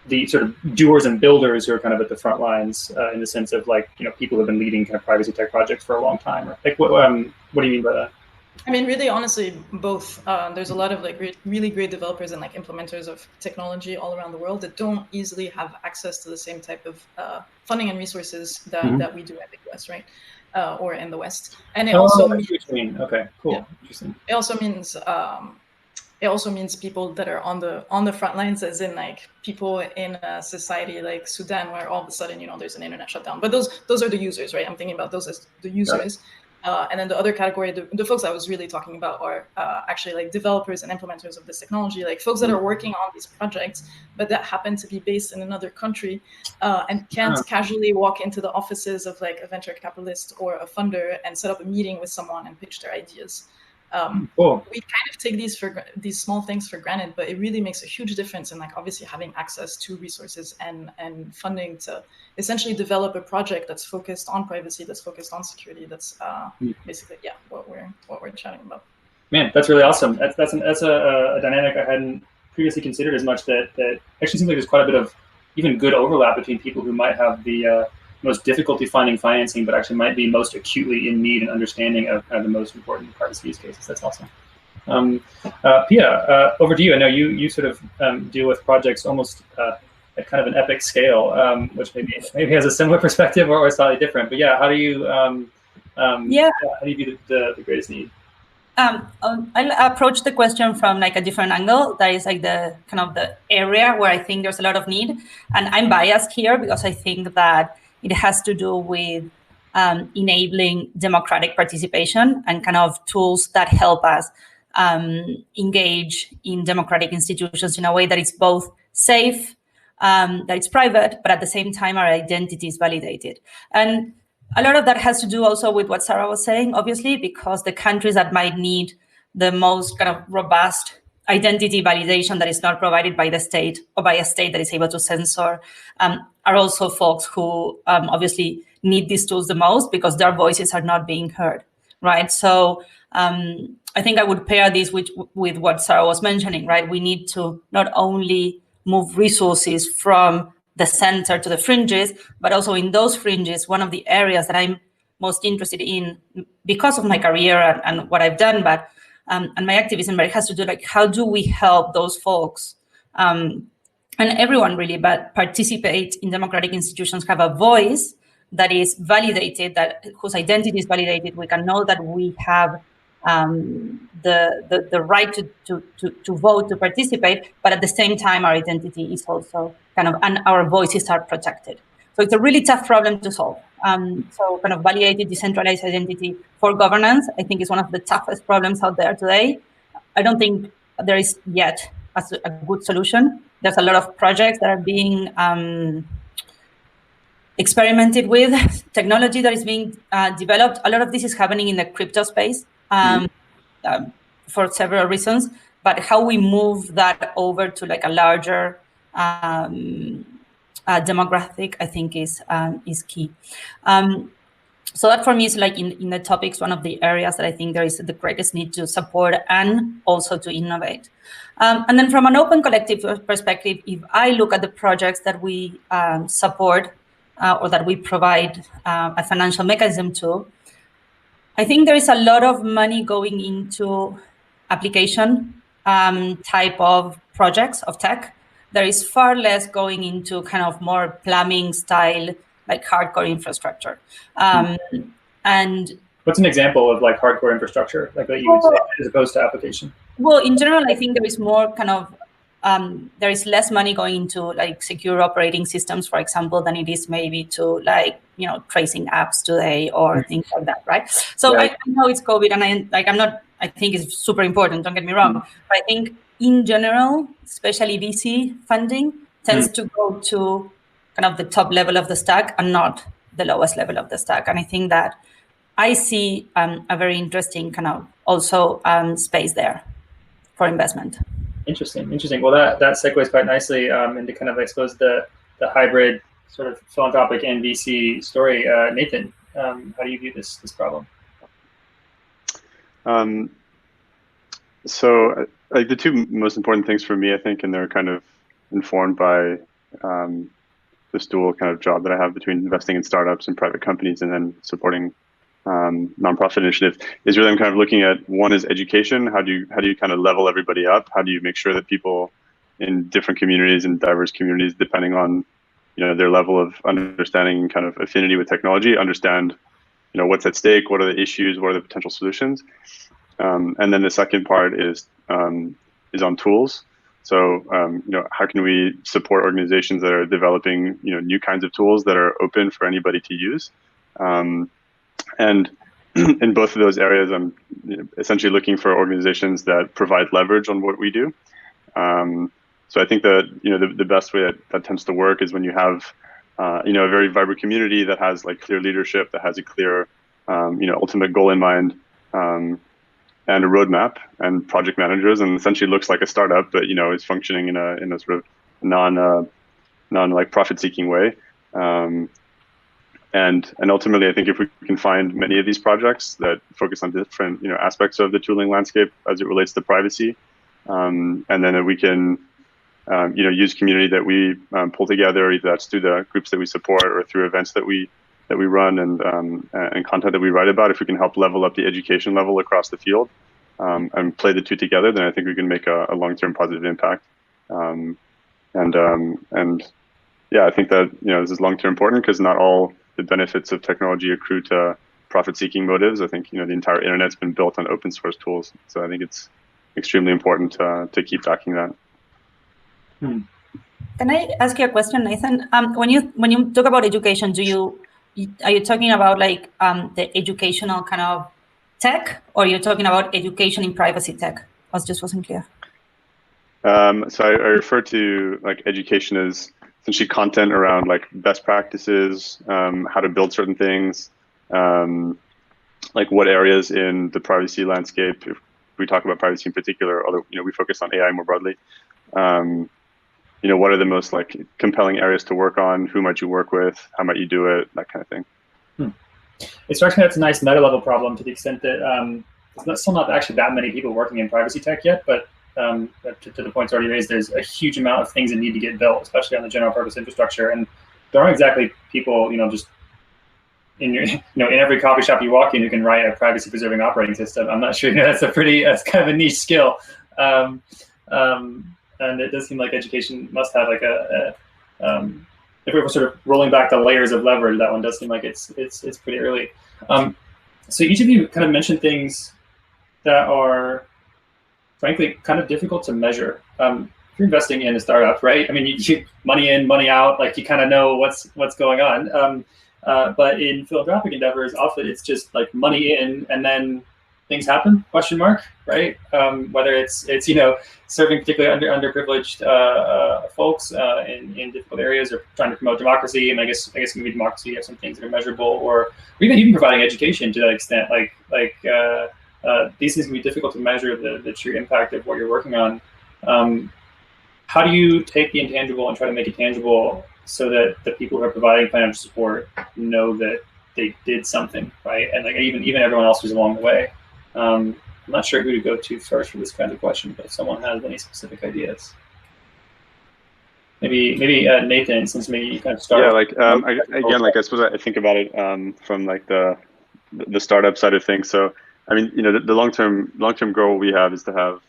[SPEAKER 1] the sort of doers and builders who are kind of at the front lines in the sense of like, people who have been leading kind of privacy tech projects for a long time? Or like what do you mean by that?
[SPEAKER 12] I mean, really, honestly, both. There's a lot of like really great developers and like implementers of technology all around the world that don't easily have access to the same type of funding and resources that we do in the US, right? Or in the West. And it also means,
[SPEAKER 1] okay, cool.
[SPEAKER 12] Yeah.
[SPEAKER 1] Interesting.
[SPEAKER 12] It also means people that are on the front lines, as in like people in a society like Sudan, where all of a sudden there's an internet shutdown. But those are the users, right? I'm thinking about those as the users. And then the other category, the folks I was really talking about are actually like developers and implementers of this technology, like folks that are working on these projects, but that happen to be based in another country and can't casually walk into the offices of like a venture capitalist or a funder and set up a meeting with someone and pitch their ideas.
[SPEAKER 1] Cool.
[SPEAKER 12] We kind of take these small things for granted, but it really makes a huge difference in like obviously having access to resources and funding to essentially develop a project that's focused on privacy, that's focused on security. That's basically what we're chatting about.
[SPEAKER 1] Man, that's really awesome. That's a dynamic I hadn't previously considered as much. That actually seems like there's quite a bit of even good overlap between people who might have the most difficulty finding financing, but actually might be most acutely in need and understanding of kind of the most important privacy use cases. That's awesome. Pia, over to you. I know you sort of deal with projects almost at kind of an epic scale, which maybe has a similar perspective or slightly different. But yeah, how do you how do you view the greatest need?
[SPEAKER 13] I'll approach the question from like a different angle. That is like the kind of the area where I think there's a lot of need, and I'm biased here because I think that it has to do with enabling democratic participation and kind of tools that help us engage in democratic institutions in a way that it's both safe, that it's private, but at the same time our identity is validated. And a lot of that has to do also with what Sarah was saying, obviously, because the countries that might need the most kind of robust identity validation that is not provided by the state or by a state that is able to censor are also folks who obviously need these tools the most because their voices are not being heard, right? So I think I would pair this with what Sarah was mentioning, right? We need to not only move resources from the center to the fringes, but also in those fringes, one of the areas that I'm most interested in because of my career and what I've done, but and my activism, but it has to do like, how do we help those folks and everyone really, but participate in democratic institutions, have a voice that is validated, that whose identity is validated. We can know that we have the right to vote, to participate, but at the same time, our identity is also kind of, and our voices are protected. So it's a really tough problem to solve. So kind of validated, decentralized identity for governance, I think is one of the toughest problems out there today. I don't think there is yet a good solution. There's a lot of projects that are being experimented with, technology that is being developed. A lot of this is happening in the crypto space for several reasons, but how we move that over to like a larger demographic, I think is key. So that for me is like in the topics, one of the areas that I think there is the greatest need to support and also to innovate. And then from an open collective perspective, if I look at the projects that we support or that we provide a financial mechanism to, I think there is a lot of money going into application type of projects of tech. There is far less going into kind of more plumbing style, like hardcore infrastructure. And
[SPEAKER 1] what's an example of like hardcore infrastructure, like that you would say, as opposed to application?
[SPEAKER 13] Well, in general, I think there is more kind of there is less money going into like secure operating systems, for example, than it is maybe to like, you know, tracing apps today or things like that, right? So right. I know it's COVID, and I think it's super important, don't get me wrong, but I think in general, especially VC funding tends to go to kind of the top level of the stack and not the lowest level of the stack. And I think that I see a very interesting kind of also space there for investment.
[SPEAKER 1] Interesting. Well, that segues quite nicely into kind of, I suppose, the hybrid sort of philanthropic and VC story. Nathan, how do you view this problem?
[SPEAKER 14] So like the two most important things for me, I think, and they're kind of informed by this dual kind of job that I have between investing in startups and private companies and then supporting nonprofit initiatives, is really I'm kind of looking at, one is education. How do you kind of level everybody up? How do you make sure that people in different communities and diverse communities, depending on, you know, their level of understanding and kind of affinity with technology, understand, you know, what's at stake, what are the issues, what are the potential solutions? And then the second part is on tools. So, you know, how can we support organizations that are developing, you know, new kinds of tools that are open for anybody to use? And in both of those areas, I'm essentially looking for organizations that provide leverage on what we do. So I think that, you know, the best way that tends to work is when you have, you know, a very vibrant community that has like clear leadership, that has a clear, you know, ultimate goal in mind, and a roadmap and project managers, and essentially looks like a startup, but, you know, is functioning in a sort of non like profit seeking way. And ultimately, I think if we can find many of these projects that focus on different, you know, aspects of the tooling landscape as it relates to privacy, and then that we can, you know, use community that we pull together, either that's through the groups that we support or through events that we run and content that we write about. If we can help level up the education level across the field and play the two together, then I think we can make a long-term positive impact. And yeah, I think that, you know, this is long-term important because not all the benefits of technology accrue to profit-seeking motives. I think, you know, the entire internet's been built on open source tools, so I think it's extremely important to keep backing that.
[SPEAKER 13] Can I ask you a question, Nathan? When you talk about education, are you talking about like the educational kind of tech, or you're talking about education in privacy tech? I just wasn't clear.
[SPEAKER 14] So I refer to like education as essentially content around like best practices, how to build certain things, like what areas in the privacy landscape, if we talk about privacy in particular, although, you know, we focus on AI more broadly, you know, what are the most like compelling areas to work on? Who might you work with? How might you do it? That kind of thing.
[SPEAKER 1] It strikes me that's a nice meta level problem to the extent that there's still not actually that many people working in privacy tech yet, but to the points already raised, there's a huge amount of things that need to get built, especially on the general purpose infrastructure. And there aren't exactly people, just in your, in every coffee shop you walk in who can write a privacy preserving operating system. I'm not sure, that's kind of a niche skill. And it does seem like education must have like if we were sort of rolling back the layers of leverage, that one does seem like it's pretty early. So each of you kind of mentioned things that are, frankly, kind of difficult to measure. If you're investing in a startup, right? I mean, you money in, money out, like you kind of know what's going on. But in philanthropic endeavors, often it's just like money in and then things happen, ? Right? Whether it's serving particularly underprivileged folks in difficult areas, or trying to promote democracy. And I guess maybe democracy have some things that are measurable, or even providing education to that extent. These things can be difficult to measure the true impact of what you're working on. How do you take the intangible and try to make it tangible so that the people who are providing financial support know that they did something, right? And even everyone else who's along the way. I'm not sure who to go to first for this kind of question, but if someone has any specific ideas. Maybe Nathan, since maybe you kind of started.
[SPEAKER 14] Yeah, I suppose I think about it from like the startup side of things. So I mean, the long-term goal we have is to have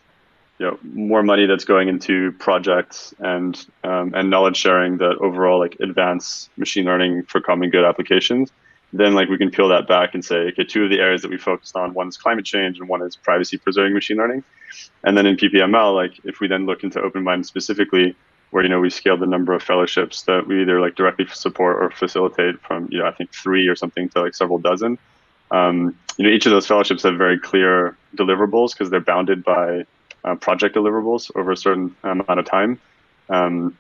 [SPEAKER 14] more money that's going into projects and knowledge sharing that overall advance machine learning for common good applications. Then we can peel that back and say, okay, two of the areas that we focused on, one is climate change and one is privacy preserving machine learning. And then in PPML, if we then look into OpenMined specifically, where we scaled the number of fellowships that we either directly support or facilitate from I think 3 or something to several dozen. Each of those fellowships have very clear deliverables because they're bounded by project deliverables over a certain amount of time. And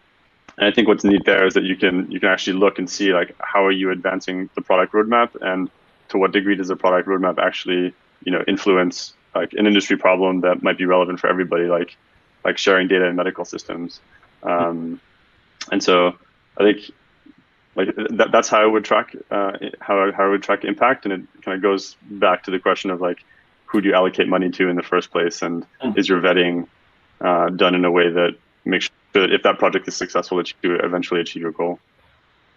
[SPEAKER 14] I think what's neat there is that you can actually look and see how are you advancing the product roadmap, and to what degree does the product roadmap actually influence an industry problem that might be relevant for everybody, like sharing data in medical systems. And so I think that's how I would track how I would track impact, and it kind of goes back to the question of who do you allocate money to in the first place, and is your vetting done in a way that makes sure that if that project is successful, that you eventually achieve your goal.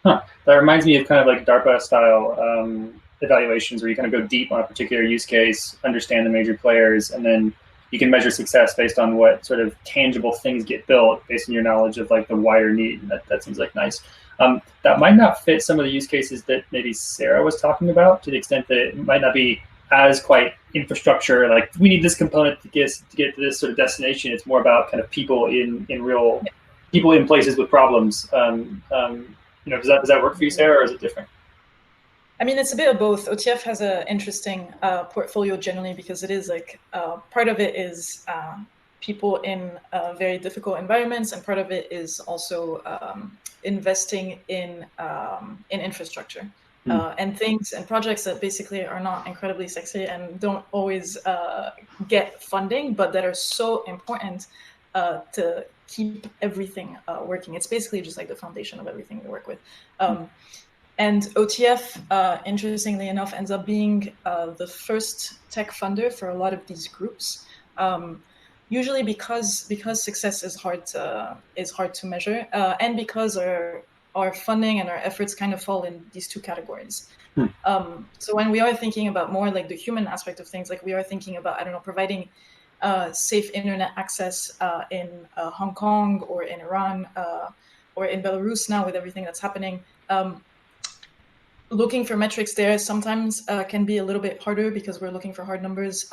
[SPEAKER 1] That reminds me of kind of like DARPA style evaluations, where you kind of go deep on a particular use case, understand the major players, and then you can measure success based on what sort of tangible things get built based on your knowledge of the wider need. That seems nice. That might not fit some of the use cases that maybe Sarah was talking about, to the extent that it might not be as quite infrastructure, we need this component to get to this sort of destination. It's more about kind of people in places with problems. Does that work for you, Sarah, or is it different?
[SPEAKER 12] I mean, it's a bit of both. OTF has an interesting portfolio generally, because it is part of it is people in very difficult environments, and part of it is also investing in infrastructure. And things and projects that basically are not incredibly sexy and don't always get funding, but that are so important to keep everything working. It's basically just the foundation of everything we work with. And OTF, interestingly enough, ends up being the first tech funder for a lot of these groups. Usually because success is hard to measure, and because our funding and our efforts kind of fall in these two categories. So when we are thinking about more the human aspect of things, we are thinking about, providing safe internet access in Hong Kong or in Iran or in Belarus now with everything that's happening. Looking for metrics there sometimes can be a little bit harder because we're looking for hard numbers.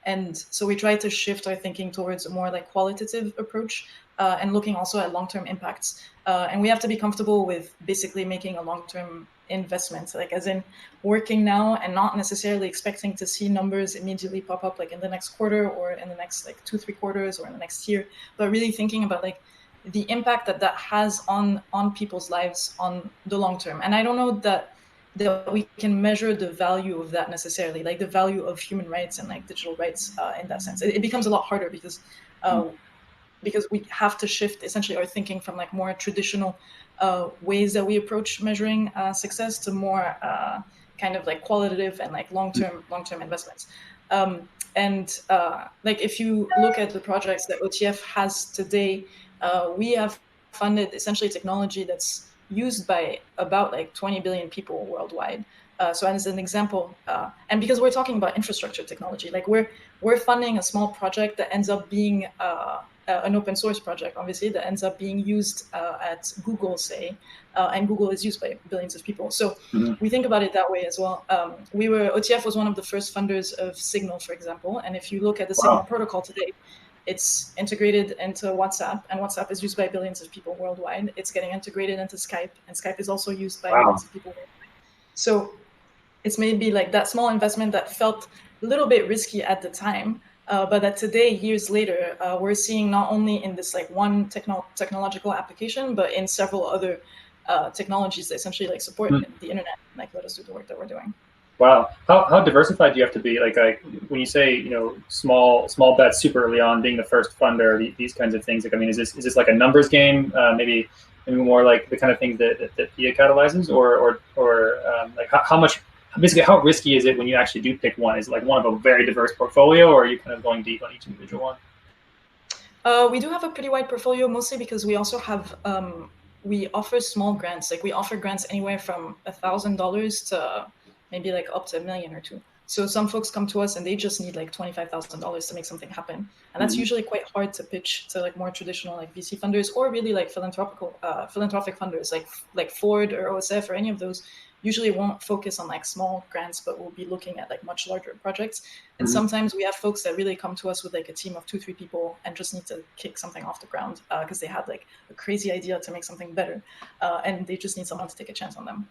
[SPEAKER 12] And so we try to shift our thinking towards a more qualitative approach and looking also at long-term impacts. And we have to be comfortable with basically making a long-term investment, as in working now and not necessarily expecting to see numbers immediately pop up in the next quarter or in the next 2-3 quarters or in the next year, but really thinking about the impact that has on people's lives on the long term. And I don't know that we can measure the value of that necessarily, the value of human rights and digital rights in that sense. It becomes a lot harder because we have to shift essentially our thinking from more traditional ways that we approach measuring success to more kind of like qualitative and like long-term investments. Like if you look at the projects that OTF has today, we have funded essentially technology that's used by about like 20 billion people worldwide. So as an example, and because we're talking about infrastructure technology, like we're funding a small project that ends up being an open source project, obviously, that ends up being used at Google, say, and Google is used by billions of people. So we think about it that way as well. OTF was one of the first funders of Signal, for example, and if you look at the Signal protocol today, it's integrated into WhatsApp, and WhatsApp is used by billions of people worldwide. It's getting integrated into Skype, and Skype is also used by billions of people worldwide. So it's maybe like that small investment that felt a little bit risky at the time, but that today, years later, we're seeing not only in this like one technological application, but in several other technologies that essentially like support the internet, like let us do the work that we're doing.
[SPEAKER 1] Wow, how diversified do you have to be? Like when you say small bets super early on, being the first funder, these kinds of things. Like I mean, is this like a numbers game? Maybe more like the kind of things that PIA catalyzes, or like how much? Basically, how risky is it when you actually do pick one? Is it like one of a very diverse portfolio, or are you kind of going deep on each individual one?
[SPEAKER 12] We do have a pretty wide portfolio, mostly because we also have we offer small grants. Like we offer grants anywhere from $1,000 to maybe like up to $1 million or $2 million. So some folks come to us and they just need like $25,000 to make something happen, and that's usually quite hard to pitch to like more traditional like VC funders or really like philanthropic funders like Ford or OSF or any of those. Usually won't focus on like small grants, but we'll be looking at like much larger projects. And sometimes we have folks that really come to us with like a team of 2-3 people and just need to kick something off the ground because they had like a crazy idea to make something better, and they just need someone to take a chance on them.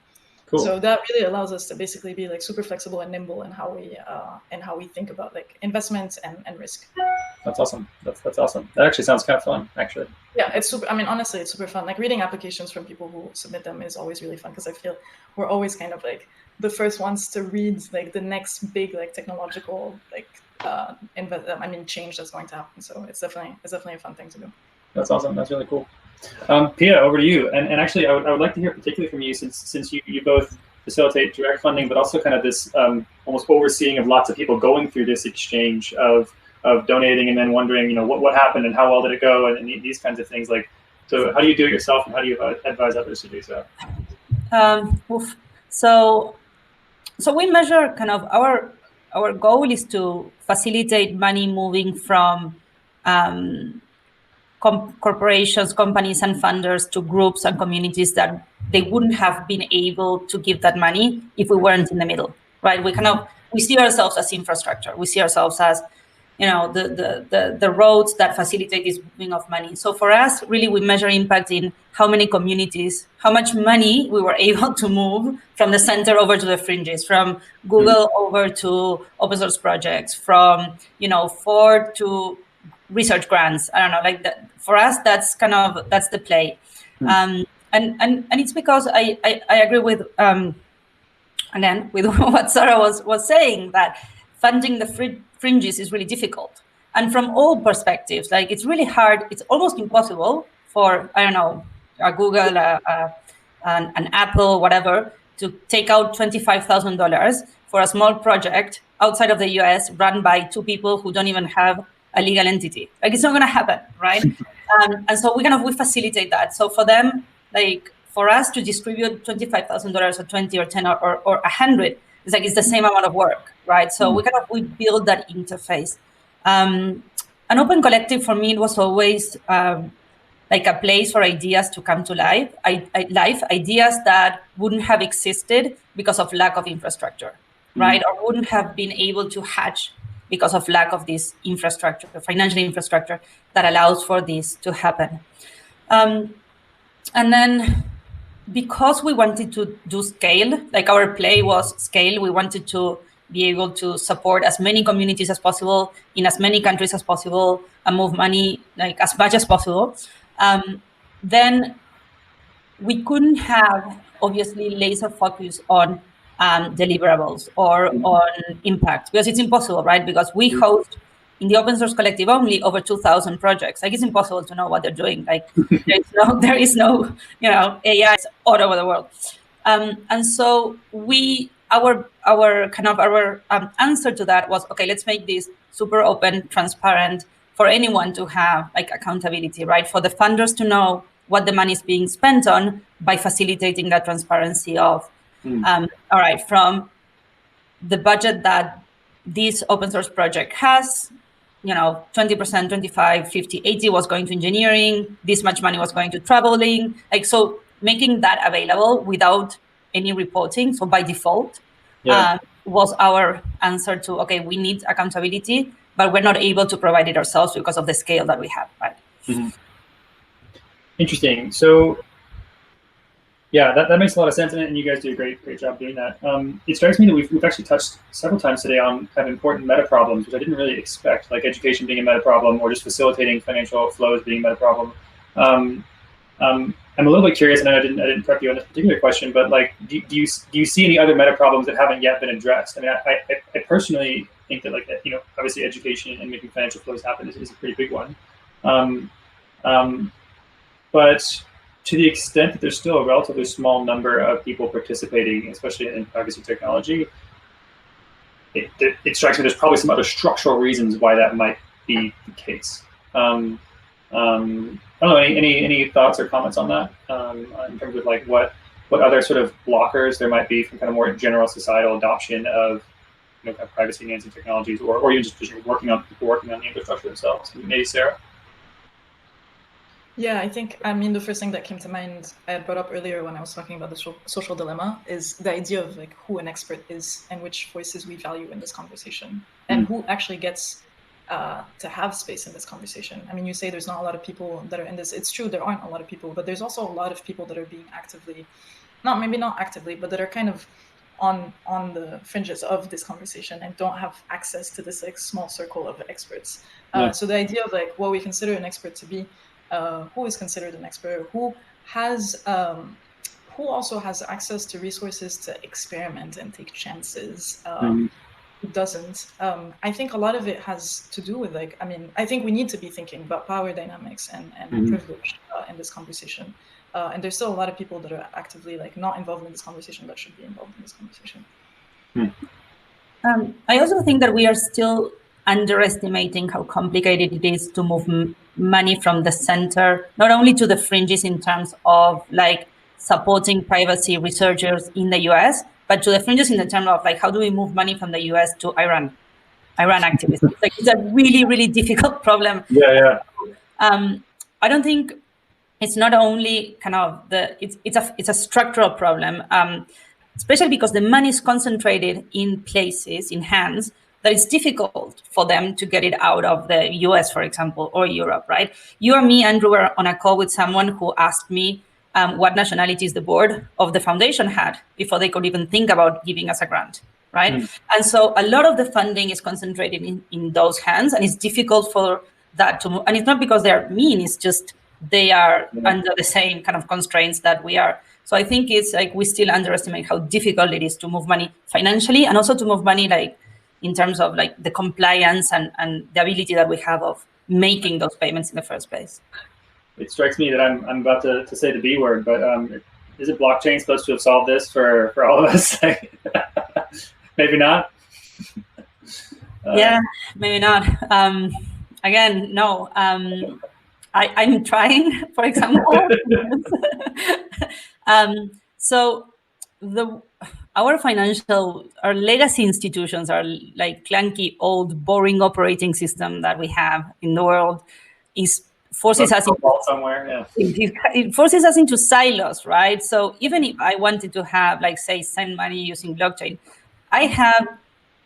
[SPEAKER 12] Cool. So that really allows us to basically be like super flexible and nimble in how we think about like investment and risk.
[SPEAKER 1] That's awesome. That's awesome. That actually sounds kind of fun, actually.
[SPEAKER 12] Yeah, it's super. I mean, honestly, it's super fun. Like reading applications from people who submit them is always really fun because I feel we're always kind of like the first ones to read like the next big like technological like change that's going to happen. So it's definitely a fun thing to do.
[SPEAKER 1] That's awesome. That's really cool. Pia, over to you. And actually, I would like to hear particularly from you since you both facilitate direct funding, but also kind of this almost overseeing of lots of people going through this exchange of donating and then wondering, what happened and how well did it go and these kinds of things. Like, so how do you do it yourself and how do you advise others to do so?
[SPEAKER 13] So we measure kind of our goal is to facilitate money moving from corporations, companies, and funders to groups and communities that they wouldn't have been able to give that money if we weren't in the middle, right? We see ourselves as infrastructure. We see ourselves as, the roads that facilitate this moving of money. So for us, really, we measure impact in how many communities, how much money we were able to move from the center over to the fringes, from Google over to open source projects, from Ford to research grants. I don't know, like that. For us, that's the play. And it's because I agree with again with what Sarah was saying, that funding the fringes is really difficult, and from all perspectives. Like it's really hard. It's almost impossible for a Google, an Apple, whatever, to take out $25,000 for a small project outside of the US run by 2 people who don't even have a legal entity. Like it's not going to happen, right? And so we facilitate that. So for them, like for us to distribute $25,000 or 20 or 10 or 100, it's the same amount of work, right? So we build that interface. An open collective for me, it was always like a place for ideas to come to life. Ideas that wouldn't have existed because of lack of infrastructure, right? Or wouldn't have been able to hatch because of lack of this infrastructure, financial infrastructure that allows for this to happen. And then because we wanted to do scale, like our play was scale, we wanted to be able to support as many communities as possible in as many countries as possible and move money like as much as possible. Then we couldn't have obviously laser focus on deliverables or on impact, because it's impossible, right? Because we host in the open source collective only over 2,000 projects. Like it's impossible to know what they're doing. Like there is no AI all over the world. And so we our answer to that was, okay, let's make this super open, transparent for anyone to have like accountability, right? For the funders to know what the money is being spent on by facilitating that transparency of, all right, from the budget that this open source project has, 20%, 25, 50, 80 was going to engineering, this much money was going to traveling, like, so making that available without any reporting, so by default, was our answer to, okay, we need accountability, but we're not able to provide it ourselves because of the scale that we have, right?
[SPEAKER 1] Interesting. So yeah, that makes a lot of sense, and you guys do a great job doing that. It strikes me that we've actually touched several times today on kind of important meta problems, which I didn't really expect, like education being a meta problem, or just facilitating financial flows being a meta problem. I'm a little bit curious, and I didn't prep you on this particular question, but like, do you see any other meta problems that haven't yet been addressed? I mean, I personally think that, like, obviously education and making financial flows happen is a pretty big one. But to the extent that there's still a relatively small number of people participating, especially in privacy technology, it strikes me there's probably some other structural reasons why that might be the case. I don't know, any thoughts or comments on that, in terms of like what other sort of blockers there might be from kind of more general societal adoption of kind of privacy enhancing technologies, or even just working on the infrastructure themselves. Maybe Sarah?
[SPEAKER 12] Yeah, I think, the first thing that came to mind, I had brought up earlier when I was talking about the social dilemma, is the idea of like who an expert is and which voices we value in this conversation, and who actually gets to have space in this conversation. I mean, you say there's not a lot of people that are in this. It's true, there aren't a lot of people, but there's also a lot of people that are being actively, maybe not actively, but that are kind of on the fringes of this conversation and don't have access to this like small circle of experts. So the idea of like what we consider an expert to be, who is considered an expert, who also has access to resources to experiment and take chances, who doesn't. I think a lot of it has to do with like, I think we need to be thinking about power dynamics and privilege in this conversation. And there's still a lot of people that are actively like not involved in this conversation that should be involved in this conversation.
[SPEAKER 13] I also think that we are still underestimating how complicated it is to move money from the center, not only to the fringes in terms of like supporting privacy researchers in the US, but to the fringes in the terms of like, how do we move money from the US to Iran activists? It's a really, really difficult problem. I don't think it's not only kind of it's a structural problem, especially because the money is concentrated in places, in hands, that it's difficult for them to get it out of the US, for example, or Europe, right? You or me, Andrew, were on a call with someone who asked me what nationalities the board of the foundation had before they could even think about giving us a grant, right? And so a lot of the funding is concentrated in those hands, and it's difficult for that to move. And it's not because they're mean, it's just they are under the same kind of constraints that we are. So I think it's like we still underestimate how difficult it is to move money financially, and also to move money like in terms of like the compliance and the ability that we have of making those payments in the first place.
[SPEAKER 1] It strikes me that I'm about to say the B word, but is it blockchain supposed to have solved this for all of us? Maybe not.
[SPEAKER 13] Yeah, maybe not. Again, no. I'm trying, for example. So our legacy institutions are like clunky, old, boring operating system that we have in the world. Forces us it forces us into silos, right? So even if I wanted to have, like, say, send money using blockchain, I have,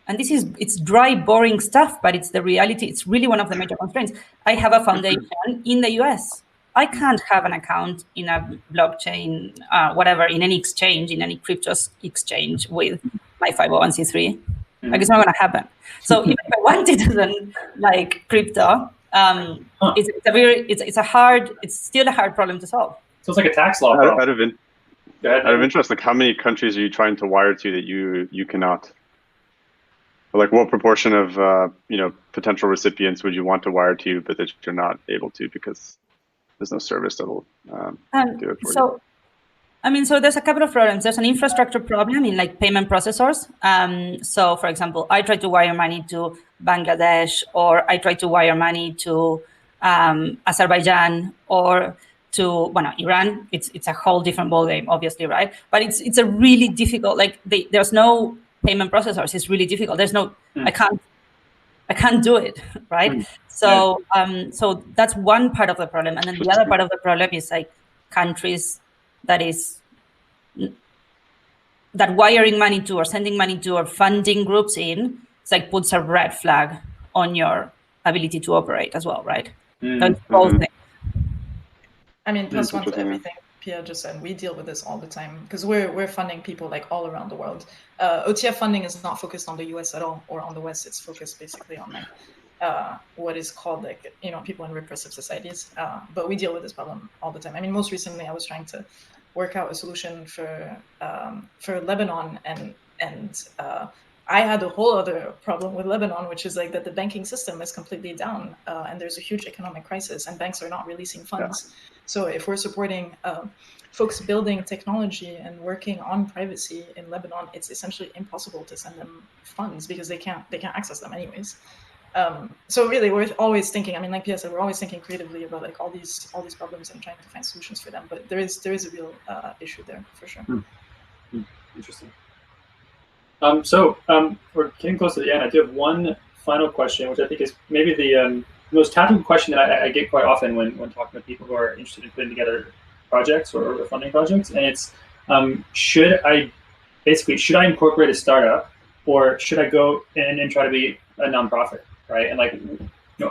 [SPEAKER 13] and it's dry, boring stuff, but it's the reality. It's really one of the major constraints. I have a foundation in the US. I can't have an account in a blockchain, whatever, in any exchange, in any crypto exchange with my 501c3. Like, it's not going to happen. So even if I wanted to then, like, crypto, it's still a hard problem to solve.
[SPEAKER 1] So it's like a tax law problem.
[SPEAKER 14] Out of interest, like, how many countries are you trying to wire to that you cannot? Or like, what proportion of potential recipients would you want to wire to, but that you're not able to because there's no service that'll do it for you?
[SPEAKER 13] I mean, so there's a couple of problems. There's an infrastructure problem in like payment processors. So for example, I try to wire money to Bangladesh, or I try to wire money to Azerbaijan, or to Iran. It's a whole different ballgame, obviously, right? But it's a really difficult, like there's no payment processors. It's really difficult. There's no, I can't do it, right? So so that's one part of the problem. And then the other part of the problem is like countries that wiring money to or sending money to or funding groups in, it's like puts a red flag on your ability to operate as well, right? That's both things.
[SPEAKER 12] I mean, plus one to everything Pia just said, we deal with this all the time because we're funding people like all around the world. OTF funding is not focused on the US at all or on the West. It's focused basically on like what is called like, people in repressive societies. But we deal with this problem all the time. I mean, most recently I was trying to work out a solution for Lebanon, and I had a whole other problem with Lebanon, which is like that the banking system is completely down, and there's a huge economic crisis, and banks are not releasing funds. Yeah. So if we're supporting folks building technology and working on privacy in Lebanon, it's essentially impossible to send them funds because they can't access them anyways. So really, we're always thinking. I mean, like Pia said, we're always thinking creatively about like all these problems and trying to find solutions for them. But there is a real issue there for sure.
[SPEAKER 1] Interesting. We're getting close to the end. I do have one final question, which I think is maybe the most tactical question that I get quite often when talking to people who are interested in putting together projects or funding projects, and it's should I incorporate a startup, or should I go in and try to be a nonprofit? Right, and like,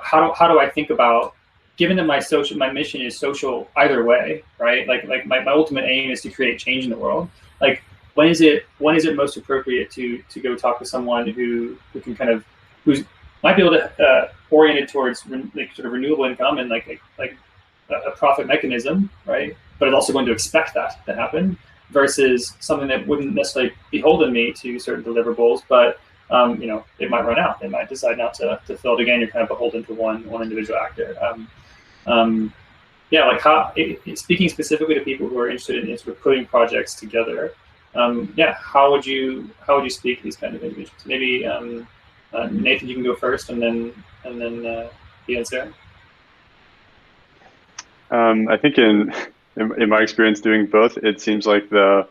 [SPEAKER 1] how do I think about, given that my mission is social either way, right? Like my ultimate aim is to create change in the world. Like, when is it most appropriate to go talk to someone who can who's might be able to orient it towards like sort of renewable income and like a profit mechanism, right? But it's also going to expect that to happen, versus something that wouldn't necessarily beholden me to certain deliverables, but it might run out. They might decide not to fill it again. You're kind of beholden to one individual actor. Like speaking specifically to people who are interested in sort of putting projects together. How would you speak to these kind of individuals? Maybe Nathan, you can go first, and then Pia and Sarah.
[SPEAKER 14] I think in my experience doing both, it seems like the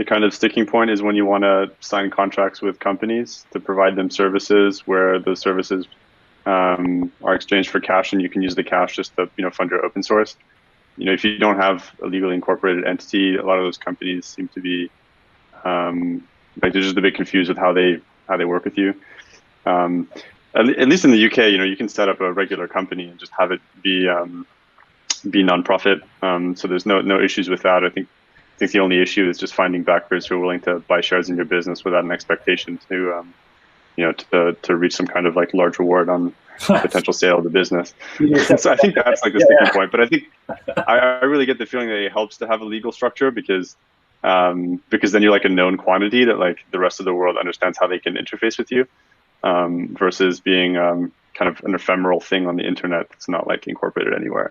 [SPEAKER 14] kind of sticking point is when you want to sign contracts with companies to provide them services where those services are exchanged for cash, and you can use the cash just to fund your open source. If you don't have a legally incorporated entity, a lot of those companies seem to be they're just a bit confused with how they work with you. At least in the UK, you can set up a regular company and just have it be nonprofit. So there's no issues with that. I think the only issue is just finding backers who are willing to buy shares in your business without an expectation to reach some kind of like large reward on potential sale of the business. So I think that's like the sticking point. But I think I really get the feeling that it helps to have a legal structure because then you're like a known quantity that like the rest of the world understands how they can interface with you, versus being kind of an ephemeral thing on the internet that's not like incorporated anywhere.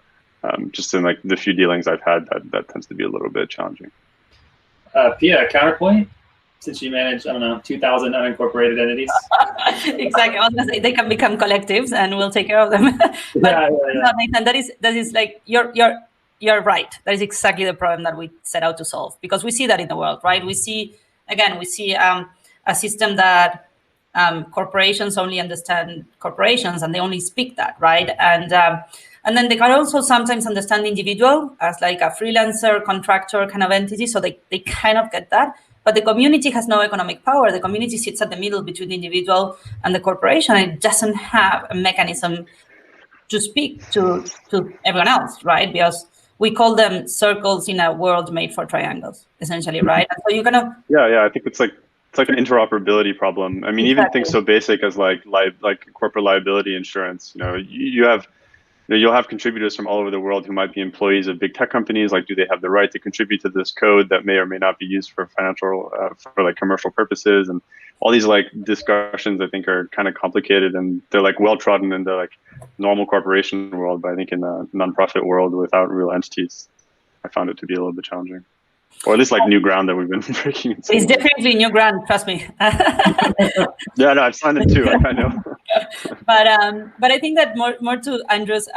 [SPEAKER 14] Just in like the few dealings I've had, that tends to be a little bit challenging.
[SPEAKER 1] Pia, counterpoint, since you manage, 2,000 unincorporated entities.
[SPEAKER 13] Exactly. I was gonna say they can become collectives, and we'll take care of them. But no, Nathan, that is like you're right. That is exactly the problem that we set out to solve, because we see that in the world, right? We see a system that corporations only understand corporations, and they only speak that, right? And then they can also sometimes understand the individual as like a freelancer, contractor kind of entity. So they kind of get that. But the community has no economic power. The community sits at the middle between the individual and the corporation. And it doesn't have a mechanism to speak to everyone else, right? Because we call them circles in a world made for triangles, essentially, right? And so you're kind of...
[SPEAKER 14] Yeah, I think it's like an interoperability problem. I mean, even things so basic as like corporate liability insurance. You'll have contributors from all over the world who might be employees of big tech companies. Like, do they have the right to contribute to this code that may or may not be used for financial, for like commercial purposes? And all these like discussions, I think, are kind of complicated, and they're like well trodden in the like normal corporation world. But I think in the nonprofit world without real entities, I found it to be a little bit challenging. Or at least like new ground that we've been breaking.
[SPEAKER 13] It's definitely new ground, trust me.
[SPEAKER 14] Yeah, no, I've signed it too. I know.
[SPEAKER 13] But I think that more to Andrew's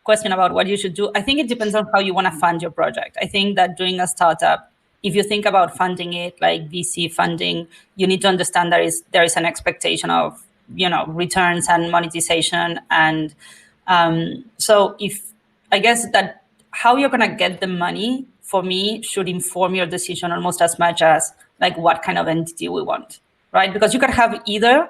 [SPEAKER 13] question about what you should do, I think it depends on how you want to fund your project. I think that doing a startup, if you think about funding it like VC funding, you need to understand there is an expectation of returns and monetization, and so I guess that how you're going to get the money, for me, should inform your decision almost as much as like what kind of entity we want, right? Because you can have either